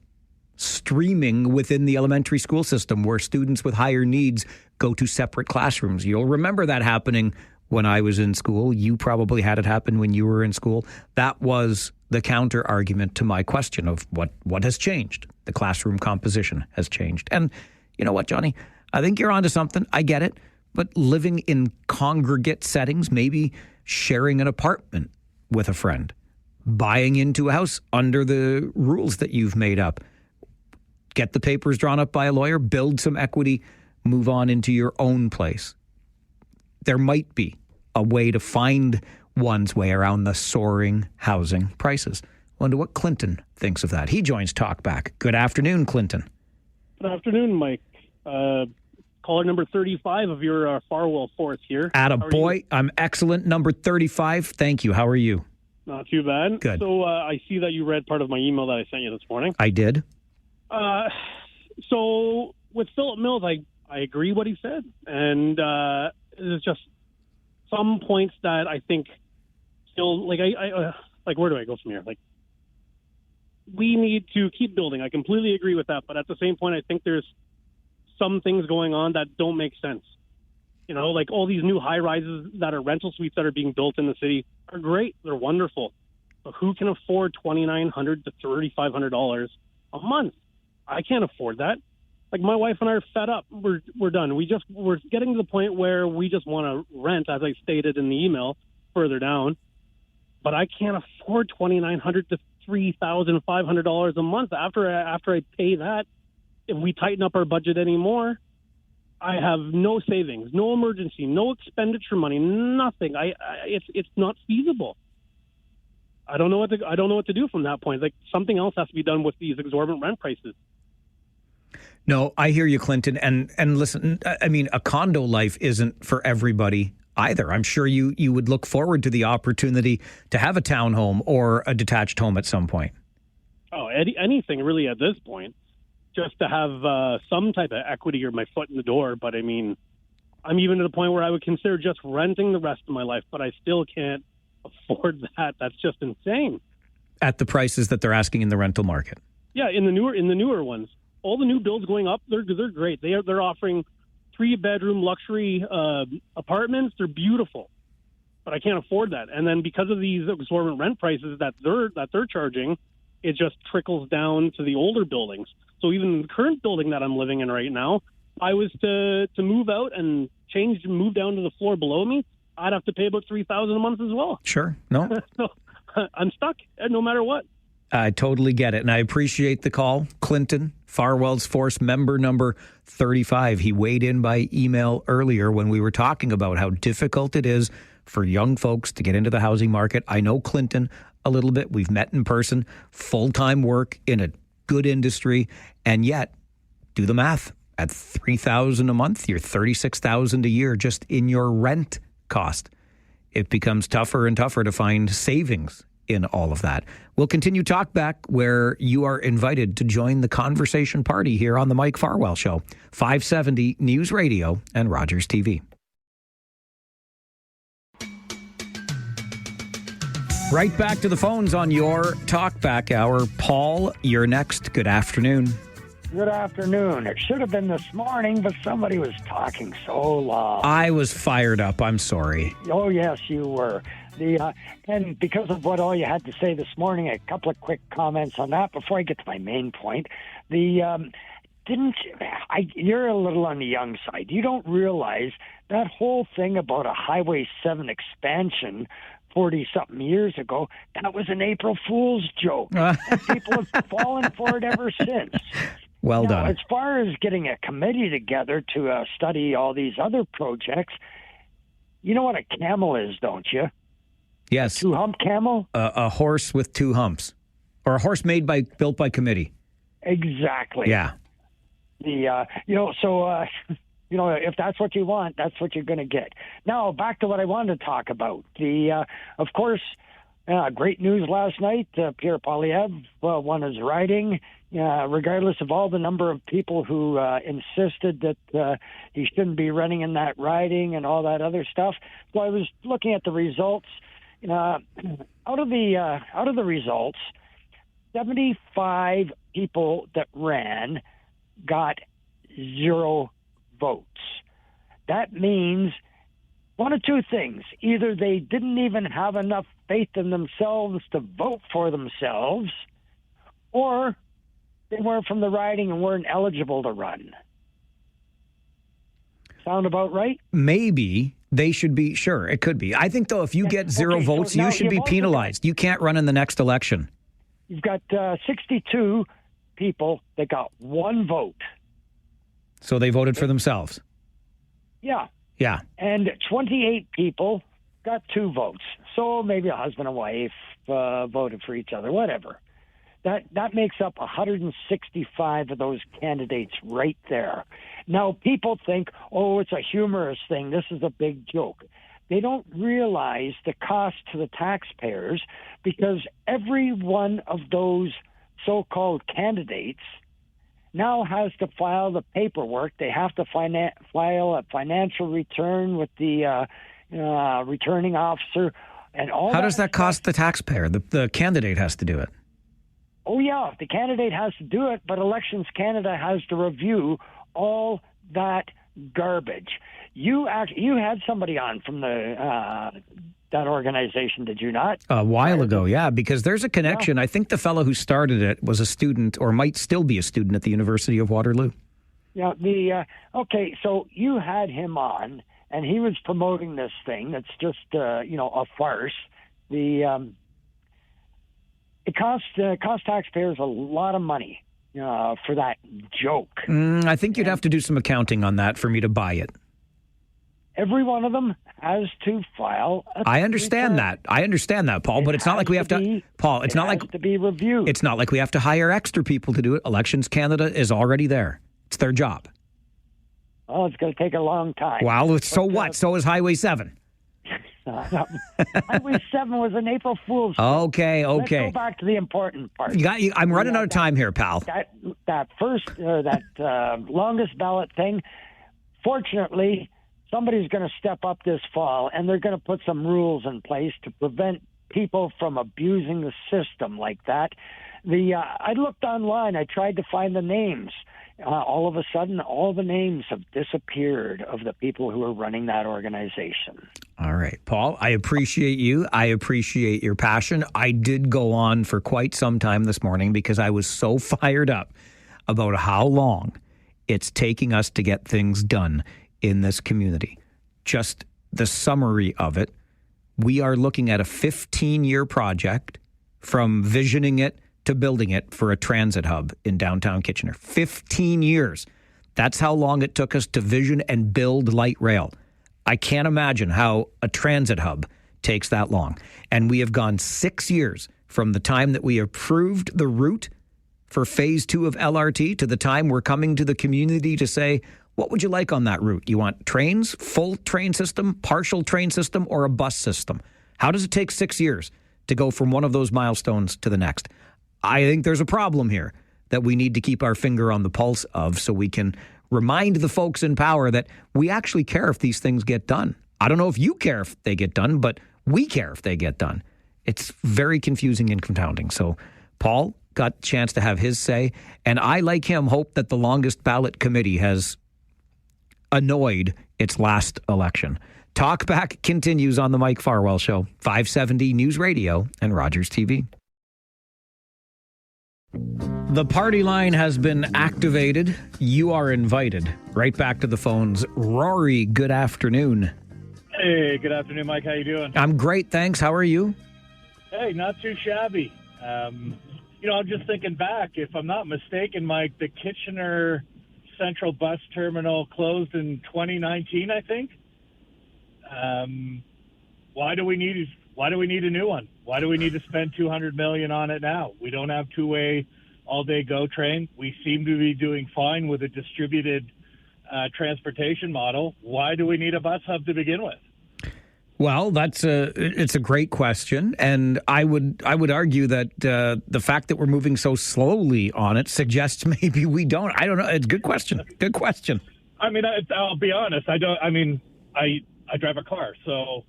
streaming within the elementary school system where students with higher needs go to separate classrooms. You'll remember that happening when I was in school. You probably had it happen when you were in school. That was the counter argument to my question of what has changed. The classroom composition has changed. And you know what, Johnny? I think you're onto something. I get it. But living in congregate settings, maybe sharing an apartment with a friend, buying into a house under the rules that you've made up, get the papers drawn up by a lawyer, build some equity, move on into your own place. There might be a way to find one's way around the soaring housing prices. Wonder what Clinton thinks of that. He joins Talkback. Good afternoon, Clinton. Good afternoon, Mike. Caller number 35 of your Farwell Force here. Attaboy. I'm excellent. Number 35. Thank you. How are you? Not too bad. Good. So I see that you read part of my email that I sent you this morning. I did. So with Philip Mills, I agree what he said. And there's just some points that I think still, like where do I go from here? Like, we need to keep building. I completely agree with that. But at the same point, I think there's some things going on that don't make sense. You know, like all these new high-rises that are rental suites that are being built in the city are great. They're wonderful. But who can afford $2,900 to $3,500 a month? I can't afford that. Like, my wife and I are fed up. We're done. We're getting to the point where we just want to rent, as I stated in the email further down. But I can't afford $2,900 to $3,500 a month. After I pay that, if we tighten up our budget anymore, I have no savings, no emergency, no expenditure money, nothing. It's not feasible. I don't know what to do from that point. Like, something else has to be done with these exorbitant rent prices. No, I hear you, Clinton. And listen, I mean, a condo life isn't for everybody either. I'm sure you would look forward to the opportunity to have a townhome or a detached home at some point. Oh, anything really at this point, just to have some type of equity or my foot in the door. But I mean, I'm even to the point where I would consider just renting the rest of my life, but I still can't afford that. That's just insane. At the prices that they're asking in the rental market. Yeah, in the newer ones. All the new builds going up, they're great. They're offering 3-bedroom luxury apartments. They're beautiful, but I can't afford that. And then because of these exorbitant rent prices that they're charging, it just trickles down to the older buildings. So even the current building that I'm living in right now, if I was to move out and move down to the floor below me, I'd have to pay about $3,000 a month as well. Sure, no, so I'm stuck no matter what. I totally get it. And I appreciate the call. Clinton, Farwell's Force member number 35. He weighed in by email earlier when we were talking about how difficult it is for young folks to get into the housing market. I know Clinton a little bit. We've met in person, full-time work in a good industry. And yet, do the math. At $3,000 a month, you're $36,000 a year just in your rent cost. It becomes tougher and tougher to find savings in all of that. We'll continue Talkback, where you are invited to join the conversation party here on the Mike Farwell Show, 570 News Radio and Rogers TV. Right back to the phones on your Talkback Hour. Paul, you're next. Good afternoon. Good afternoon. It should have been this morning, but somebody was talking so long. I was fired up. I'm sorry. Oh, yes, you were. And because of what all you had to say this morning, a couple of quick comments on that before I get to my main point. You're a little on the young side. You don't realize that whole thing about a Highway 7 expansion 40-something years ago, that was an April Fool's joke. And people have fallen for it ever since. Well done. As far as getting a committee together to study all these other projects, you know what a camel is, don't you? Yes. Two-hump camel? A horse with two humps. Or a horse built by committee. Exactly. Yeah. If that's what you want, that's what you're going to get. Now, back to what I wanted to talk about. Of course, great news last night. Pierre Poilievre won his riding, regardless of all the number of people who insisted that he shouldn't be running in that riding and all that other stuff. So I was looking at the results. Out of the results, 75 people that ran got 0 votes. That means one of two things. Either they didn't even have enough faith in themselves to vote for themselves, or they weren't from the riding and weren't eligible to run. Sound about right? Maybe they should be. Sure, it could be. I think, though, if you get 0 votes, you should be penalized. You can't run in the next election. You've got 62 people that got 1 vote. So they voted for themselves. Yeah. Yeah. And 28 people got 2 votes. So maybe a husband and wife voted for each other, whatever. That makes up 165 of those candidates right there. Now, people think, oh, it's a humorous thing. This is a big joke. They don't realize the cost to the taxpayers, because every one of those so-called candidates now has to file the paperwork. They have to file a financial return with the returning officer and all. How does that cost the taxpayer? The candidate has to do it. Oh, yeah, the candidate has to do it, but Elections Canada has to review all that garbage. You had somebody on from that organization, did you not? A while ago, yeah, because there's a connection. Yeah. I think the fellow who started it was a student, or might still be a student, at the University of Waterloo. Yeah, okay, so you had him on, and he was promoting this thing that's just, a farce. It costs taxpayers a lot of money for that joke. I think you'd have to do some accounting on that for me to buy it. Every one of them has to file. I understand that, Paul. But it's not like we have to. Paul, it's not like to be reviewed. It's not like we have to hire extra people to do it. Elections Canada is already there. It's their job. Oh, it's going to take a long time. Well, so what? So is Highway 7. Highway 7 was an April Fool's. Okay. Let's go back to the important part. I'm running out of time here, pal. That longest ballot thing. Fortunately, somebody's going to step up this fall, and they're going to put some rules in place to prevent people from abusing the system like that. I looked online. I tried to find the names. All of a sudden, all the names have disappeared of the people who are running that organization. All right, Paul, I appreciate you. I appreciate your passion. I did go on for quite some time this morning because I was so fired up about how long it's taking us to get things done in this community. Just the summary of it, we are looking at a 15-year project from visioning it to building it for a transit hub in downtown Kitchener. 15 years. That's how long it took us to vision and build light rail. I can't imagine how a transit hub takes that long. And we have gone 6 years from the time that we approved the route for phase 2 of LRT to the time we're coming to the community to say, what would you like on that route? You want trains, full train system, partial train system, or a bus system? How does it take 6 years to go from one of those milestones to the next? I think there's a problem here that we need to keep our finger on the pulse of, so we can remind the folks in power that we actually care if these things get done. I don't know if you care if they get done, but we care if they get done. It's very confusing and confounding. So Paul got a chance to have his say, and I, like him, hope that the longest ballot committee has annoyed its last election. Talkback continues on the Mike Farwell Show, 570 News Radio and Rogers TV. The party line has been activated. You are invited. Right back to the phones. Rory, good afternoon. Hey, good afternoon, Mike. How you doing? I'm great, thanks. How are you? Hey, not too shabby. I'm just thinking back. If I'm not mistaken, Mike, the Kitchener Central Bus Terminal closed in 2019, I think. Why do we need a new one? Why do we need to spend $200 million on it now? We don't have two-way all-day GO train. We seem to be doing fine with a distributed transportation model. Why do we need a bus hub to begin with? Well, it's a great question, and I would argue that the fact that we're moving so slowly on it suggests maybe we don't. I don't know. It's a good question. Good question. I mean, I'll be honest. I drive a car, so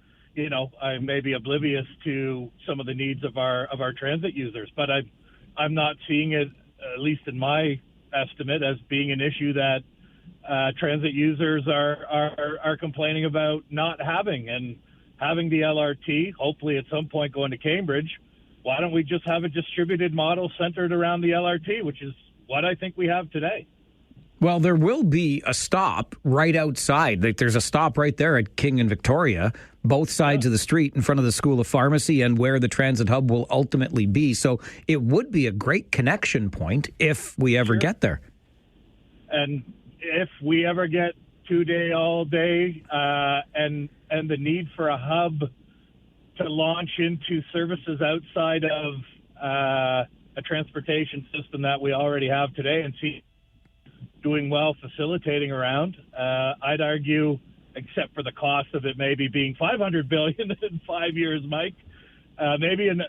I may be oblivious to some of the needs of our transit users, but I'm not seeing it, at least in my estimate, as being an issue that transit users are complaining about not having. And having the LRT, hopefully at some point going to Cambridge, why don't we just have a distributed model centered around the LRT, which is what I think we have today? Well, there will be a stop right outside. There's a stop right there at King and Victoria, both sides of the street in front of the School of Pharmacy and where the transit hub will ultimately be. So it would be a great connection point if we ever get there. And if we ever get two-day, all-day, and the need for a hub to launch into services outside of a transportation system that we already have today and see doing well facilitating around, I'd argue, except for the cost of it maybe being $500 billion in 5 years, Mike, maybe an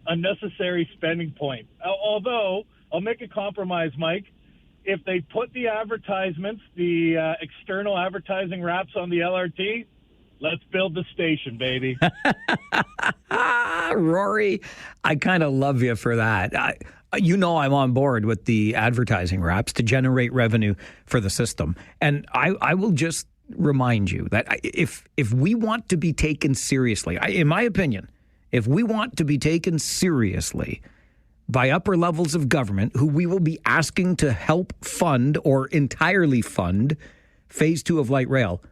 unnecessary spending point. Although I'll make a compromise, Mike. If they put the advertisements, the external advertising wraps on the LRT, let's build the station, baby. Rory, I kind of love you for that. I'm on board with the advertising wraps to generate revenue for the system. And I will just remind you that if we want to be taken seriously, in my opinion, if we want to be taken seriously by upper levels of government who we will be asking to help fund or entirely fund Phase 2 of light rail,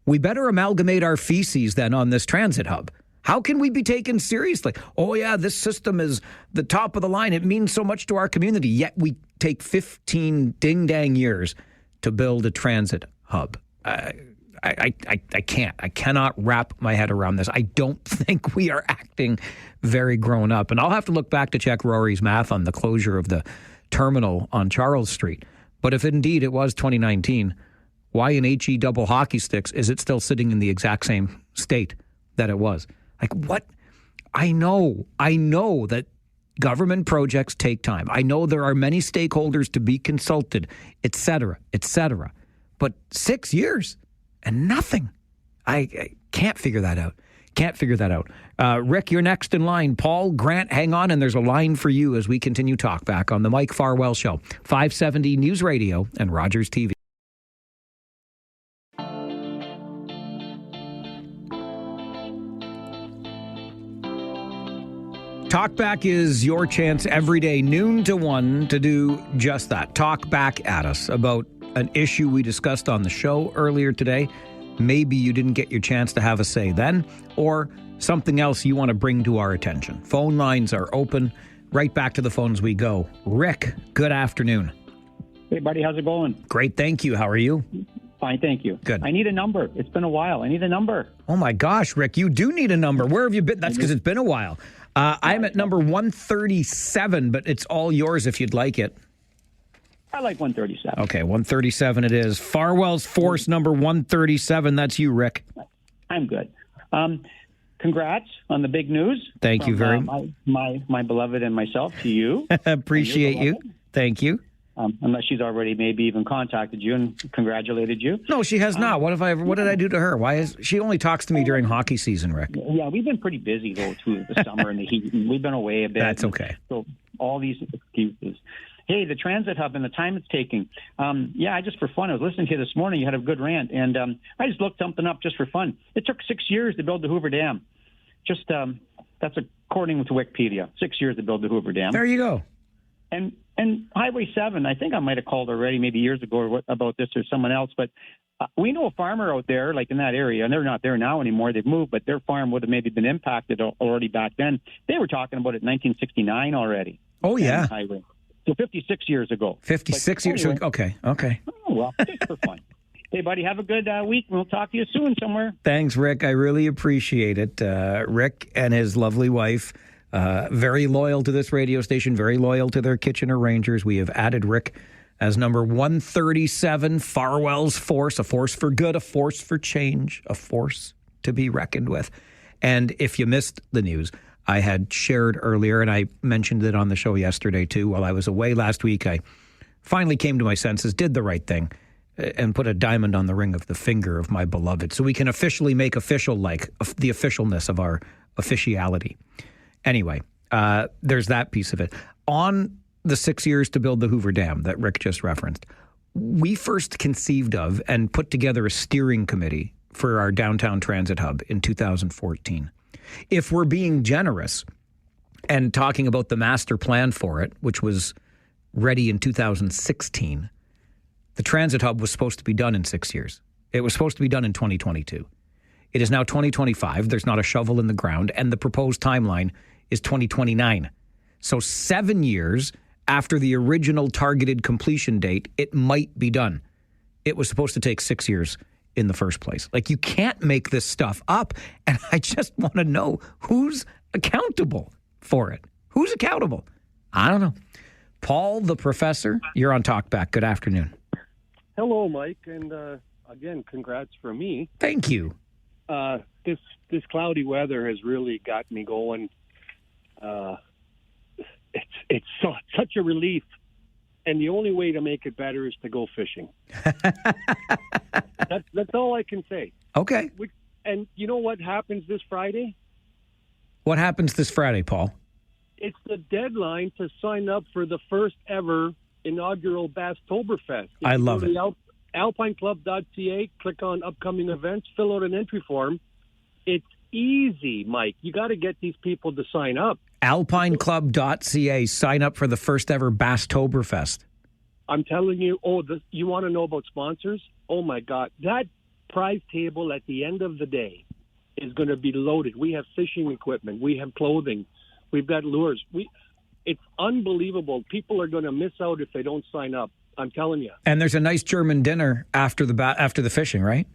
we better amalgamate our feces then on this transit hub. How can we be taken seriously? Oh, yeah, this system is the top of the line. It means so much to our community, yet we take 15 ding-dang years to build a transit hub. I can't. I cannot wrap my head around this. I don't think we are acting very grown up. And I'll have to look back to check Rory's math on the closure of the terminal on Charles Street. But if indeed it was 2019, why in HE double hockey sticks is it still sitting in the exact same state that it was? Like, what? I know that government projects take time. I know there are many stakeholders to be consulted, et cetera, et cetera. But 6 years and nothing. I can't figure that out. Rick, you're next in line. Paul, Grant, hang on, and there's a line for you as we continue talk back on the Mike Farwell Show, 570 News Radio and Rogers TV. Talkback is your chance every day, noon to 1, to do just that. Talk back at us about an issue we discussed on the show earlier today. Maybe you didn't get your chance to have a say then, or something else you want to bring to our attention. Phone lines are open. Right back to the phones we go. Rick, good afternoon. Hey, buddy, how's it going? Great, thank you. How are you? Fine, thank you. Good. I need a number. It's been a while. I need a number. Oh, my gosh, Rick, you do need a number. Where have you been? That's because it's been a while. I'm at number 137, but it's all yours if you'd like it. I like 137. Okay, 137 it is. Farwell's Force number 137. That's you, Rick. I'm good. Congrats on the big news. Thank you very much. My beloved and myself to you. Appreciate you. Thank you. unless she's already maybe even contacted you and congratulated you. No, she has not. What did I do to her? Why is she only talks to me during hockey season, Rick? Yeah, we've been pretty busy though through the summer and the heat. And we've been away a bit. That's okay. So all these excuses. Hey, the transit hub and the time it's taking. I just for fun, I was listening to you this morning. You had a good rant, and I just looked something up just for fun. It took 6 years to build the Hoover Dam. Just that's according to Wikipedia. 6 years to build the Hoover Dam. There you go. And Highway 7, I think I might have called already maybe years ago about this or someone else, but we know a farmer out there, like in that area, and they're not there now anymore. They've moved, but their farm would have maybe been impacted already back then. They were talking about it in 1969 already. Oh, yeah. Highway. So 56 years ago. 56 years ago. Okay. Oh, well, just for fun. Hey, buddy, have a good week. We'll talk to you soon somewhere. Thanks, Rick. I really appreciate it. Rick and his lovely wife, very loyal to this radio station, very loyal to their Kitchener Rangers. We have added Rick as number 137, Farwell's force, a force for good, a force for change, a force to be reckoned with. And if you missed the news, I had shared earlier, and I mentioned it on the show yesterday too. While I was away last week, I finally came to my senses, did the right thing, and put a diamond on the ring of the finger of my beloved, so we can officially make official the officialness of our officiality. Anyway, there's that piece of it. On the 6 years to build the Hoover Dam that Rick just referenced, we first conceived of and put together a steering committee for our downtown transit hub in 2014. If we're being generous and talking about the master plan for it, which was ready in 2016, the transit hub was supposed to be done in 6 years. It was supposed to be done in 2022. It is now 2025. There's not a shovel in the ground, and the proposed timeline is 2029. So 7 years after the original targeted completion date, it might be done. It was supposed to take 6 years in the first place. Like, you can't make this stuff up, and I just want to know who's accountable for it. Who's accountable? I don't know. Paul, the professor, you're on Talkback. Good afternoon. Hello, Mike, and again, congrats from me. Thank you. This cloudy weather has really got me going. It's such a relief, and the only way to make it better is to go fishing. That's all I can say. Okay. And you know what happens this Friday? What happens this Friday, Paul? It's the deadline to sign up for the first ever inaugural Bastoberfest. I love it. Alpineclub.ca, click on upcoming events, fill out an entry form. It's easy, Mike. You got to get these people to sign up. Alpineclub.ca, sign up for the first ever Bastoberfest. I'm telling you, you want to know about sponsors? Oh, my God. That prize table at the end of the day is going to be loaded. We have fishing equipment. We have clothing. We've got lures. It's unbelievable. People are going to miss out if they don't sign up. I'm telling you. And there's a nice German dinner after the fishing, right?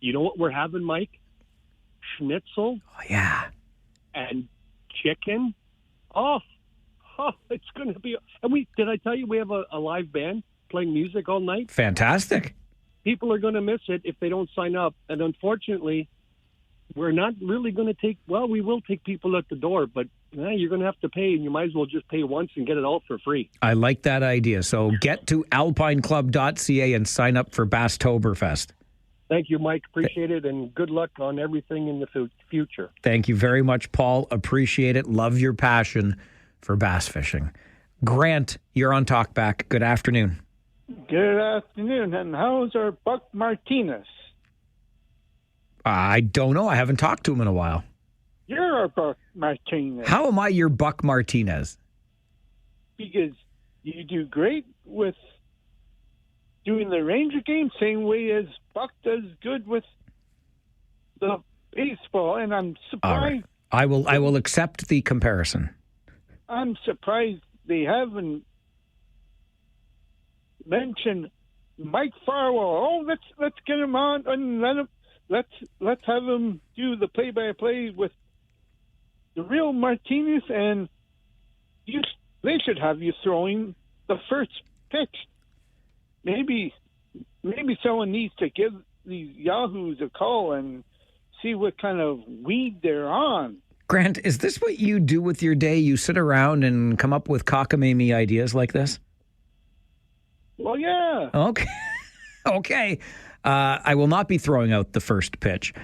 You know what we're having, Mike? Schnitzel. Oh, yeah. And chicken. Oh, it's going to be. And did I tell you we have a live band playing music all night? Fantastic. People are going to miss it if they don't sign up. And unfortunately, we're not really going to take. Well, we will take people at the door, but you're going to have to pay, and you might as well just pay once and get it all for free. I like that idea. So get to alpineclub.ca and sign up for Bastoberfest. Thank you, Mike. Appreciate it, and good luck on everything in the future. Thank you very much, Paul. Appreciate it. Love your passion for bass fishing. Grant, you're on Talkback. Good afternoon. Good afternoon. And how's our Buck Martinez? I don't know. I haven't talked to him in a while. You're our Buck Martinez. How am I your Buck Martinez? Because you do great with doing the Ranger game, same way as Buck does good with the baseball. And I'm surprised. All right. I will accept the comparison. I'm surprised they haven't mentioned Mike Farwell. Oh, let's get him on and let's have him do the play-by-play with the real Martinez, and they should have you throwing the first pitch. Maybe someone needs to give these yahoos a call and see what kind of weed they're on. Grant, is this what you do with your day? You sit around and come up with cockamamie ideas like this? Well, yeah. Okay. Okay. I will not be throwing out the first pitch,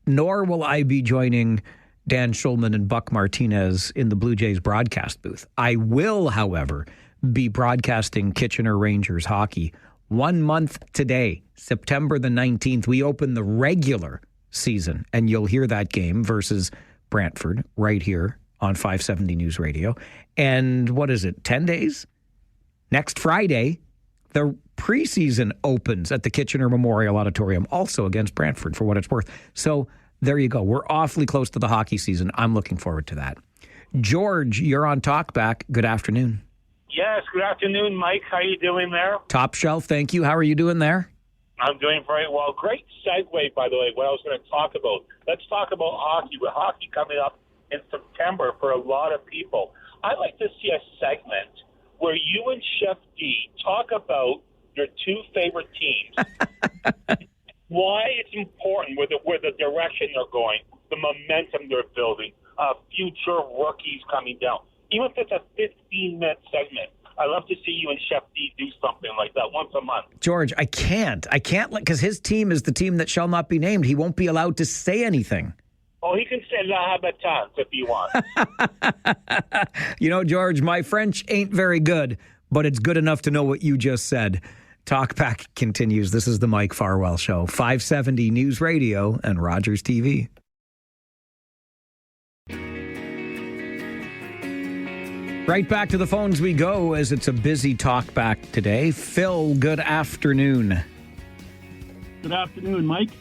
nor will I be joining Dan Schulman and Buck Martinez in the Blue Jays broadcast booth. I will, however, be broadcasting Kitchener Rangers hockey 1 month today, September the 19th. We open the regular season, and you'll hear that game versus Brantford right here on 570 News Radio. And what is it, 10 days? Next Friday, the preseason opens at the Kitchener Memorial Auditorium, also against Brantford, for what it's worth. So there you go. We're awfully close to the hockey season. I'm looking forward to that. George, you're on Talkback. Good afternoon. Yes, good afternoon, Mike. How you doing there? Top shelf, thank you. How are you doing there? I'm doing very well. Great segue, by the way, what I was going to talk about. Let's talk about hockey. With hockey coming up in September for a lot of people, I'd like to see a segment where you and Chef D talk about your two favorite teams, why it's important, where the direction they're going, the momentum they're building, future rookies coming down. Even if it's a 15-minute segment, I'd love to see you and Chef D do something like that once a month. George, I can't, because his team is the team that shall not be named. He won't be allowed to say anything. Oh, he can say La Habitants if he wants. You know, George, my French ain't very good, but it's good enough to know what you just said. Talkback continues. This is the Mike Farwell Show, 570 News Radio and Rogers TV. Right back to the phones we go as it's a busy Talkback today. Phil, good afternoon. Good afternoon, Mike.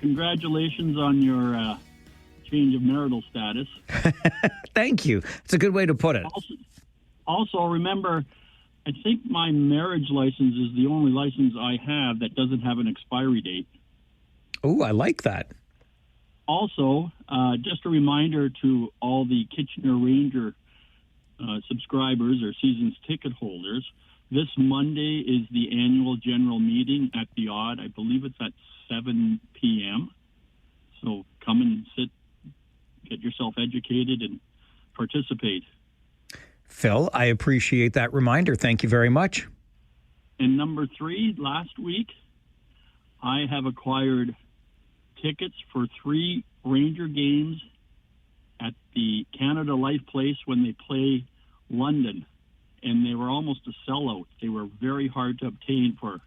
Congratulations on your change of marital status. Thank you. It's a good way to put it. Also, remember, I think my marriage license is the only license I have that doesn't have an expiry date. Oh, I like that. Also, just a reminder to all the Kitchener Ranger subscribers or season's ticket holders, this Monday is the annual general meeting at the Odd. I believe it's at 7 p.m. So come and sit, get yourself educated, and participate. Phil, I appreciate that reminder. Thank you very much. And number 3, last week, I have acquired tickets for 3 Ranger games at the Canada Life Place when they play London. And they were almost a sellout. They were very hard to obtain for,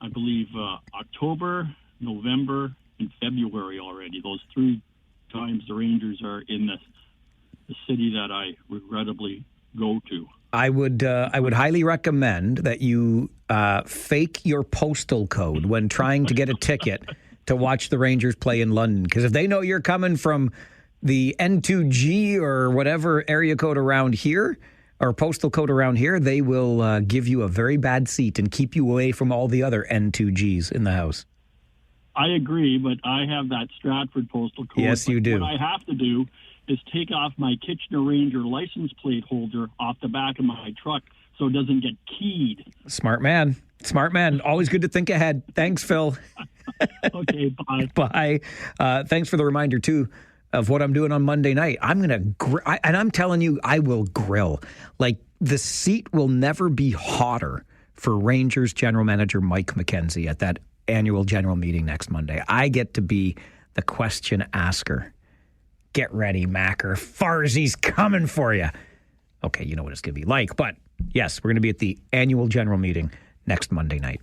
I believe, October, November, and February already. Those 3 times the Rangers are in the city that I regrettably go to. I would highly recommend that you fake your postal code when trying to get a ticket to watch the Rangers play in London. Because if they know you're coming from the N2G or whatever area code around here, or postal code around here, they will give you a very bad seat and keep you away from all the other N2Gs in the house. I agree, but I have that Stratford postal code. Yes, you do. What I have to do is take off my Kitchener Ranger license plate holder off the back of my truck so it doesn't get keyed. Smart man. Smart man. Always good to think ahead. Thanks, Phil. Okay, bye. Bye. Thanks for the reminder, too, of what I'm doing on Monday night. I'm going to, and I'm telling you, I will grill. Like, the seat will never be hotter for Rangers general manager Mike McKenzie at that annual general meeting next Monday. I get to be the question asker. Get ready, Macker. Farzy's coming for you. Okay, you know what it's going to be like. But yes, we're going to be at the annual general meeting next Monday night.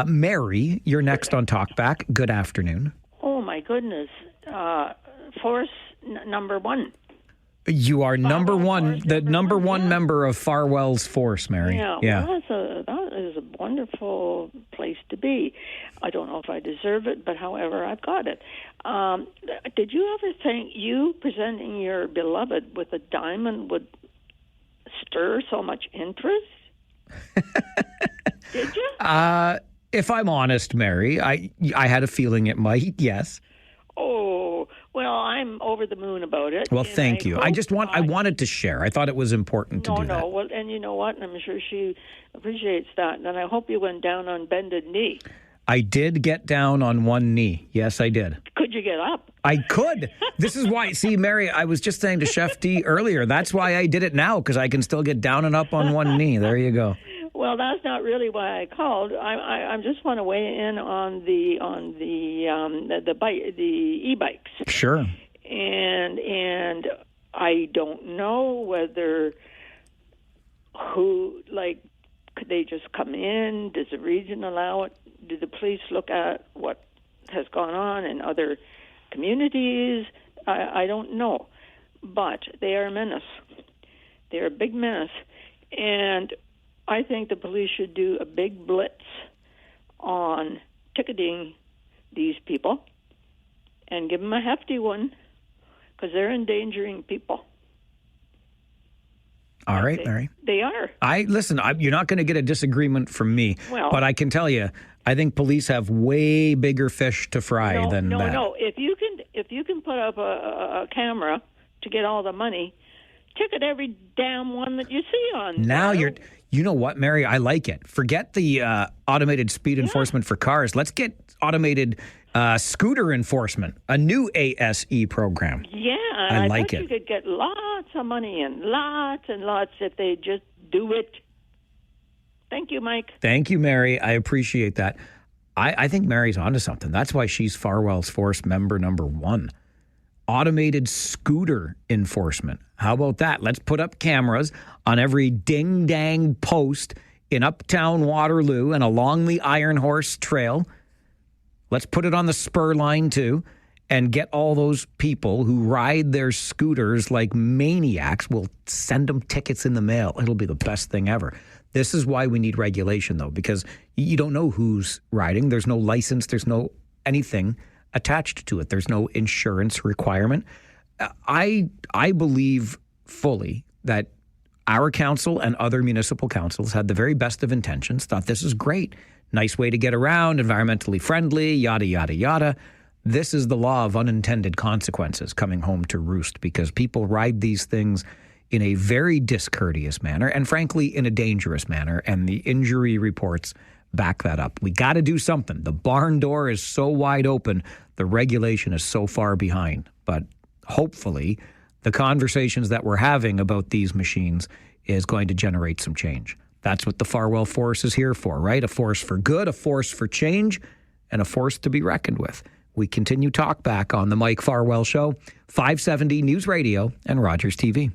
Mary, you're next on Talkback. Good afternoon. Oh, my goodness. Force number 1. You are number one, the number one member of Farwell's force, Mary. Yeah. Well, that is a wonderful place to be. I don't know if I deserve it, but however, I've got it. Did you ever think you presenting your beloved with a diamond would stir so much interest? Did you? If I'm honest, Mary, I had a feeling it might, yes. Oh, well, I'm over the moon about it. Well, thank you. I wanted to share. I thought it was important to do that. No. Well, and you know what? And I'm sure she appreciates that. And I hope you went down on bended knee. I did get down on one knee. Yes, I did. Could you get up? I could. This is why. See, Mary, I was just saying to Chef D earlier, that's why I did it now, because I can still get down and up on one knee. There you go. Well, that's not really why I called. I just want to weigh in on the e-bikes. Sure. And I don't know whether could they just come in? Does the region allow it? Do the police look at what has gone on in other communities? I don't know, but they are a menace. They're a big menace, and I think the police should do a big blitz on ticketing these people and give them a hefty one because they're endangering people. All right, Mary. They are. You're not going to get a disagreement from me, Well, but I can tell you, I think police have way bigger fish to fry than that. No. If you can put up a camera to get all the money, ticket every damn one that you see on. Now you know what, Mary? I like it. Forget the automated speed enforcement for cars. Let's get automated scooter enforcement, a new ASE program. Yeah, I like bet it. You could get lots of money and lots if they just do it. Thank you, Mike. Thank you, Mary. I appreciate that. I think Mary's onto something. That's why she's Farwell's Force member number 1. Automated scooter enforcement. How about that? Let's put up cameras on every ding-dang post in uptown Waterloo and along the Iron Horse Trail. Let's put it on the spur line, too, and get all those people who ride their scooters like maniacs. We'll send them tickets in the mail. It'll be the best thing ever. This is why we need regulation, though, because you don't know who's riding. There's no license. There's no anything attached to it. There's no insurance requirement. I believe fully that our council and other municipal councils had the very best of intentions, thought this is great. Nice way to get around, environmentally friendly, yada, yada, yada. This is the law of unintended consequences coming home to roost because people ride these things in a very discourteous manner and, frankly, in a dangerous manner. And the injury reports back that up. We got to do something. The barn door is so wide open. The regulation is so far behind. But hopefully the conversations that we're having about these machines is going to generate some change. That's what the Farwell Force is here for, right? A force for good, a force for change, and a force to be reckoned with. We continue talk back on the Mike Farwell Show, 570 News Radio and Rogers TV.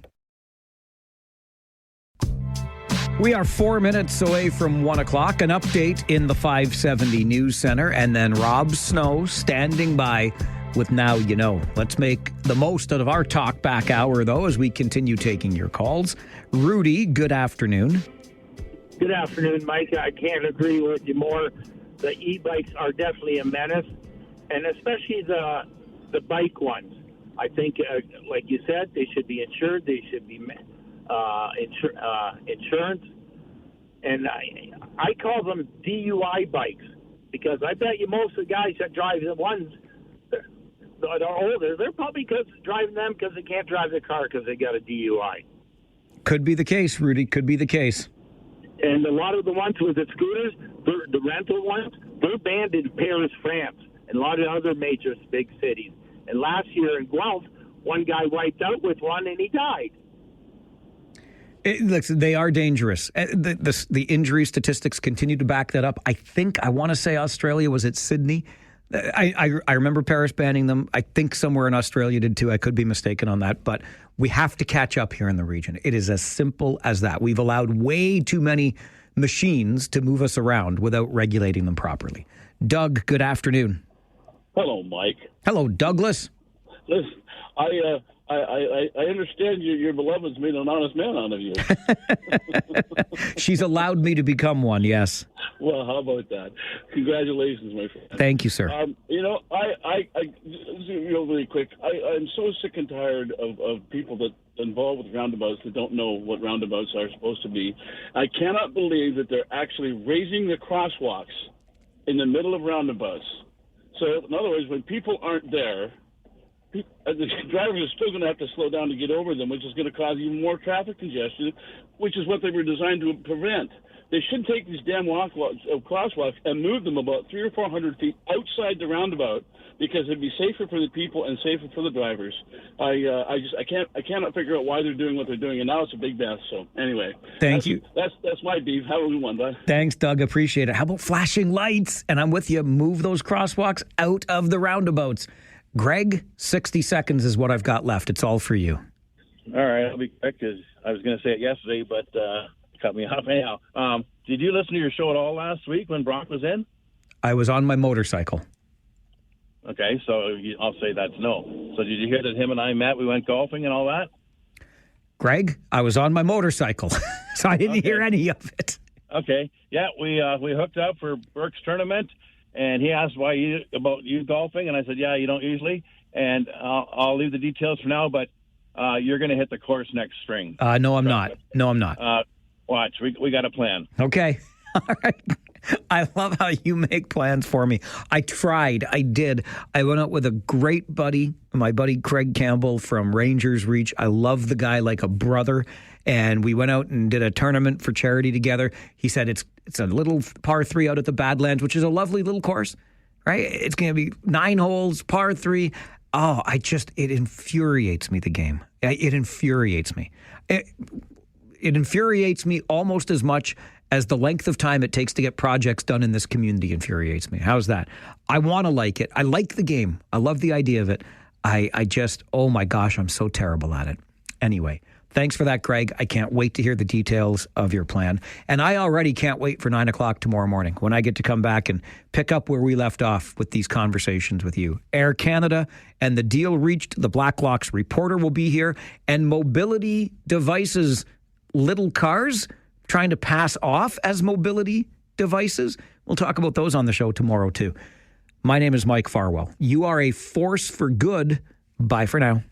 We are 4 minutes away from 1 o'clock. An update in the 570 News Center, and then Rob Snow standing by with Now You Know. Let's make the most out of our talk back hour, though, as we continue taking your calls. Rudy, good afternoon. Good afternoon, Mike. I can't agree with you more. The e-bikes are definitely a menace, and especially the bike ones. I think, like you said, they should be insured. They should be insurance. And I call them DUI bikes because I bet you most of the guys that drive the ones that are older, they're probably driving them because they can't drive the car because they got a DUI. Could be the case, Rudy. Could be the case. And a lot of the ones with the scooters, the rental ones, they're banned in Paris, France, and a lot of other major big cities. And last year in Guelph, one guy wiped out with one and he died. Look, they are dangerous. The injury statistics continue to back that up. I want to say Australia, was it Sydney? I remember Paris banning them. I think somewhere in Australia did too. I could be mistaken on that. But we have to catch up here in the region. It is as simple as that. We've allowed way too many machines to move us around without regulating them properly. Doug, good afternoon. Hello, Mike. Hello, Douglas. Listen, I understand your beloved's made an honest man out of you. She's allowed me to become one, yes. Well, how about that? Congratulations, my friend. Thank you, sir. Really quick, I'm so sick and tired of people that involved with roundabouts that don't know what roundabouts are supposed to be. I cannot believe that they're actually raising the crosswalks in the middle of roundabouts. So, in other words, when people aren't there, the drivers are still going to have to slow down to get over them, which is going to cause even more traffic congestion, which is what they were designed to prevent. they should take these damn crosswalks and move them about 300 or 400 feet outside the roundabout, because it'd be safer for the people and safer for the drivers. I cannot figure out why they're doing what they're doing, and now it's a big mess. So anyway, Thank you. That's my beef. Have a good one, bud. Thanks, Doug. Appreciate it. How about flashing lights? And I'm with you. Move those crosswalks out of the roundabouts. Greg, 60 seconds is what I've got left. It's all for you. All right, I'll be quick because I was going to say it yesterday, but cut me off anyhow. Did you listen to your show at all last week when Brock was in? I was on my motorcycle. Okay, so I'll say that's no. So did you hear that him and I met? We went golfing and all that? Greg, I was on my motorcycle, so I didn't hear any of it. Okay, yeah, we hooked up for Burke's tournament, and he asked about you golfing, and I said, yeah, you don't usually, and I'll leave the details for now, but you're going to hit the course next spring. No, I'm not. No, I'm not. Watch, we got a plan. Okay. All right. I love how you make plans for me. I tried. I did. I went out with a great buddy, my buddy Craig Campbell from Rangers Reach. I love the guy like a brother. And we went out and did a tournament for charity together. He said it's a little par 3 out at the Badlands, which is a lovely little course, right? It's going to be 9 holes, par 3. Oh, it infuriates me, the game. It infuriates me. It infuriates me almost as much as the length of time it takes to get projects done in this community infuriates me. How's that? I want to like it. I like the game. I love the idea of it. I just, oh my gosh, I'm so terrible at it. Anyway, thanks for that, Greg. I can't wait to hear the details of your plan. And I already can't wait for 9 o'clock tomorrow morning when I get to come back and pick up where we left off with these conversations with you. Air Canada and the deal reached. The Blackhawks reporter will be here. And mobility devices, little cars, trying to pass off as mobility devices. We'll talk about those on the show tomorrow, too. My name is Mike Farwell. You are a force for good. Bye for now.